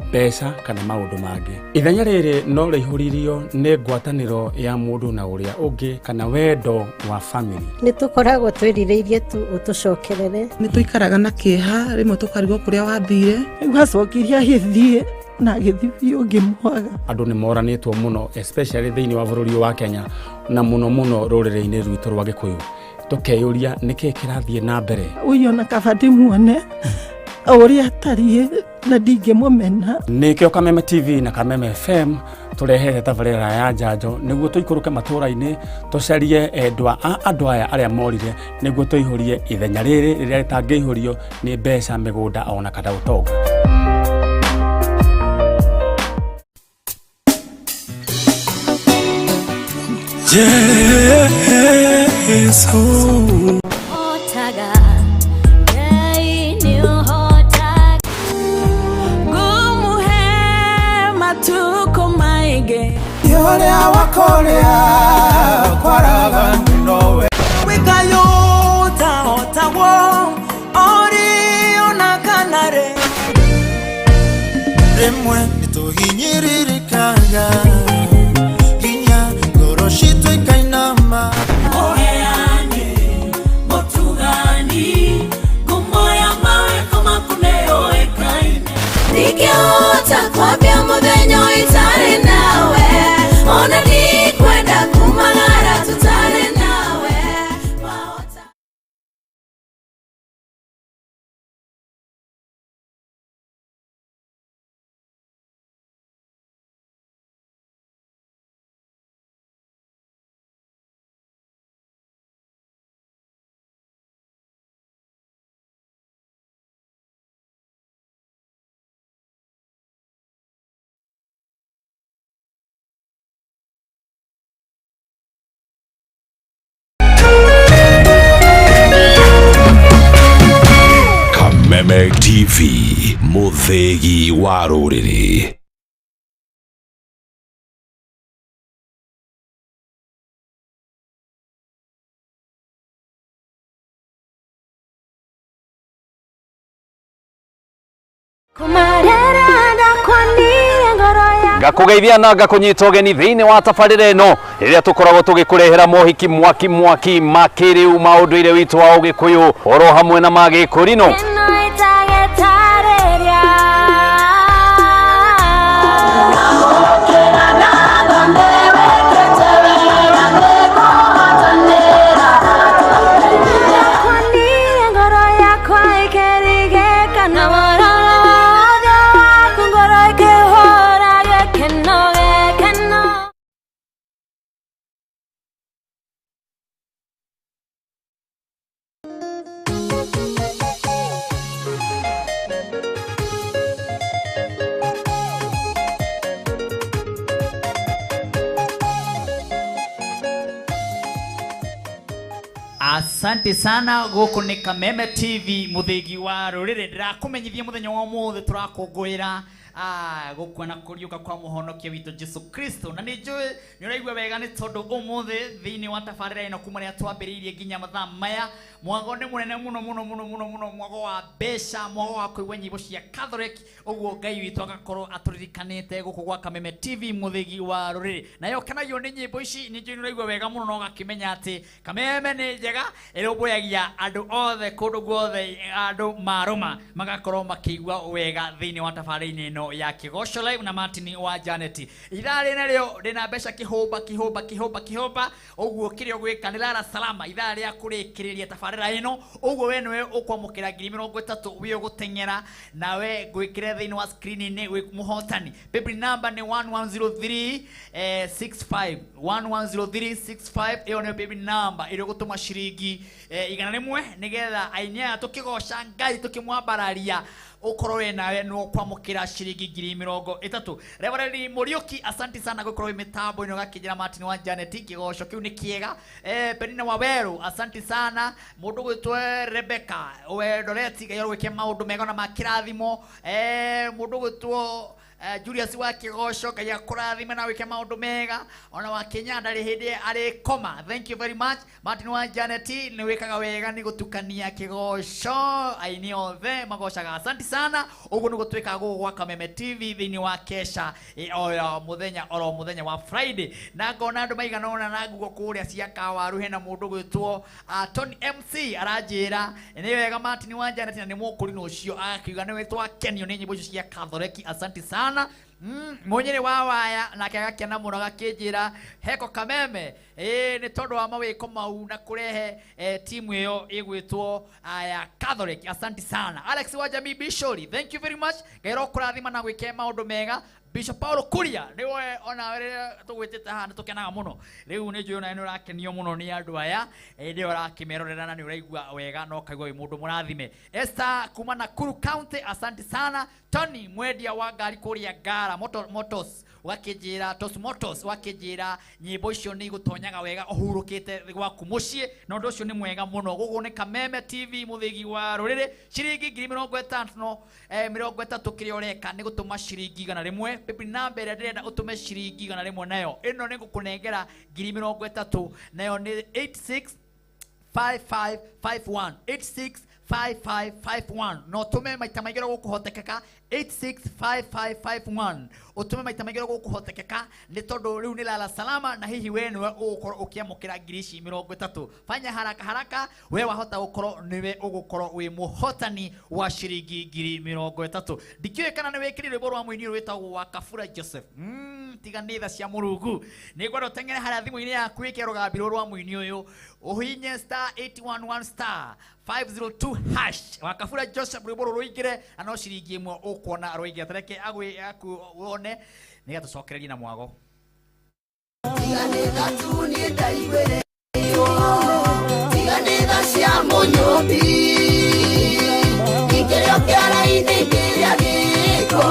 mbeca kana maũndũ mangĩ. Ithenya rĩrĩ no rĩihũririo nĩ ngwatanĩro ya mũndũ na ũrĩa ũngĩ kana wendo wa family. Nĩ tũkoragwo twĩrirĩirie tu ũtũcokerere. Nĩ tũikaraga na kĩeha rĩmwe tũkarigwo kũrĩa wathire. Ũgacokiria gĩthiĩ na gĩthiĩ ũngĩmwaga. Andũ nĩ moranĩtwo mũno especially thĩinĩ wa bũrũri wa Kenya na mũno rũrĩrĩ-inĩ rwitũ rwa Gĩkũyũ. Tũkeyũria nĩkĩ kĩrathiĩ na mbere. Ũyũ na kabati muone ũrĩa atariĩ na ndingĩmũmena. Nĩkĩo Kameme TV na Kameme FM tũrehete tabarĩra ya njanjo nĩguo tũikũrũke matũũra-inĩ tũcarie endwa a andũ aya arĩa morire nĩguo tũihũrie ithenya rĩrĩ rĩrĩa rĩtangĩihũrio nĩ mbeca, mĩgũnda ona kana ũtonga. Yes, Otaga, Gai ni Otaga. Gumuhe matuko maige. Yole awakolea kwaraga nowe. Wikayota otawo ori onakanare. Remwe itohinyiririkanga. Shito ikainama Oheane, Motugani Kumoya mawe kama kuneo ekaine Nikiota kwa vya mudenyo itare nawe Ona ni kwenda kumangara tutare nawe Maota Kameme TV, muthegi wa rũrĩrĩ. Ngakugeithia na ngakunyita ũgeni thĩinĩ wa tabarĩra ĩno rĩrĩa tũkoragwo tũgĩkũrehera mohiki mwaki makĩrĩu maũndũire witũ wa Ũgĩkũyũ oro hamwe na magĩkũrinũ. Asante sana guku ni Kameme TV muthigi wa rurire ndirakumenyithia muthenya wa muthe turakungwira gukwana kuriuka kwa muhonokia witu Jesu Kristo na ninjui ni uraigwa wega ni tondu umuthi thiini wa tabarira ino kuma ria twambiriirie nginya mathaa maya mwago ni munene muno mwago wa besha mwago wa kuigwa nyimbo cia Catholic uguo Ngai witu agakorwo aturirikanite guku gwa Kameme TV muthigi wa ruriri nayo kanagio ni nyimbo ici ninjui ni uraigwa wega muno no gakimenya ati Kameme ni njega irumbuyagia andu othe kundu guothe andu maruma magakorwo makiigwa wega thiini wa tabarira ino ya Kigosho Live na Martin wa Janet ithaa rĩrĩa rĩna mbeca kĩhũmba ũguo kĩrĩa gwĩka nĩ Lala Salama ithaa rĩa kũrĩkĩrĩria tabarĩra ĩno ũguo we nĩwe ũkwamũkĩra 30,000 wĩ ũgũteng'era nawe gwĩkĩre thĩinĩ wa screen-inĩ wĩ mũhotani baby number nĩ 110365 110365 ĩyo nĩyo baby number ĩrĩa ũgũtũma ciringi 100 nĩgetha aini aya tũkĩgoca Ngai tũkĩmwambararia ukorwe nawe no kwamukira ciringi 30,000 Reverend Muriuki asante sana gukorwo mitambo ino gakijira Martin wa Janet Kigosho kiu ni kiega Penina Waweru asante sana mundu gwitwe Rebecca we Doreti gayo weke maundu mega na makirathimo mundu gwitwe Julius wa Kigosho kaya kurathima na weke maundu mega ona wa Kenya ndari hindi ari koma thank you very much Martin wa Janet ni wekaga wega ni gutukania Kigosho aini othe magocaga asante sana uguo ni gutwika gwa Kameme TV thini wa kesha oro muthenya wa Friday na ngona andu maigana ona na nguo kuria cia kawaru hena mundu gwitwo Tony MC aranjira ni wega Martin wa Janet na ni mukuri no cio akiuga ni wetwa Kenyo ni nyimbo cia Catholic asante sana Mwenyere wa waya na kagakena muno gakijira heko Kameme ni tondu wa mawiko mau na kurehe timu iyo igwitwo ya Catholic asante sana Alex wa Jamii Bishori thank you very much gairo kurathima na gwike maundu mega Bishop Paulo Kuria niwe ona were tugwitite hana tukenaga muno riu ni njui na ino rakenio muno ni andu aya ndio rakimerorera na ni uraigwa wega no kaigwa wi mundu murathime Esther kuma Nakuru County asante sana Tony mwendia wa ngari kuria Ngara Motos wakijira Tos Motos wakijira nyimbo icio ni gutonyaga wega uhurukite gwaku mucii no ndu ucio ni mwega muno gugu ni Kameme TV muthigi wa ruriri ciringi 50 30 kiria ureka ni gutuma ciringi 100 pepe number ĩrĩa ndĩrenda ũtume ciringi 100 nayo ĩno nĩ ngũkũnengera 30,000 nayo nĩ 865551 865551 no tume maita maigero gũkũhotekeka 865551 utume maita maigero gũkũhotekeka nĩ tondũ rĩu nĩ Lala Salama na hihi we nĩwe ũgũkorwo ũkĩamũkĩra 30,000 fanya haraka we wahota gũkorwo nĩwe ũgũkorwo wĩ mũhotani wa ciringi 30,000 ndikiũĩ kana nĩ wĩkĩrire rwĩmbo rwa mũini rwĩtagwo wa Kabura Joseph tiga nĩ tha cia mũrungu nĩ ngwenda ũteng'ere harĩa thimũ-inĩ yaku wĩkĩre rũgambi rwa mũini ũyũ uhinye *811 502 hash wa Kabura Joseph rwĩmbo rũrũ rũingĩre na no ciringi ĩmwe ũkuona rũingĩra tareke agwĩ yaku wone nĩ gatũcokererie na mwago tiganĩra tu nĩ ndaiguĩrĩirwo tiganĩra cia mũnyũmbi ingĩrĩo kĩara-inĩ kĩrĩa gĩko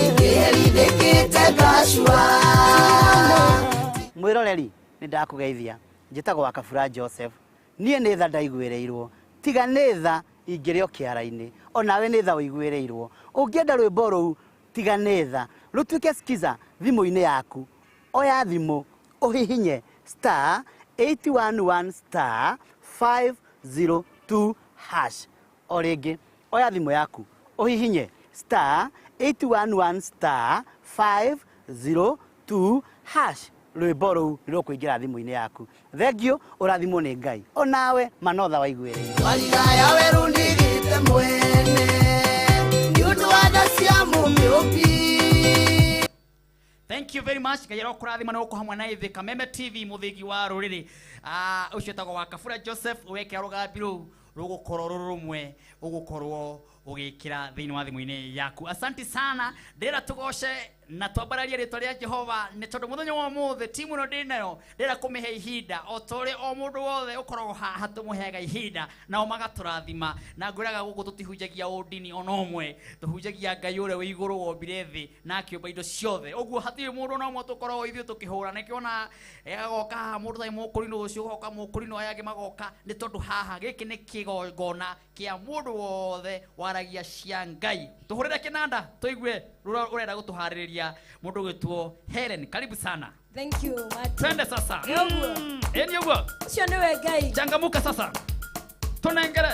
ingĩherithĩkĩte ngacua mwĩroreri nĩ ndakũgeithia njĩtagwo wa Kabura Joseph niĩ nĩ tha ndaiguĩrĩirwo tiga nĩ tha ingĩrĩo kĩara-inĩ onawe nĩ tha ũiguĩrĩirwo ũngĩenda rwĩmbo rũu tiga nĩ tha rũtuĩke skiza thimũ-inĩ yaku oya thimũ ũhihinye *811 502 hash o rĩngĩ oya thimũ yaku ũhihinye *811 502 hash rwĩmbo rũu rũkũingĩra thimũ-inĩ yaku thengio ũrathimwo nĩ Ngai onawe manotha waiguĩrĩirwo warigaya werũ nĩgĩte mwene nĩ ũndũ wa nda cia mũmĩũmbi. Thank you very much gayero kurathima no kuhamwe na ithe Kameme TV muthigi wa ruriri ucio tago wa Kabura Joseph weke rugambi ru rugukorwo rumwe ugukorwo ugikira thiini wa thimu-ini yaku asante sana ndira tugoce na twambararia ritwa ria Jehova ni tondu muthenya wa muthe timu no ndinayo ndira kumihe ihinda o tore o mundu wothe ukoragwo haha tumuheaga ihinda nao magaturathima na ngwiraga guku tutihunjagia udini onomwe tuhunjagia Ngai ure wi iguru wombire thi na akiumba indo ciothe uguo hatiri mundu no mwe tukoragwo ithuĩ tukihura nikiona agoka mundu thai mukurino ucio goka mukurino aya angi magoka ni tondu haha giki ni kigongona kia mundu wothe waragia cia Ngai tuhurire kinanda tuigue urenda gutuhaririria mundu gwitwo Helen. Karibu sana. Thank you, Martin. Twende sasa. Eni uguo. Ucio niwe Ngai. Changamuka sasa. Tunengere.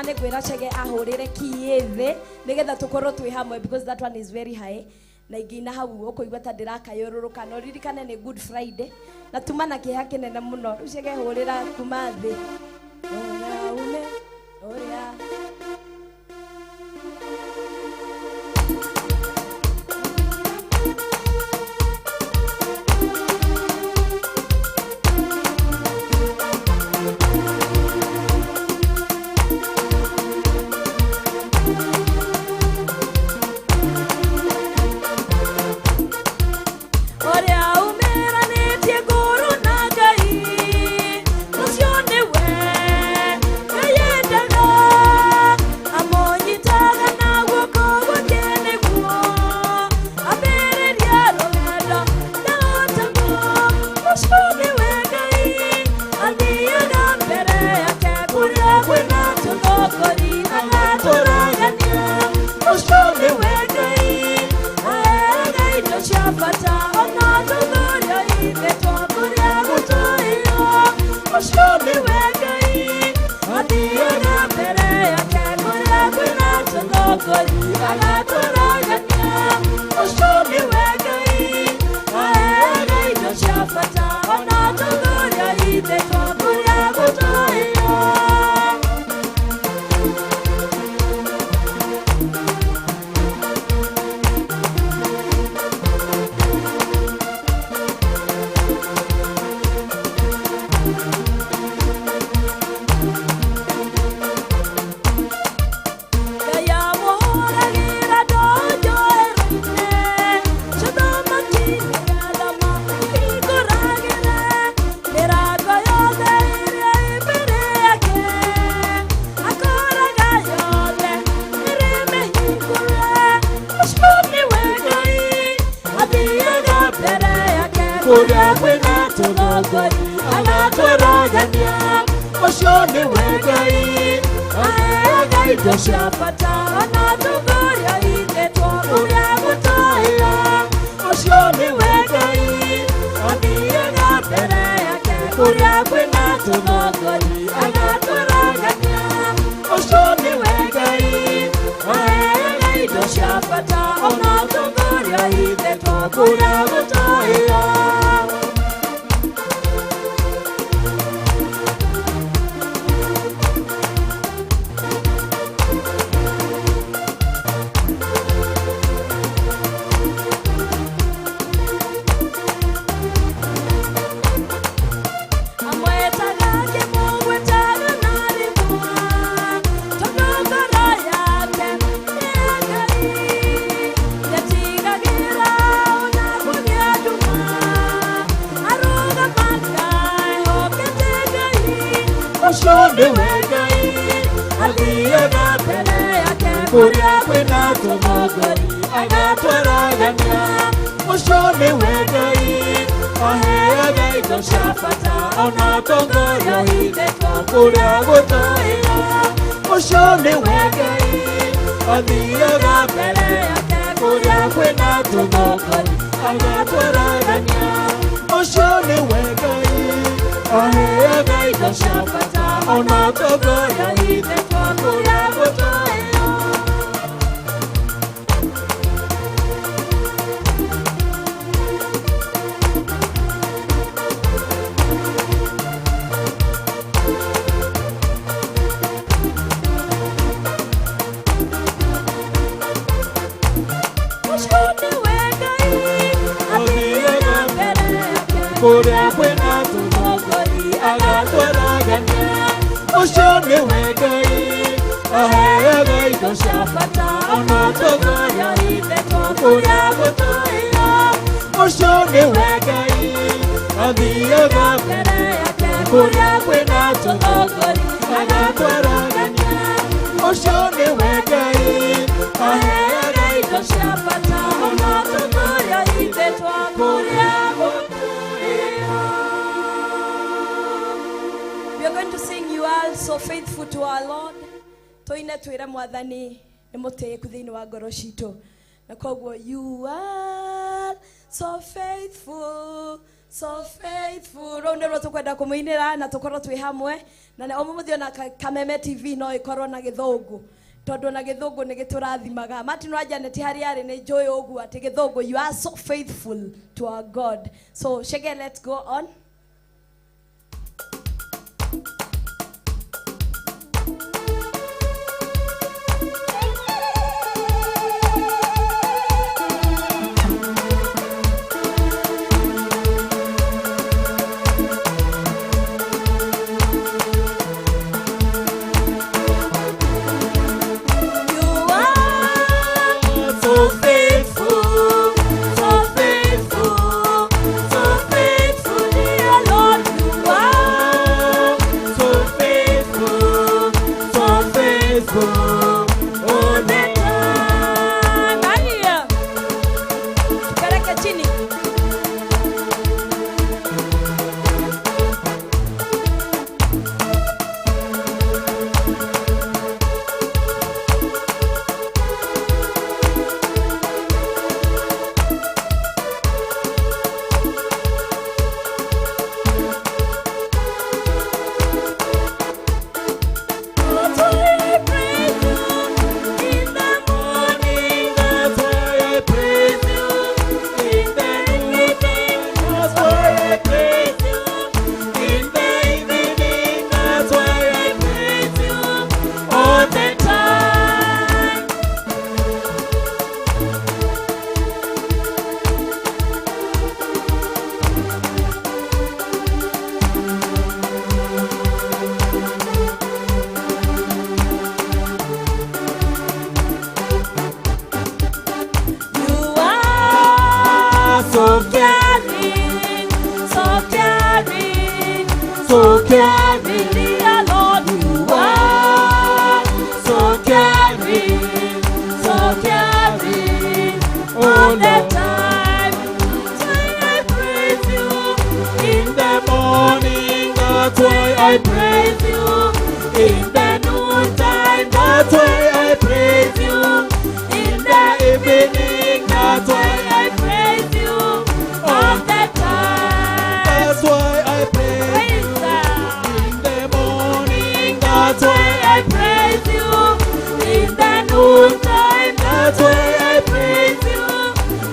Negwira chege ahorere kiethe nigetha tukorwo twi hamwe because that one is very high na ingina hau ukuigwa ta ndiraka yururuka no ririkane ni Good Friday na tumana kiha kinene muno ucege horera kuma thi ona ume oria Yeah. ushoni wegai athiaga mbere yake kuria kwina tumogori agatwaragania ushoni wegai aheaga indo cia bata ona tongoria hindĩtwo kũrĩa gũtũũra ushoni wegai athiaga mbere yake kuria kwina tumogori agatwaragania ushoni wegai aheaga indo cia bata ona tongoria hindĩtwo kũrĩa gũtũũra. Kuria kwina tumogori agatwaragania ushoni wegai aheaga indo cia bata ona tongoria hindĩtwo kũrĩa gũtũũra ushoni wegai athiaga mbere yake kuria kwina tumogori agatwaragania ushoni wegai aheaga indo cia bata ona tongoria hindĩtwo kũrĩa We are going to sing You Are So Faithful to Our Lord. Toine twira mwathani ni muteeku thiini wa ngoro citu. Na koguo You Are So Faithful, So Faithful. Ronero tukwenda kumuinira na tukorwo twi hamwe na ne omuthio na Kameme TV no ikorwo na githungu. Tondu na githungu ni giturathimaga. Martin wa Janet hari ari ni joy ogu ati githungu You Are So Faithful to Our God. So Shege, let's go on. So caring, dear Lord, you are so caring, all the time. I praise you in the morning, that's why I praise you. In the noontime, that's why I praise you. In the evening, that's why I praise you. All the time, that's why I praise you. In the morning, that's why I praise you. In the noontime, that's why I praise you.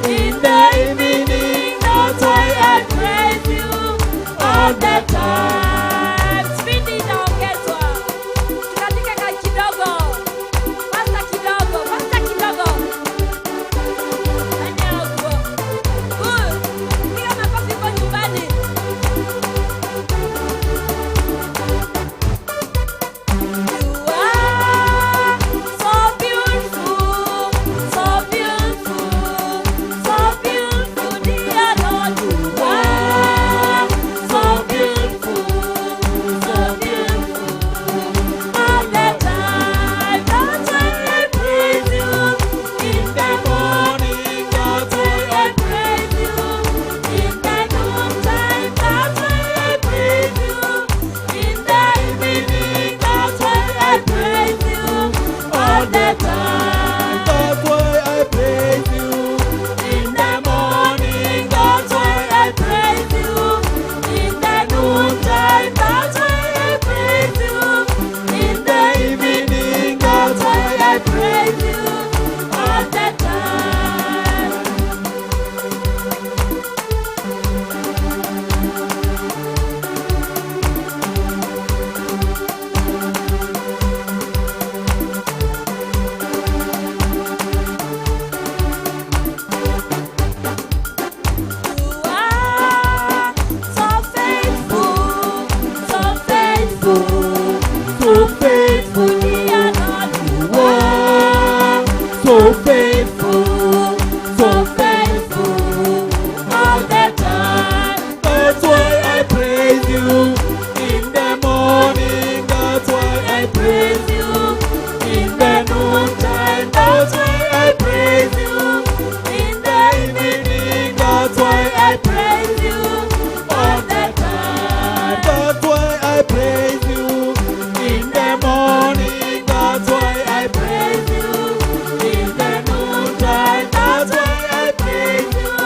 In the evening, that's why I praise you. All the time. Spindi itaongezwa. Katika kai kidogo. Basta kidogo, basta kidogo. Fanya huko. Good. Piga makofi kwa nyumbani. You are so beautiful, so beautiful, so beautiful, dear Lord. You are so beautiful, you. In the morning, that's why I praise you. In the noontime, that's why I praise you. In the evening, that's why I praise you. All the time, that's why I praise you. In the morning, that's why I praise you. In the noontime, that's why I praise you.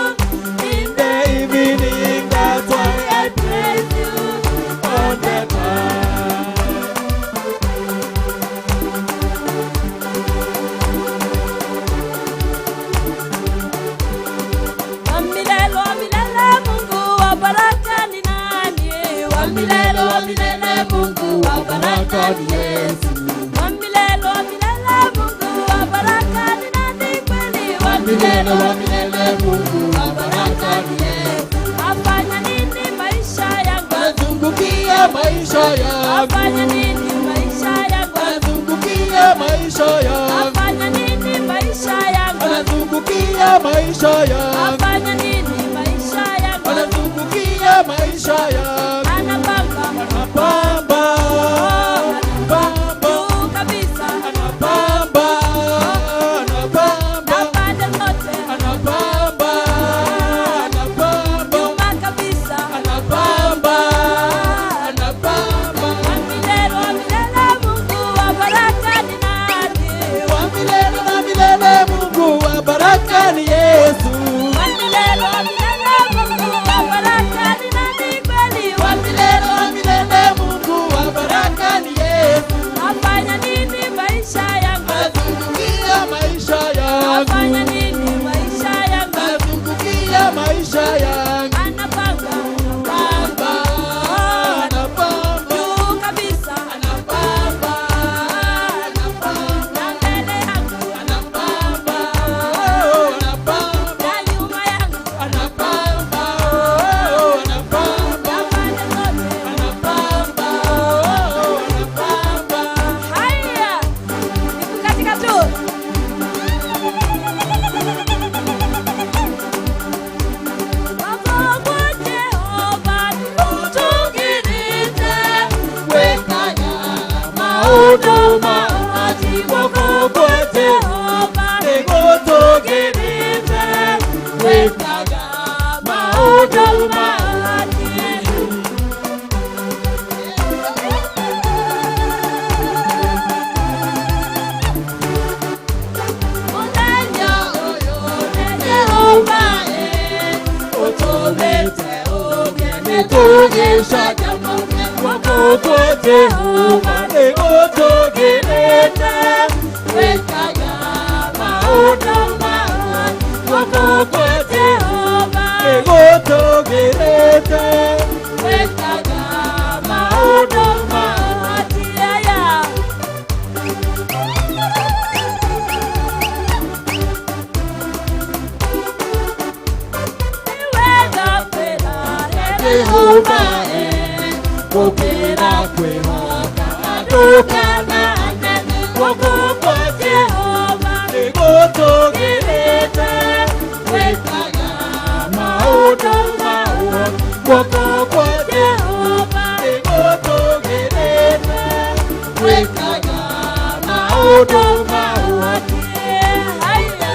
In the evening, that's why I praise you. All the time. Wamilele, wamilele, Mungu wa baraka ni nani? Wamilele, wamilele, Mungu wa baraka ni Yesu. Wamilele, wamilele, Mungu wa baraka ni nani kweli? Wamilele, wamilele, Mungu wa baraka ni Yesu. Afanya nini maisha yangu? Azungukia maisha yangu. Afanya nini maisha yangu? Azungukia maisha yangu. Afanya nini maisha yangu? Azungukia maisha yangu. Afanya nini maisha yangu? Azungukia maisha yangu. Anapamba, Anapamba, anapamba, juu kabisa, anapamba, anapamba, na pande zote, anapamba, anapamba, nyuma kabisa. anapamba, anapamba. Wamilele, wamilele, Mungu wa baraka ni nani? Wa milele na milele, Mungu wa baraka ni Yesu. Wamilele, wamilele, Mungu wa baraka ni nani kweli? Wa milele na milele, Mungu wa baraka ni Yesu. Afanya nini maisha yangu? Azungukia maisha yangu. Afanya nini maisha yangu? Azungukia maisha yangu. Anapanga, Anapamba, anapamba, juu kabisa, anapamba, anapamba, na mbele yangu, anapamba, anapamba, na nyuma yangu, anapamba, anapamba, na pande zote. anapamba, anapamba. Haya, nipo katika tu. Wako kwa Jehova nimutungirize, wekanya mahuduma hadi wako kwa Jehova nimutungirize, wekanya mahuduma hadi Muthenya ũyũ nĩ Jehova ũtũmĩte ũgeni tũgĩcanjamũke, guoko kwa Jehova nĩgũtũgĩrĩte, wĩkaga maũndũ mawe, guoko kwa Jehova Nĩgũtũgĩrĩte. wĩkaga maũndũ mawe, tiraya. Jehova gũkĩra kwĩhoka ndũkanane, guoko kwa Jehova Nĩgũtũgĩrĩte. wĩkaga maũndũ mawe, guoko kwa Jehova Nĩgũtũgĩrĩte. wĩkaga maũndũ mawe. Haya.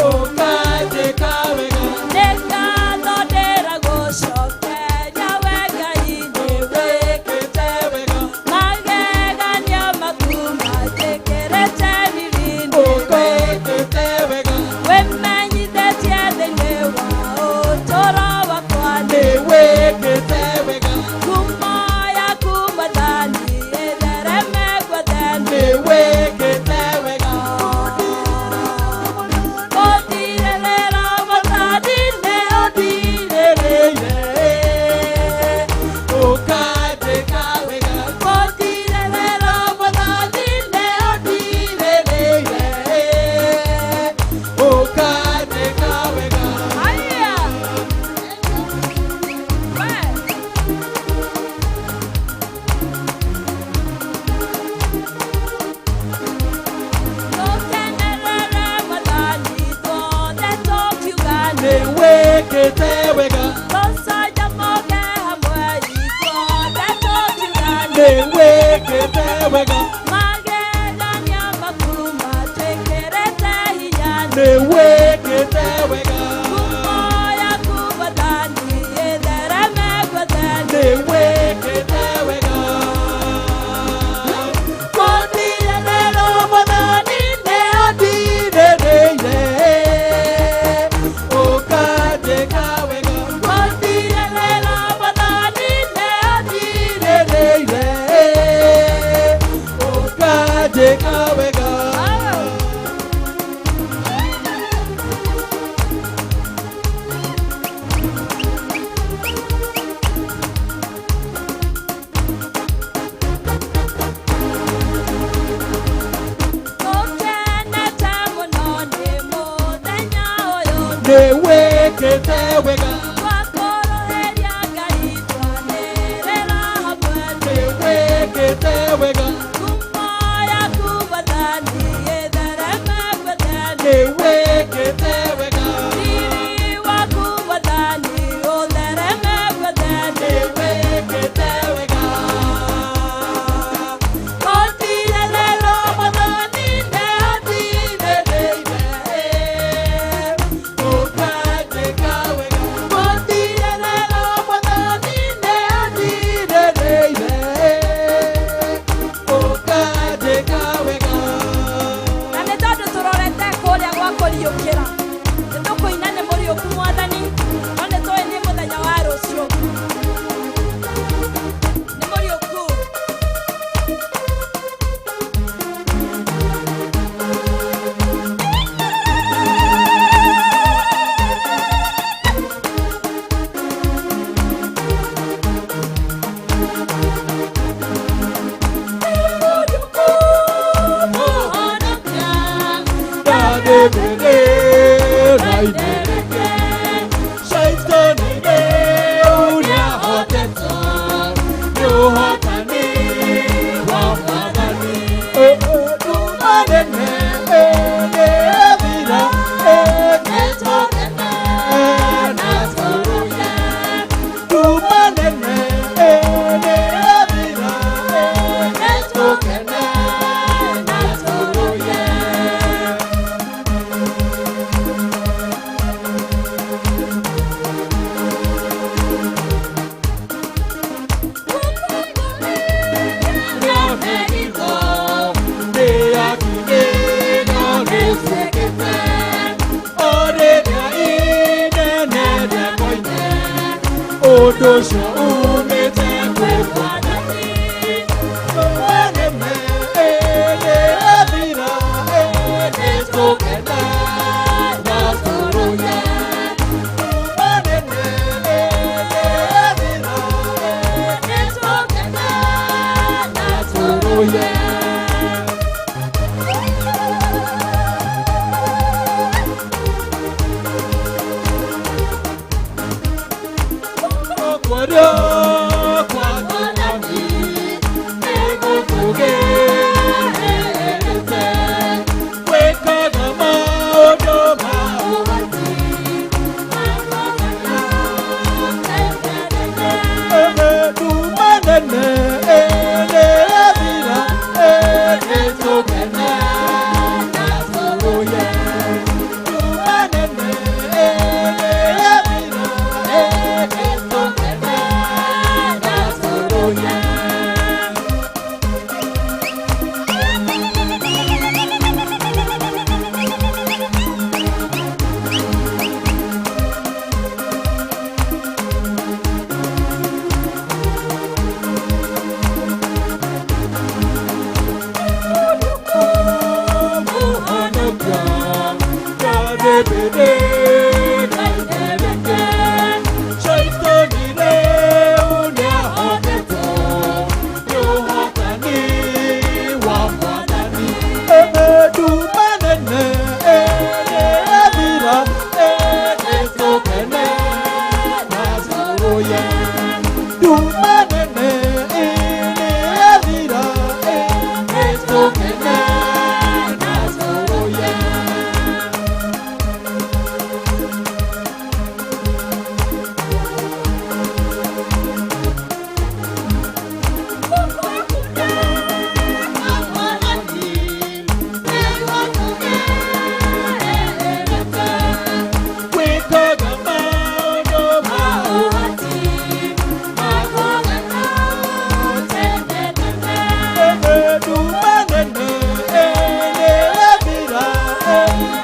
Ũkanjĩka wega. Nĩngathodera gũcokeria wega weketewega Tosaja moge hamwe ikuote tujugane neweketewega Magegania makuma twekerete hinyani neweketewega Kumoya kubadani yethereme gwetheni neweketewega kondire lelo mwathani neondirereire ukandĩka wega kondire lelo mwathani neondirereire ukandĩka wega Ukenete muno nĩ mũthenya ũyũ nĩwĩkĩte wega Twakũrũhĩria Ngai twanĩrĩra hamwe nĩwĩkĩte wega Kumoya kubadani yethereme gwetheni nĩwĩkĩte wega Riri waku wathani ũthereme gwetheni nĩwĩkĩte wega Kondire lelo mwathani neondirereire ũkandĩka wega kondire lelo mwathani neondirereire ũkandĩka wega Na nĩ tondũ tũrorete kũrĩa gwa kũriũkĩra nĩ tũkũina nĩ mũriũku mwathani no nĩ tũĩ nĩ mũthenya wa rũciũ nĩ mũriũku Ũndũ ũcio umĩte kwĩ Mwathani tũmeneme ĩgĩthira nĩtũkena na tũrũye tũmeneme ĩgĩthira nĩtũkena na tũrũye What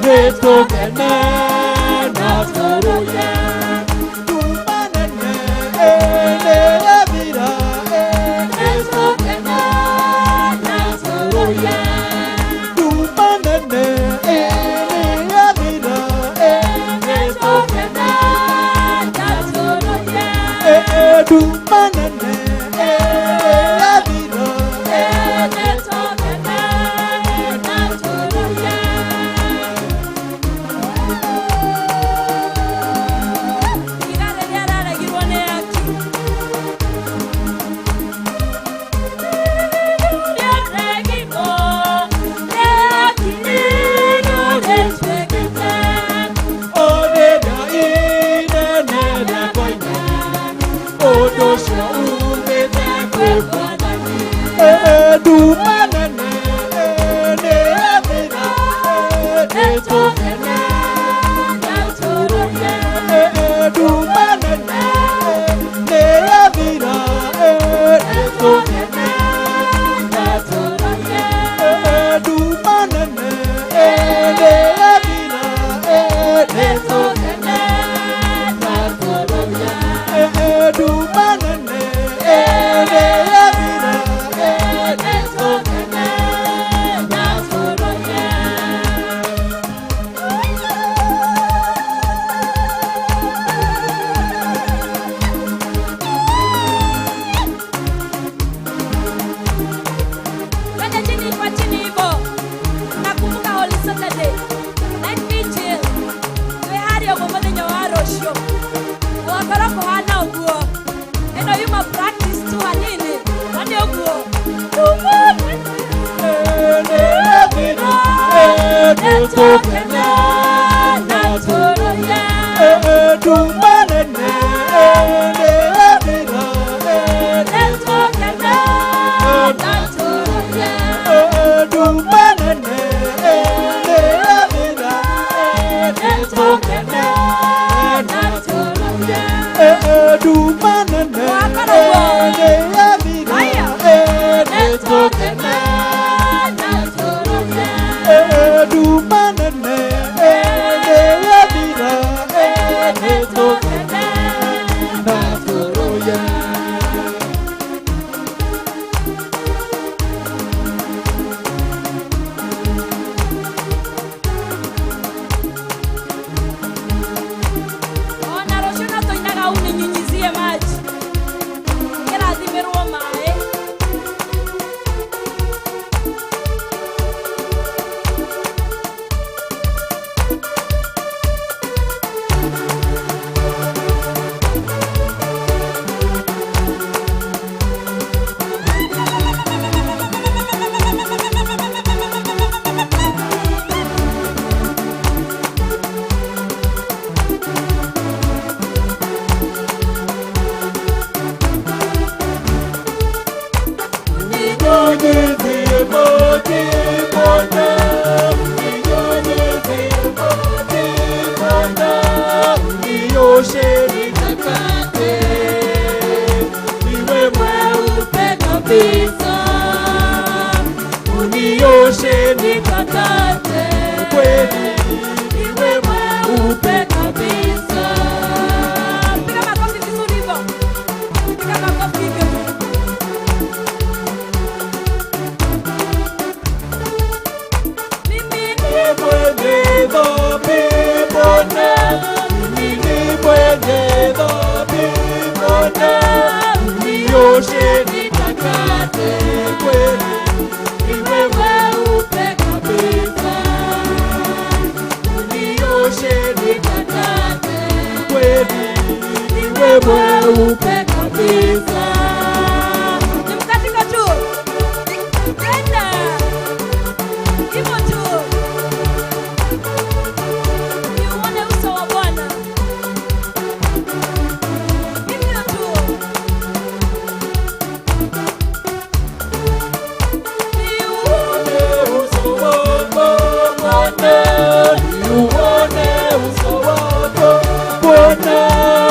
nitugene na turuye tumanene nĩyathira nitugene na turuye tumanene nĩyathira nitugene na turuye tumanene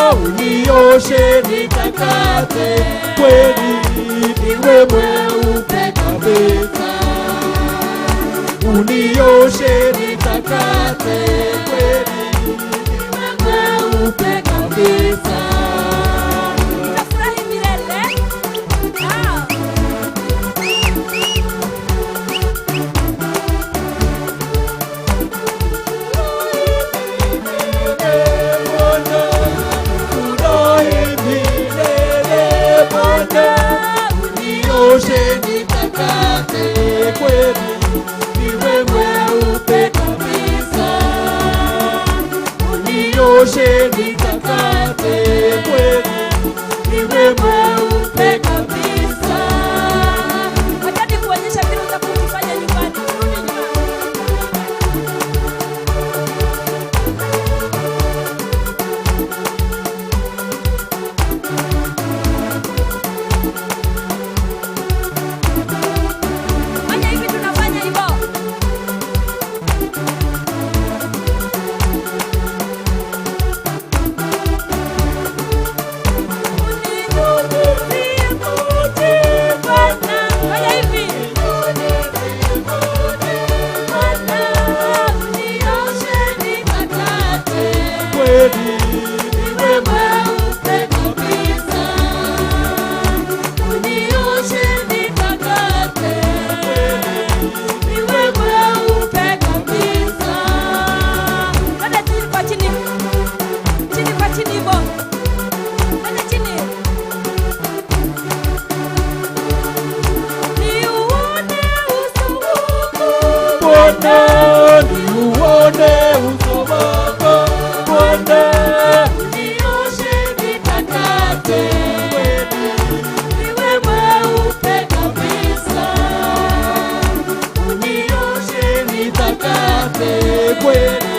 Unioshe nitakate kweli, niwe mweupe kabisa. Unioshe nitakate kweli mweupe kabisa. Utafurahi milele. Ah. Unioshe nitakate kweli niwe mweupe kabisa. Unioshe nitakate kweli niwe mweupe kabisa. Wacha nikuonyesha kile utakachofanya nyumbani. Rudi nyumbani. Fanya hivi, tunafanya hivyo. Fanya hivi. Kweli niwe mweupe kabisa. Unioshe nitakate, niwe mweupe kabisa. Dada chini kwa chini, chini kwa chini hivyo. Dada chini. Niuone uso wako Bwana, niuone uso wako Bwana. unioshe nitakate, niwe mweupe kabisa. Unioshe nitakate, Kweli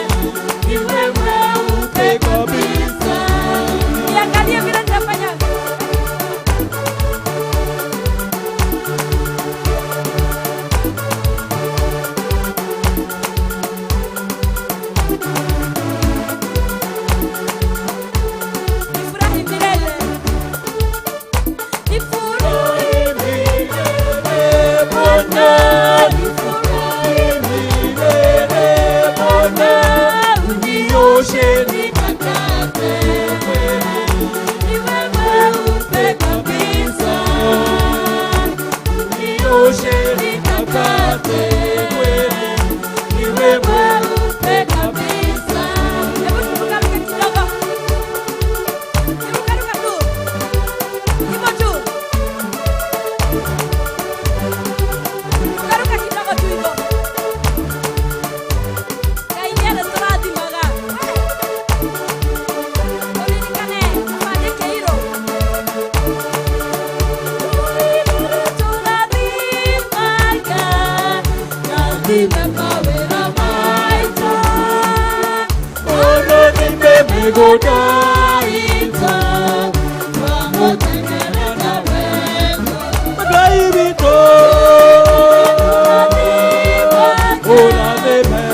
niwe mweupe kabisa. Niangalie vile ninafanya. Nifurahi milele. Nifurahi milele Bwana. Nifurahi milele Bwana. Unioshe nitakate, niwe mweupe kabisa. Unioshe nitakate, niwe mweupe kabisa. Hebu turukaruke kidogo. Turukaruka tu. Hivyo tu. Turukaruka kidogo tu hivyo. Kaingia turathimaga. Uririkane, twandĩke hilo. Turathimaga, nathime mawĩra maitũ. Ona nime mĩgũnda Itũ, twamũteng'erera wega. Ngai witũ ũrathime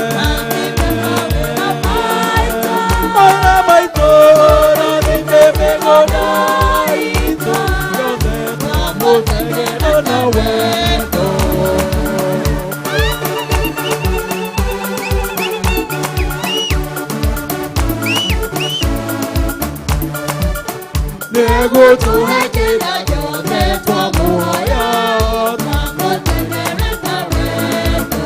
mawĩra maitũ, ũrathime mĩgũnda itũ yothe, twamũteng'erera na wendo. Nĩgũtũhe kĩrĩa gĩothe twamũhoya, Twamũteng'erera wega.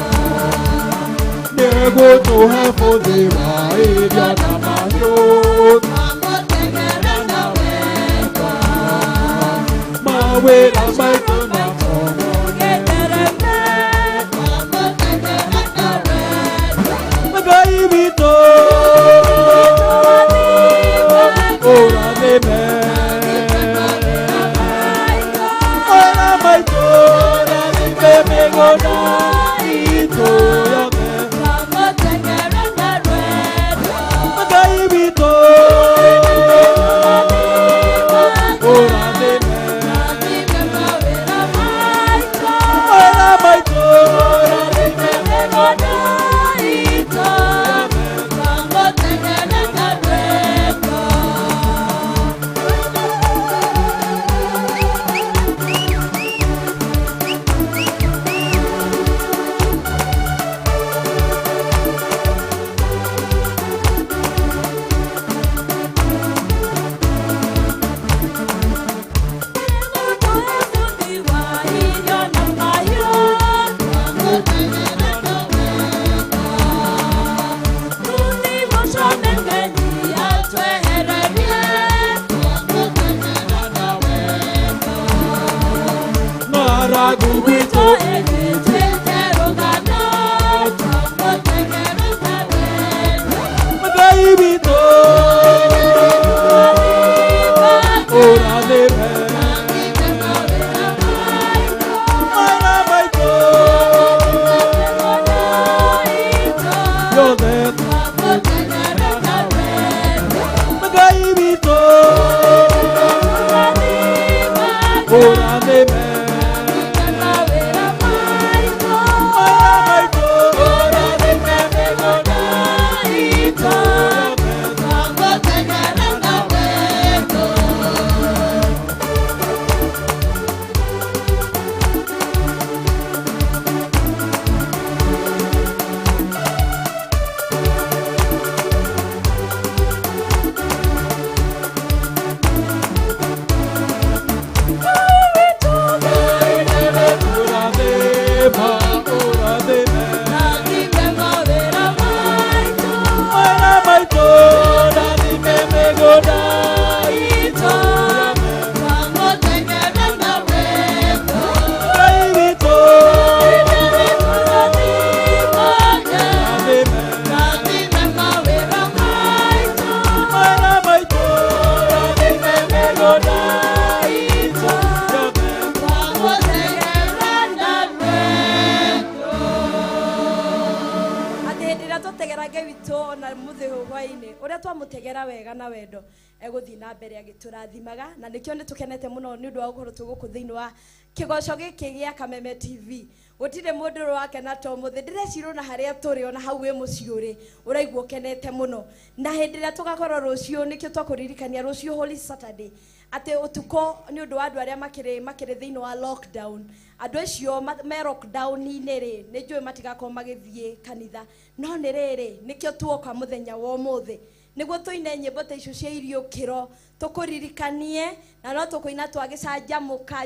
nĩgũtũhe bũthi wa irio na mahiũ, Twamũteng'erera wega. mawĩra maitũ na Gĩthereme. Twamũteng'erera wega. Ngai witũ ũrathime mawĩra maitũ, ũrathime mĩgũnda itũ yothe. Twamũteng'erera wega. Ngai witũ ũrathime Nathime mawĩra maitũ. mawĩra maitũ, ũrathime Mĩgũnda itũ. Twamũteng'erera wega. Magubito Ejite Kerogana Tamotegerana Magaibito Ora de mutegera wega na wendo eguthi na mbere agiturathimaga na nikio ni tukenete muno ni undu wa gukorwo tuguku thiini wa kigoco giki gia Kameme TV gutire mundu wake na to muthi ndireciru na haria turi ona hau wi muciuri uraigua kenete muno na hindi ria tugakorwo rucio nikio twakuririkania rucio Holy Saturday ate utuko ni undu wa andu aria makire thiini wa lockdown andu acio me lockdown ini ri ni njui matigakorwo magithie kanitha no ni riri nikio tuoka muthenya wa umuthi niguo tuine nyimbo ta icio cia irio kiro tukuririkanie na no tukuina twagicanjamuka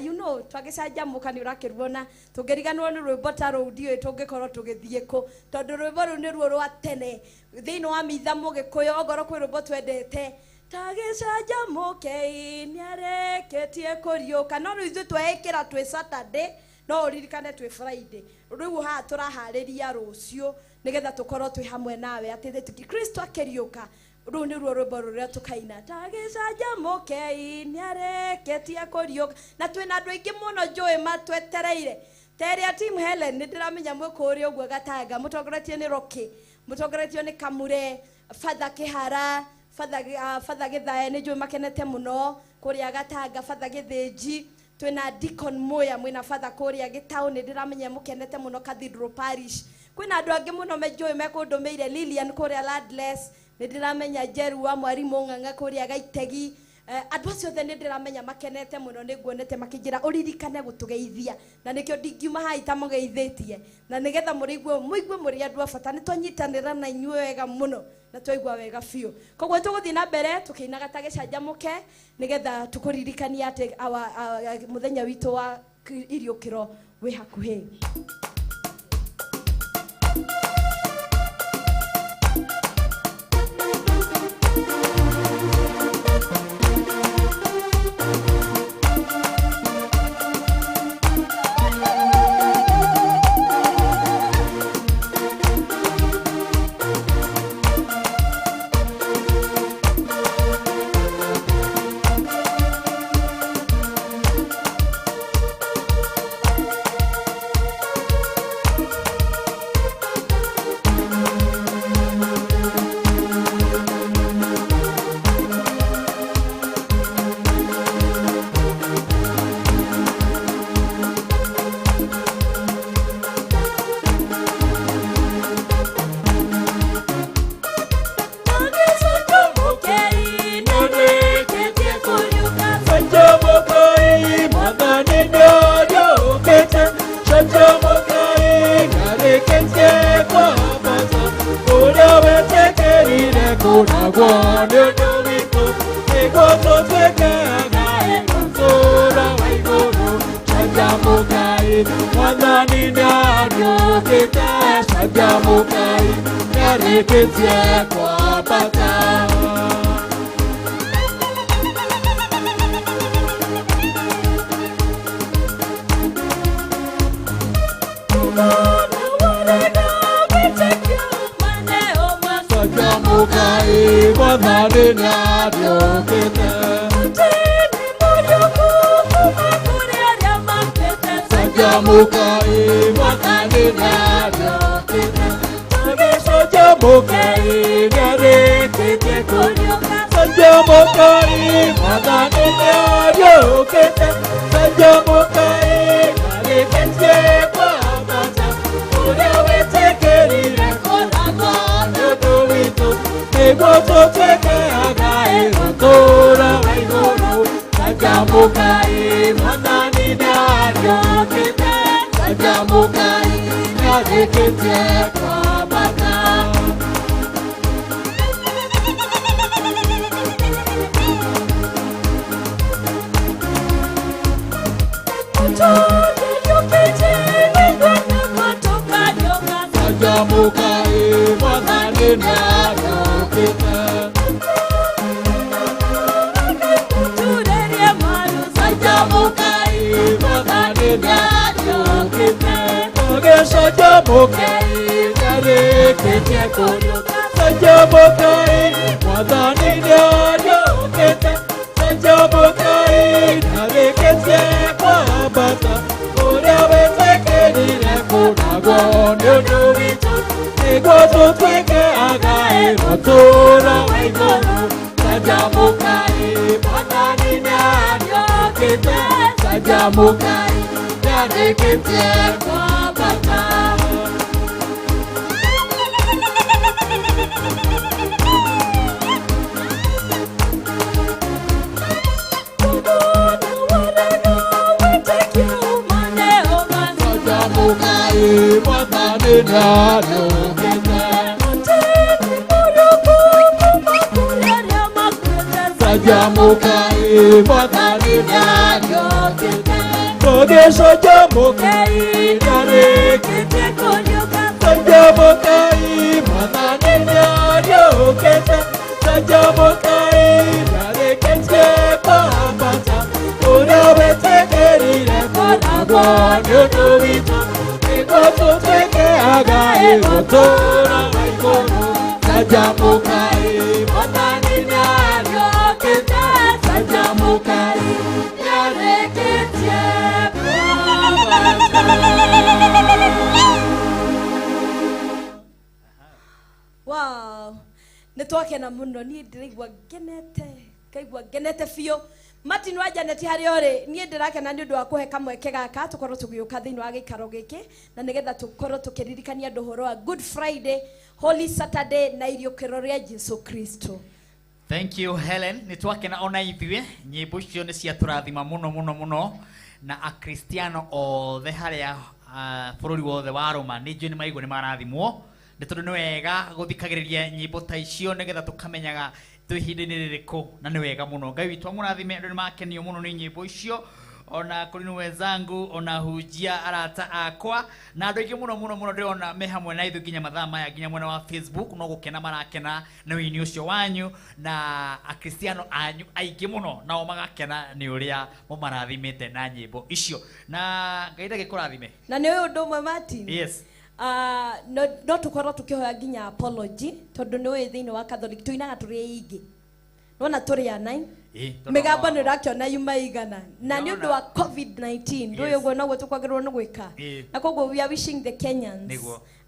twagicanjamuka ni urakirubona tungiriganwo ni rwimbo ta ruu ndiwe tungikorwo tugithie ku tondu rwimbo ru ni ruo rwa tene thiini wa mitha mugikuyu ongoro kwi rwimbo twendete tagicanjamuke ni areketie kuriuka no riu twekira twi Saturday no uririkane twi Friday riu ha turahariria rucio nigetha tukorwo twi hamwe nawe atithe Kristo akiriuka ru ni ruo rwimbo ruria tukaina tagicanjamuke ni areketie kuriuka na twina andu aingi muno njui matwetereire teria team Helen ndiramenya mwikuri uguo Gatanga mutongoretio ni Rocky mutongoretio ni Kamure Father Kihara Father Githae ni njui makenete muno kuria Gatanga Father Githinji twina Deacon Moya mwina Father kuria Gitauni ndiramenya mukenete muno Cathedral Parish kwina andu angi muno menjui mekundumeire Lilian kuria Ladless ndiramenya Jeru wa Mwarimu Ng'ang'a kuria Gaitegi andu acio the ndiramenya makenete muno niguonete makinjira uririkane gutugeithia na nikio ndingiuma hai ta mugeithitie na nigetha muigue muri andu abata ni twanyitanira na inyue wega muno na twaigua wega biu koguo tuguthii na mbere tukiinaga ta gicanjamuke nigetha tukuririkania ati muthenya witu wa irio kiro wi hakuhi Sanjamukai, Mwathani nĩariũkĩte. Sanjamukai, Mwathani nĩariũkĩte. Sanjamukai, nĩarĩkĩtie kũriũka. Sanjamukai, Mwathani nĩariũkĩte. Sanjamukai, nĩarĩkĩtie kwambata. Ũrĩa wĩtĩkĩrire kũragwo nĩ ũndũ witũ, nĩguo tũtuĩke agai gũtũũra wa igũrũ. Sanjamukai, Mwathani nĩariũkĩte. Sanjamukai, nĩarĩkĩtie kwambata. Sanjamukai, Mwathani nĩariũkĩte. Sanjamukai, Mwathani nĩariũkĩte. Sanjamukai, nĩarĩkĩtie kũriũka. Sanjamukai, Mwathani nĩariũkĩte. Sanjamukai, nĩarĩkĩtie kwambata. Ũrĩa wĩtĩkĩrire kũragwo nĩ ũndũ witũ, nĩguo tũtuĩke agai gũtũũra wa igũrũ. Sanjamukai, Mwathani nĩariũkĩte. Sanjamukai, nĩarĩkĩtie kwambata. Sanjamukai, Mwathani nĩariũkĩte. Sanjamukai, Mwathani nĩariũkĩte. Sanjamukai, nĩarĩkĩtie kũriũka. Sanjamukai, Mwathani nĩariũkĩte. Sanjamukai, nĩarĩkĩtie kwambata. Ũrĩa wĩtĩkĩrire kũragwo nĩ ũndũ witũ, nĩguo tũtuĩke agai gũtũũra wa igũrũ. Sanjamukai, Mwathani nĩariũkĩte. Sanjamukai, nĩarĩkĩtie kwambata. Wow, nĩtwakena mũno, niĩ ndĩraigua ngenete, ngaigua ngenete biũ. Martin wa Janet harĩ ũrĩ, niĩ ndĩrakena nĩ ũndũ wa kũhe kamweke gaka tũkorwo tũgĩũka thĩinĩ wa gĩikaro gĩkĩ, na nĩgetha tũkorwo tũkĩririkania andũ ũhoro wa Good Friday, Holy Saturday na iriũkĩro rĩa Jesu Kristo. Thank you Helen, nĩtwakena ona ithuĩ, nyĩmbo icio nĩ ciatũrathima mũno mũno mũno, na akristiano othe harĩa bũrũri wothe wa Roma nĩ njũĩ nĩ maigua nĩ marathimwo, nĩ tondũ nĩ wega gũthikagĩrĩria nyĩmbo ta icio nĩgetha tũkamenyaga twĩ ihinda-inĩ rĩrĩkũ, na nĩ wega mũno. Ngai witũ amũrathime, andũ nĩ makenio mũno nĩ nyĩmbo icio, ona kũrĩ wenzangu, ona hunjia, arata akwa, na andũ aingĩ mũno mũno mũno ndĩrona me hamwe na ithuĩ nginya mathaa maya, nginya mwena wa Facebook, no gũkena marakena na wĩini ũcio wanyu, na akristiano anyu aingĩ mũno nao magakena nĩ ũrĩa mũmarathimĩte na nyĩmbo icio, na Ngai ndagĩkũrathime. Na nĩ ũyũ ũndũ ũmwe Martin? Yes. No tũkorwo tũkĩhoya nginya apology tondũ nĩ ũĩ thĩinĩ wa Catholic tũinaga tũrĩ aingĩ, nona tũrĩ ana mĩgambo nĩ ũrakĩona yuma igana, na nĩ ũndũ wa COVID-19 ndũĩ ũguo noguo tũkwagĩrĩirwo nĩ gwĩka, na koguo we are wishing the Kenyans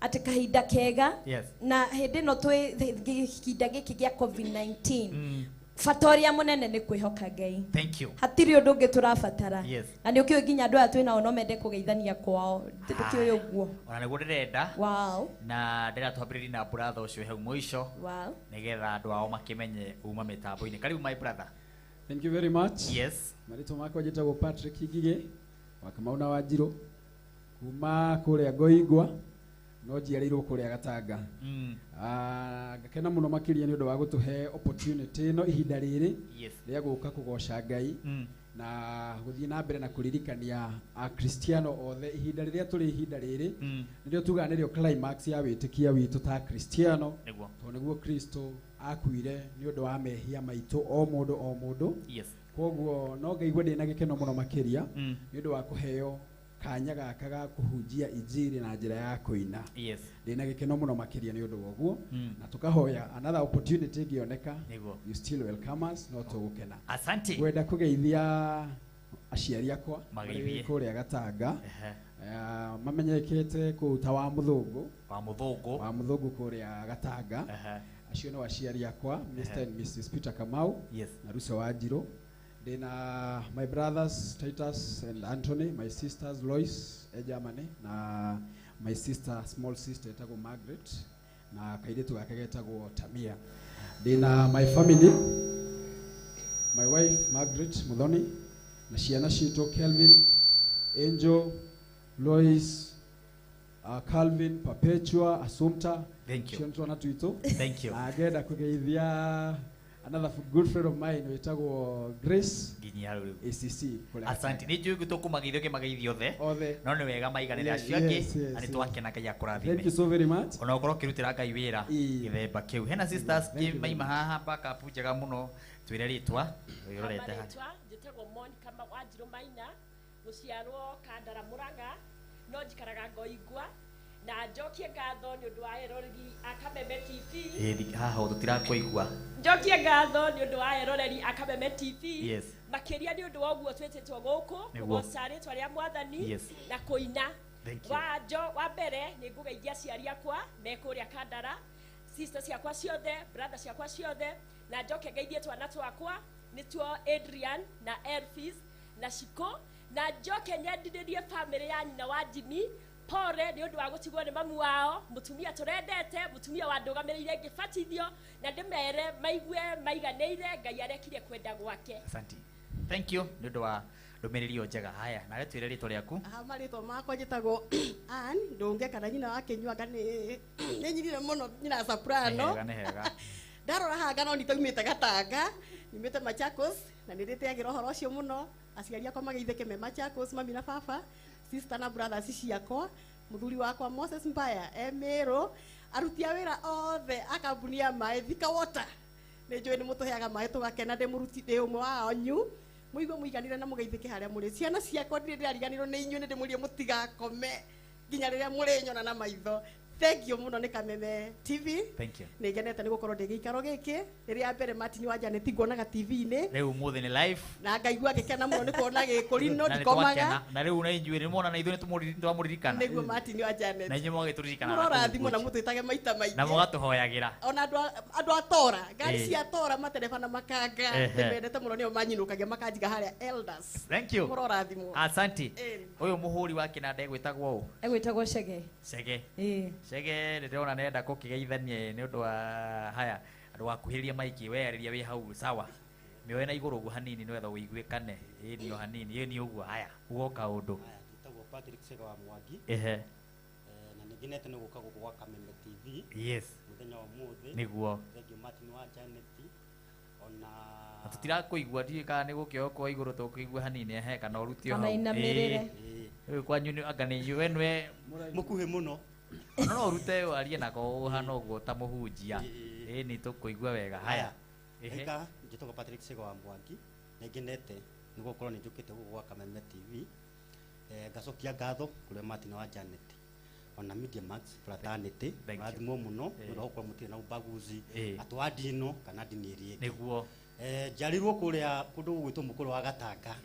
atĩ kahinda kega, na hĩndĩ ĩno twĩ kĩhinda gĩkĩ gĩa COVID-19 bata ũrĩa mũnene nĩ kwĩhoka Ngai. Thank you. Hatirĩ ũndũ ũngĩ tũrabatara. Na nĩ ũkĩũĩ nginya andũ aya twĩnao no mende kũgeithania kwao. Ndĩkĩũĩ ũguo. Ona nĩguo ndĩrenda. Wow. Na ndĩrenda twambĩrĩrie na brother ũcio hau mũico. Wow. Nĩgetha andũ ao makĩmenye uma mĩtambo-inĩ. Karibu my brother. Thank you very much. Yes. Marĩtwa makwa njĩtagwo Patrick Ngigĩ wa Kamau na Wanjirũ kuma kũrĩa Ngoingwa no njiarĩirwo kũrĩa Gatanga. Ngakena mũno makĩria nĩ ũndũ wa gũtũhe opportunity ĩno ihinda rĩrĩ rĩa gũka kũgoca Ngai na gũthiĩ na mbere na kũririkania akristiano othe ihinda rĩrĩa tũrĩ ihinda rĩrĩ nĩrĩo tugaga nĩrĩo climax ya wĩtĩkia witũ ta kristiano tondũ nĩguo Kristo akuire nĩ ũndũ wa mehia maitũ o mũndũ koguo no ngaigua ndĩ na gĩkeno mũno makĩria nĩ ũndũ wa kũheo kanya gaka ga kuhunjia injiri na njira ya kuina. Yes. Ndina gikeno muno makiria ni undu woguo na tukahoya another opportunity gioneka. You still welcome us no tugukena. Asante. Gwenda kugeithia aciari akwa Mageithie. kuria Gatanga. Mamenyekete kuta wa muthungu kuria Gatanga. Acio no aciari akwa Mr and Mrs Peter Kamau na Ruso Wanjiru. Then my brothers Titus and Anthony, my sisters Lois Ejamane na my sister small sister etago Margaret na kaidetu gake getagwo Tamia. Then my family, my wife Margaret Muthoni na ciana cito Kelvin, Angel, Lois, Calvin, Perpetua, Assumpta. Thank you. Thank you. Agenda kugeithia another good friend of mine wetagwo Grace Ginyaru ACC. Asante. Ni njui gutuku magithio ke magaithio othe. No ni wega maiganire acio angi na ni twakena Ngai akurathime. Thank you so very much. Ona ukorwo kirutira Ngai wira githemba kiu. Hena sisters maima haha baka punjaga muno twire ritwa uyurorete ha. Njitagwo Monica Wanjiru Maina guciarwo Kandara Muranga no njikaraga Ngoigwa na njokie ngatho ni undu wa eroreri Akameme TV. Haha tutirakuigua. Njokie ngatho ni undu wa eroreri Akameme TV. Yes. Makiria ni undu wa guo twetitwo guku gocari twaria mwathani na kuina. Wa mbere ni ngugeithia ciari akwa me kuria Kandara, sisters ciakwa ciothe, brothers ciakwa ciothe na njoke ngeithie twana twakwa nituo Adrian na Elvis na Shiko na njoke nyendithie family ya nyina wa Jimmy pore ni undu wa gutigwo ni mamu wao mutumia turendete mutumia wa ndugamirire ngibatithio na ndimere maigue maiganeire Ngai arekire kwenda gwake. Asante. Thank you ni undu wa ndumiriri njega. Haya na retwire ritwa riaku. Marito makwa njitagwo Ann ndunge kana nyina wa Kenyuanga ni nyirire muno nyina soprano. Hega. Ndarora haga no nitaumite Gatanga nimite Machakos na niriteagira horo cio muno aciari akwa mageithike me Machakos mami na baba sister na brothers ciakwa muthuri wakwa Moses Mbaya Emero arutia wira othe akabunia mai Thika Water ne joe ni mutuheaga mai tugakena de muruti de umwe wa onyu muigwe muiganire na mugeithike haria muri ciana ciakwa ndiriariganirwo ni inyu ndi murie mutigakome nginya riria muri nyona na maitho. Thank you muno ni Kameme TV. Thank you. Ni ngenete ni gukorwo ndi gikaro giki riria mbere Martin wa Janet ngonaga TV-ini. Riu muthe ni live. Na ngaigua gikena muno ni kuona gikuri no ndikomaga. Na riu na injuire ni mona na ithu ni twamuririkana. Niguo Martin wa Janet. Na inyu mwagituririkana. Murora thimu na mutwitage maita maingĩ. Na mugatuhoyagira. Ona andu atora, ngari cia tora matereba na makanga. Ndimendete muno nio manyinukagia makanjiga haria elders. Thank you. Murora thimu. Asante. Uyu muhuri wa kinanda egwitagwo u. Egwitagwo Shege. Shege. Shege ndirona nenda kukigeithania ni undu wa haya andu akuhiria maiki weariria wi hau sawa mioe na iguru gu hanini no etha uiguikane nio hanini ni uguo haya ugoka undu tutagwo Patrick Sega wa Mwangi na ninginete ni guka guku gwa Kameme TV muthenya wa muthi niguo thank you Martin wa Janet ona tutirakuigua ndi kana ni gukio kwa iguru tukigua hanini kana urutio hau ona inamirire kwanyu ni anga ni wenwe mukuhe muno no urute arie nako uhana uguo ta muhunjia ni tukuigua wega haya eka njitagwo Patrick Sega wa Mwangi ningenete ni gukorwo ni njukite guku gwa Kameme TV ngacokia ngatho kuri Martin wa Janet ona Media Max fraternity bathimo muno no gukorwo mutire na ubaguzi atwadino kana dini iri niguo jarirwo kuria kundu gwitwo mukuru wa Gatanga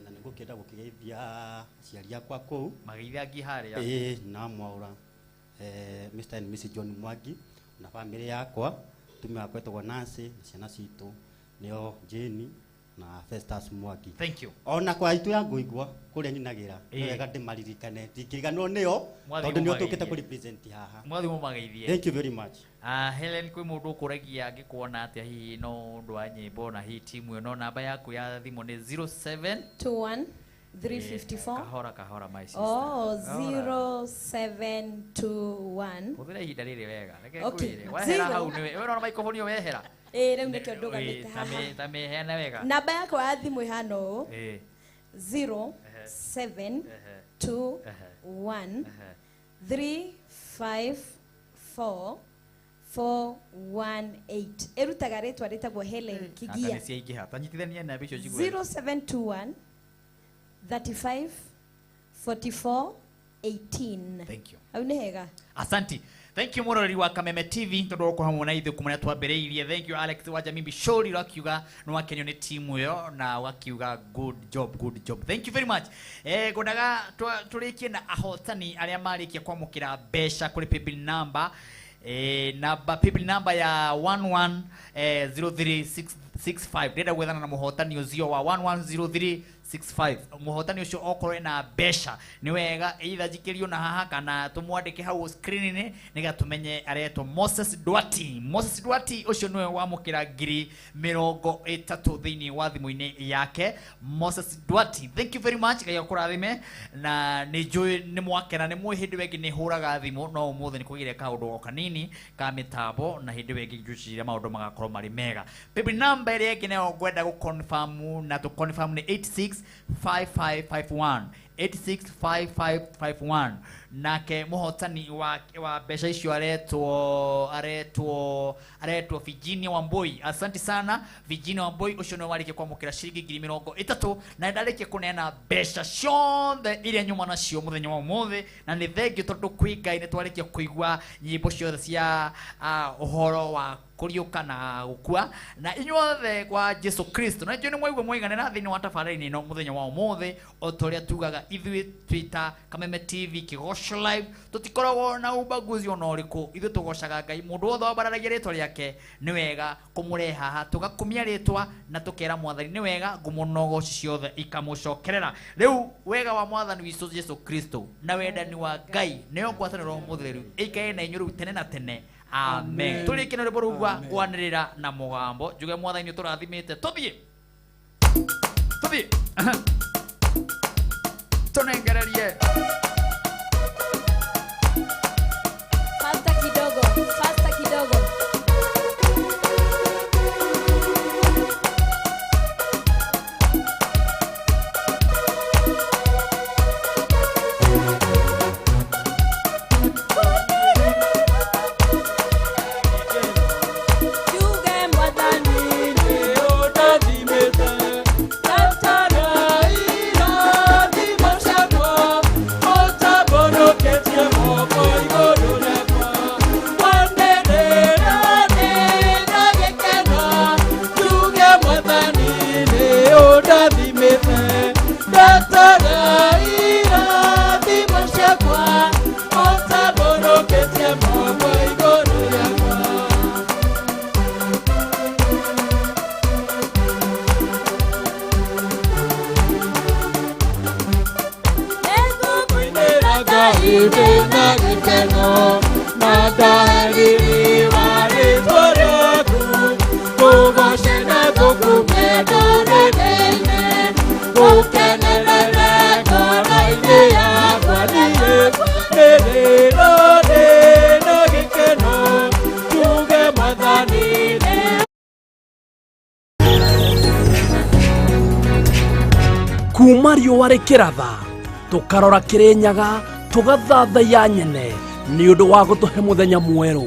na ningukenda gukigeithia ciari akwa kuu mageithangi haria na mwaura Mr and Mrs John Mwangi na family yakwa tumi akwa etagwo Nancy na ciana citu nio Jane na Festus Mwangi. Thank you. Ona kwa itu ya Ngoigwa kuria nyinagira wega ndimaririkane ndikiriganwo nio tondu nio tukite ku represent haha mwathimo mageithie. Thank you very much. Helen kwi mundu ukuragia angikuona atia hihi no undu wa nyimbo na hii timu no namba yaku ya thimu ni 0721 354 kahora my sister. 0721 uthira ihinda riri wega reke kwire wehera hau ni we no microphone yo wehera riu nikio ndugamite haha tamihena wega namba yakwa ya thimu ihana uu 0721 354 418 erutaga ritwa ritagwo Helen Kigia 0721 35 4418. Thank you. Au nĩ hega. Asante. Thank you Murori wa Kameme TV tondu uko hamwe na ithu kumana twambiriirie. Thank you Alex wa Jamimbi Shori wakiuga no wakenyo ni timu yo na wakiuga good job. Thank you very much. Godaga turikie na ahotani aria marikia kwamukira besha kuri people number people number ya 1103665 ndenda gwethana na muhotani uzio wa 110365 muhotani ucio okoro na besha ni wega either jikirio na haha kana tumwandike hau screen ni niga tumenye areto Moses Duati ucio niwe wamukira ngiri 30 thiini wa thimu-ini yake. Moses Duati, thank you very much gaya kurathime na ni njui ni mwakena ni mwe hindi wengi ni huraga thimu no umuthe ni kugire kaundu kanini ka mitambo na hindi wengi njucira maundu magakorwo mari mega. People number ire ngine ngwenda gu confirm na to confirm ni 865551 865551 nake muhotani wa besha icio aretwo Virginia Wambui. Asante sana Virginia Wambui ucio no warike kwamukira ciringi 30 na ndareke kunena besha ciothe iria nyuma nacio muthenya wa mothe na ni thengio tondu kwi Ngai ni twarike kuigua nyimbo ciothe cia uhoro wa kuriuka na gukua na inyuothe kwa Jesu Kristo na njoni mwaigua mwiganira thini wa tabarani no muthenya wa mothe otoria tugaga ithui Twitter Kameme TV Kigosho Live tutikoragwo na ubaguzi ona uriku ithu tugocaga Ngai mundu wothe wabararagia ritwa riake ni wega kumureha ha tugakumia ritwa na tukera mwathani ni wega ngumunogo ciothe ikamucokerera riu wega wa mwathani witu Jesu Kristo na wendani wa Ngai niyo ngwataniro mutheru ikae na inyuru tene na tene. Amen. Tulikina rwimbo rugwa gwanirira na mugambo njuge mwathani turathimite tuthie tunengererie Fasta kidogo. kuma riũa rĩkĩratha tũkarora Kĩrĩnyaga tũgathathaiya nyene nĩ ũndũ wa gũtũhe mũthenya mwerũ.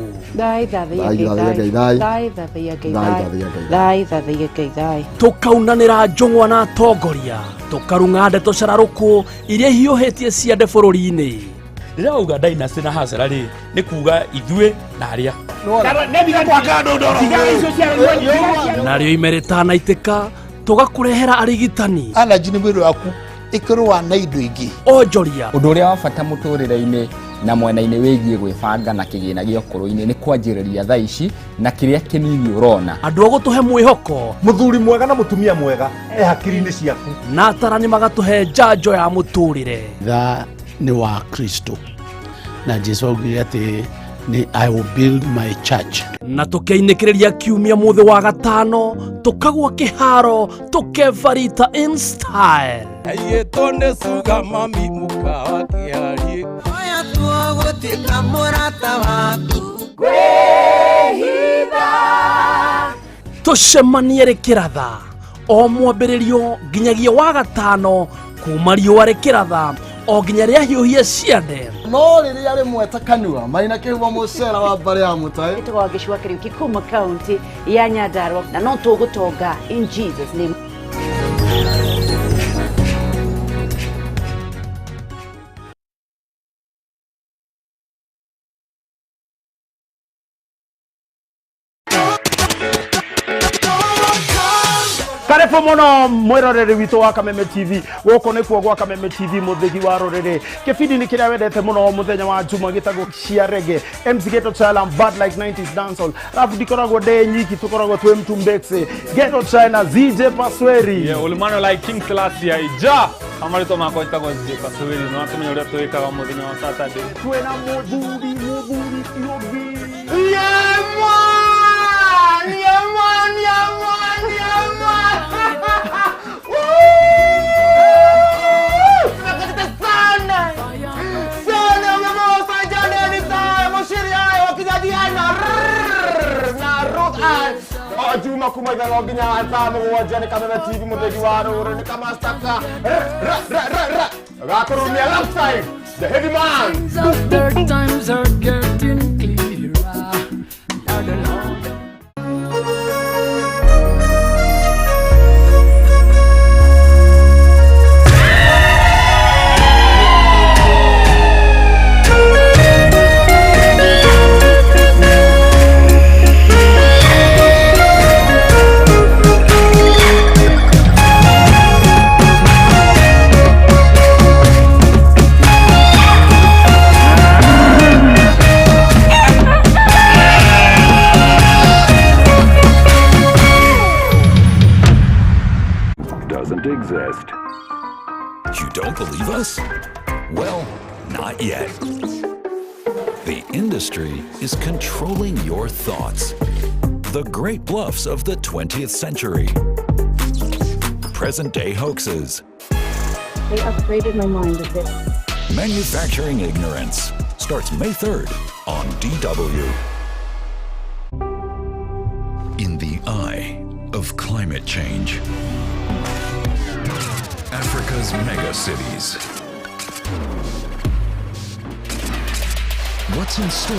Tũkaunanĩra njũng'wa na atongoria tũkarung'a ndeto cararũkũ iria hiũhĩtie ciande bũrũri-inĩ. Ndirauga Dynasty na Hasara rĩ nĩ kuga ithuĩ na arĩa narĩo ime rĩtanaitĩka tũgakũrehera arigitani allergy nĩ mwĩrĩ waku ĩkĩrũa na indo ingĩ onjoria ũndũ ũrĩa wa bata mũtũrĩre-inĩ na mwena-inĩ wĩgiĩ gwĩbanga na kĩgĩna gĩa ũkũrũ-inĩ nĩ kwanjĩrĩria thaa ici na kĩrĩa kĩnini ũrona andũ a gũtũhe mwĩhoko mũthuri mwega na mũtumia mwega hakiri-inĩ ciaku na atarani magatũhe njanjo ya mũtũrĩre. Thaa nĩ wa Kristo na Jesu augire atĩ I will build my church. Na tũkĩinĩkĩrĩria kiumia mũthĩ wa gatano tũkagwa kĩharo tũkevarita in style. Aiyĩtonde suga mami mũkawa kĩari oya tuogũtĩka mũrata waku kwĩhitha tũcemanie rĩkĩratha o mwambĩrĩrio nginyagia wa gatano kuma riũa rĩkĩratha o nginya rĩa hiũhia ciande no rĩrĩa rĩmwe ta kanua maina kĩhumo mũcera wa mbarĩ ya mũtaĩ nĩtũgwa gĩcua kĩrĩu kĩkuma kaunti ya Nyandarua na no tũgũtonga in Jesus name. Nderefu muno mwiroreri witu wa Kameme TV goko ni kuo gwa Kameme TV muthigi wa rorere kibindi ni kiria wendete muno muthenya wa juma gitago cia rege MC Ghetto China bad like 90s dancehall rafu dikoragwo de nyiki tukoragwo twe mtumbexe Ghetto China ZJ Pasweri ulimano like King Selassie ija amarito mako itago ZJ Pasweri no atumenya uria twikaga muthenya wa Saturday twena muthuri yogi Juma kumaga loginya atama wajani Kameme TV muthegi wa rorere kama staka gakurumia left side the heavy man Their times are getting clearer. Lord, Lord. Exist. You don't believe us? Well, not yet. The industry is controlling your thoughts. The great bluffs of the 20th century. Present-day hoaxes. They upgraded my mind a bit. Manufacturing ignorance starts May 3rd on DW. In the eye of climate change. Africa's mega cities. What's in store?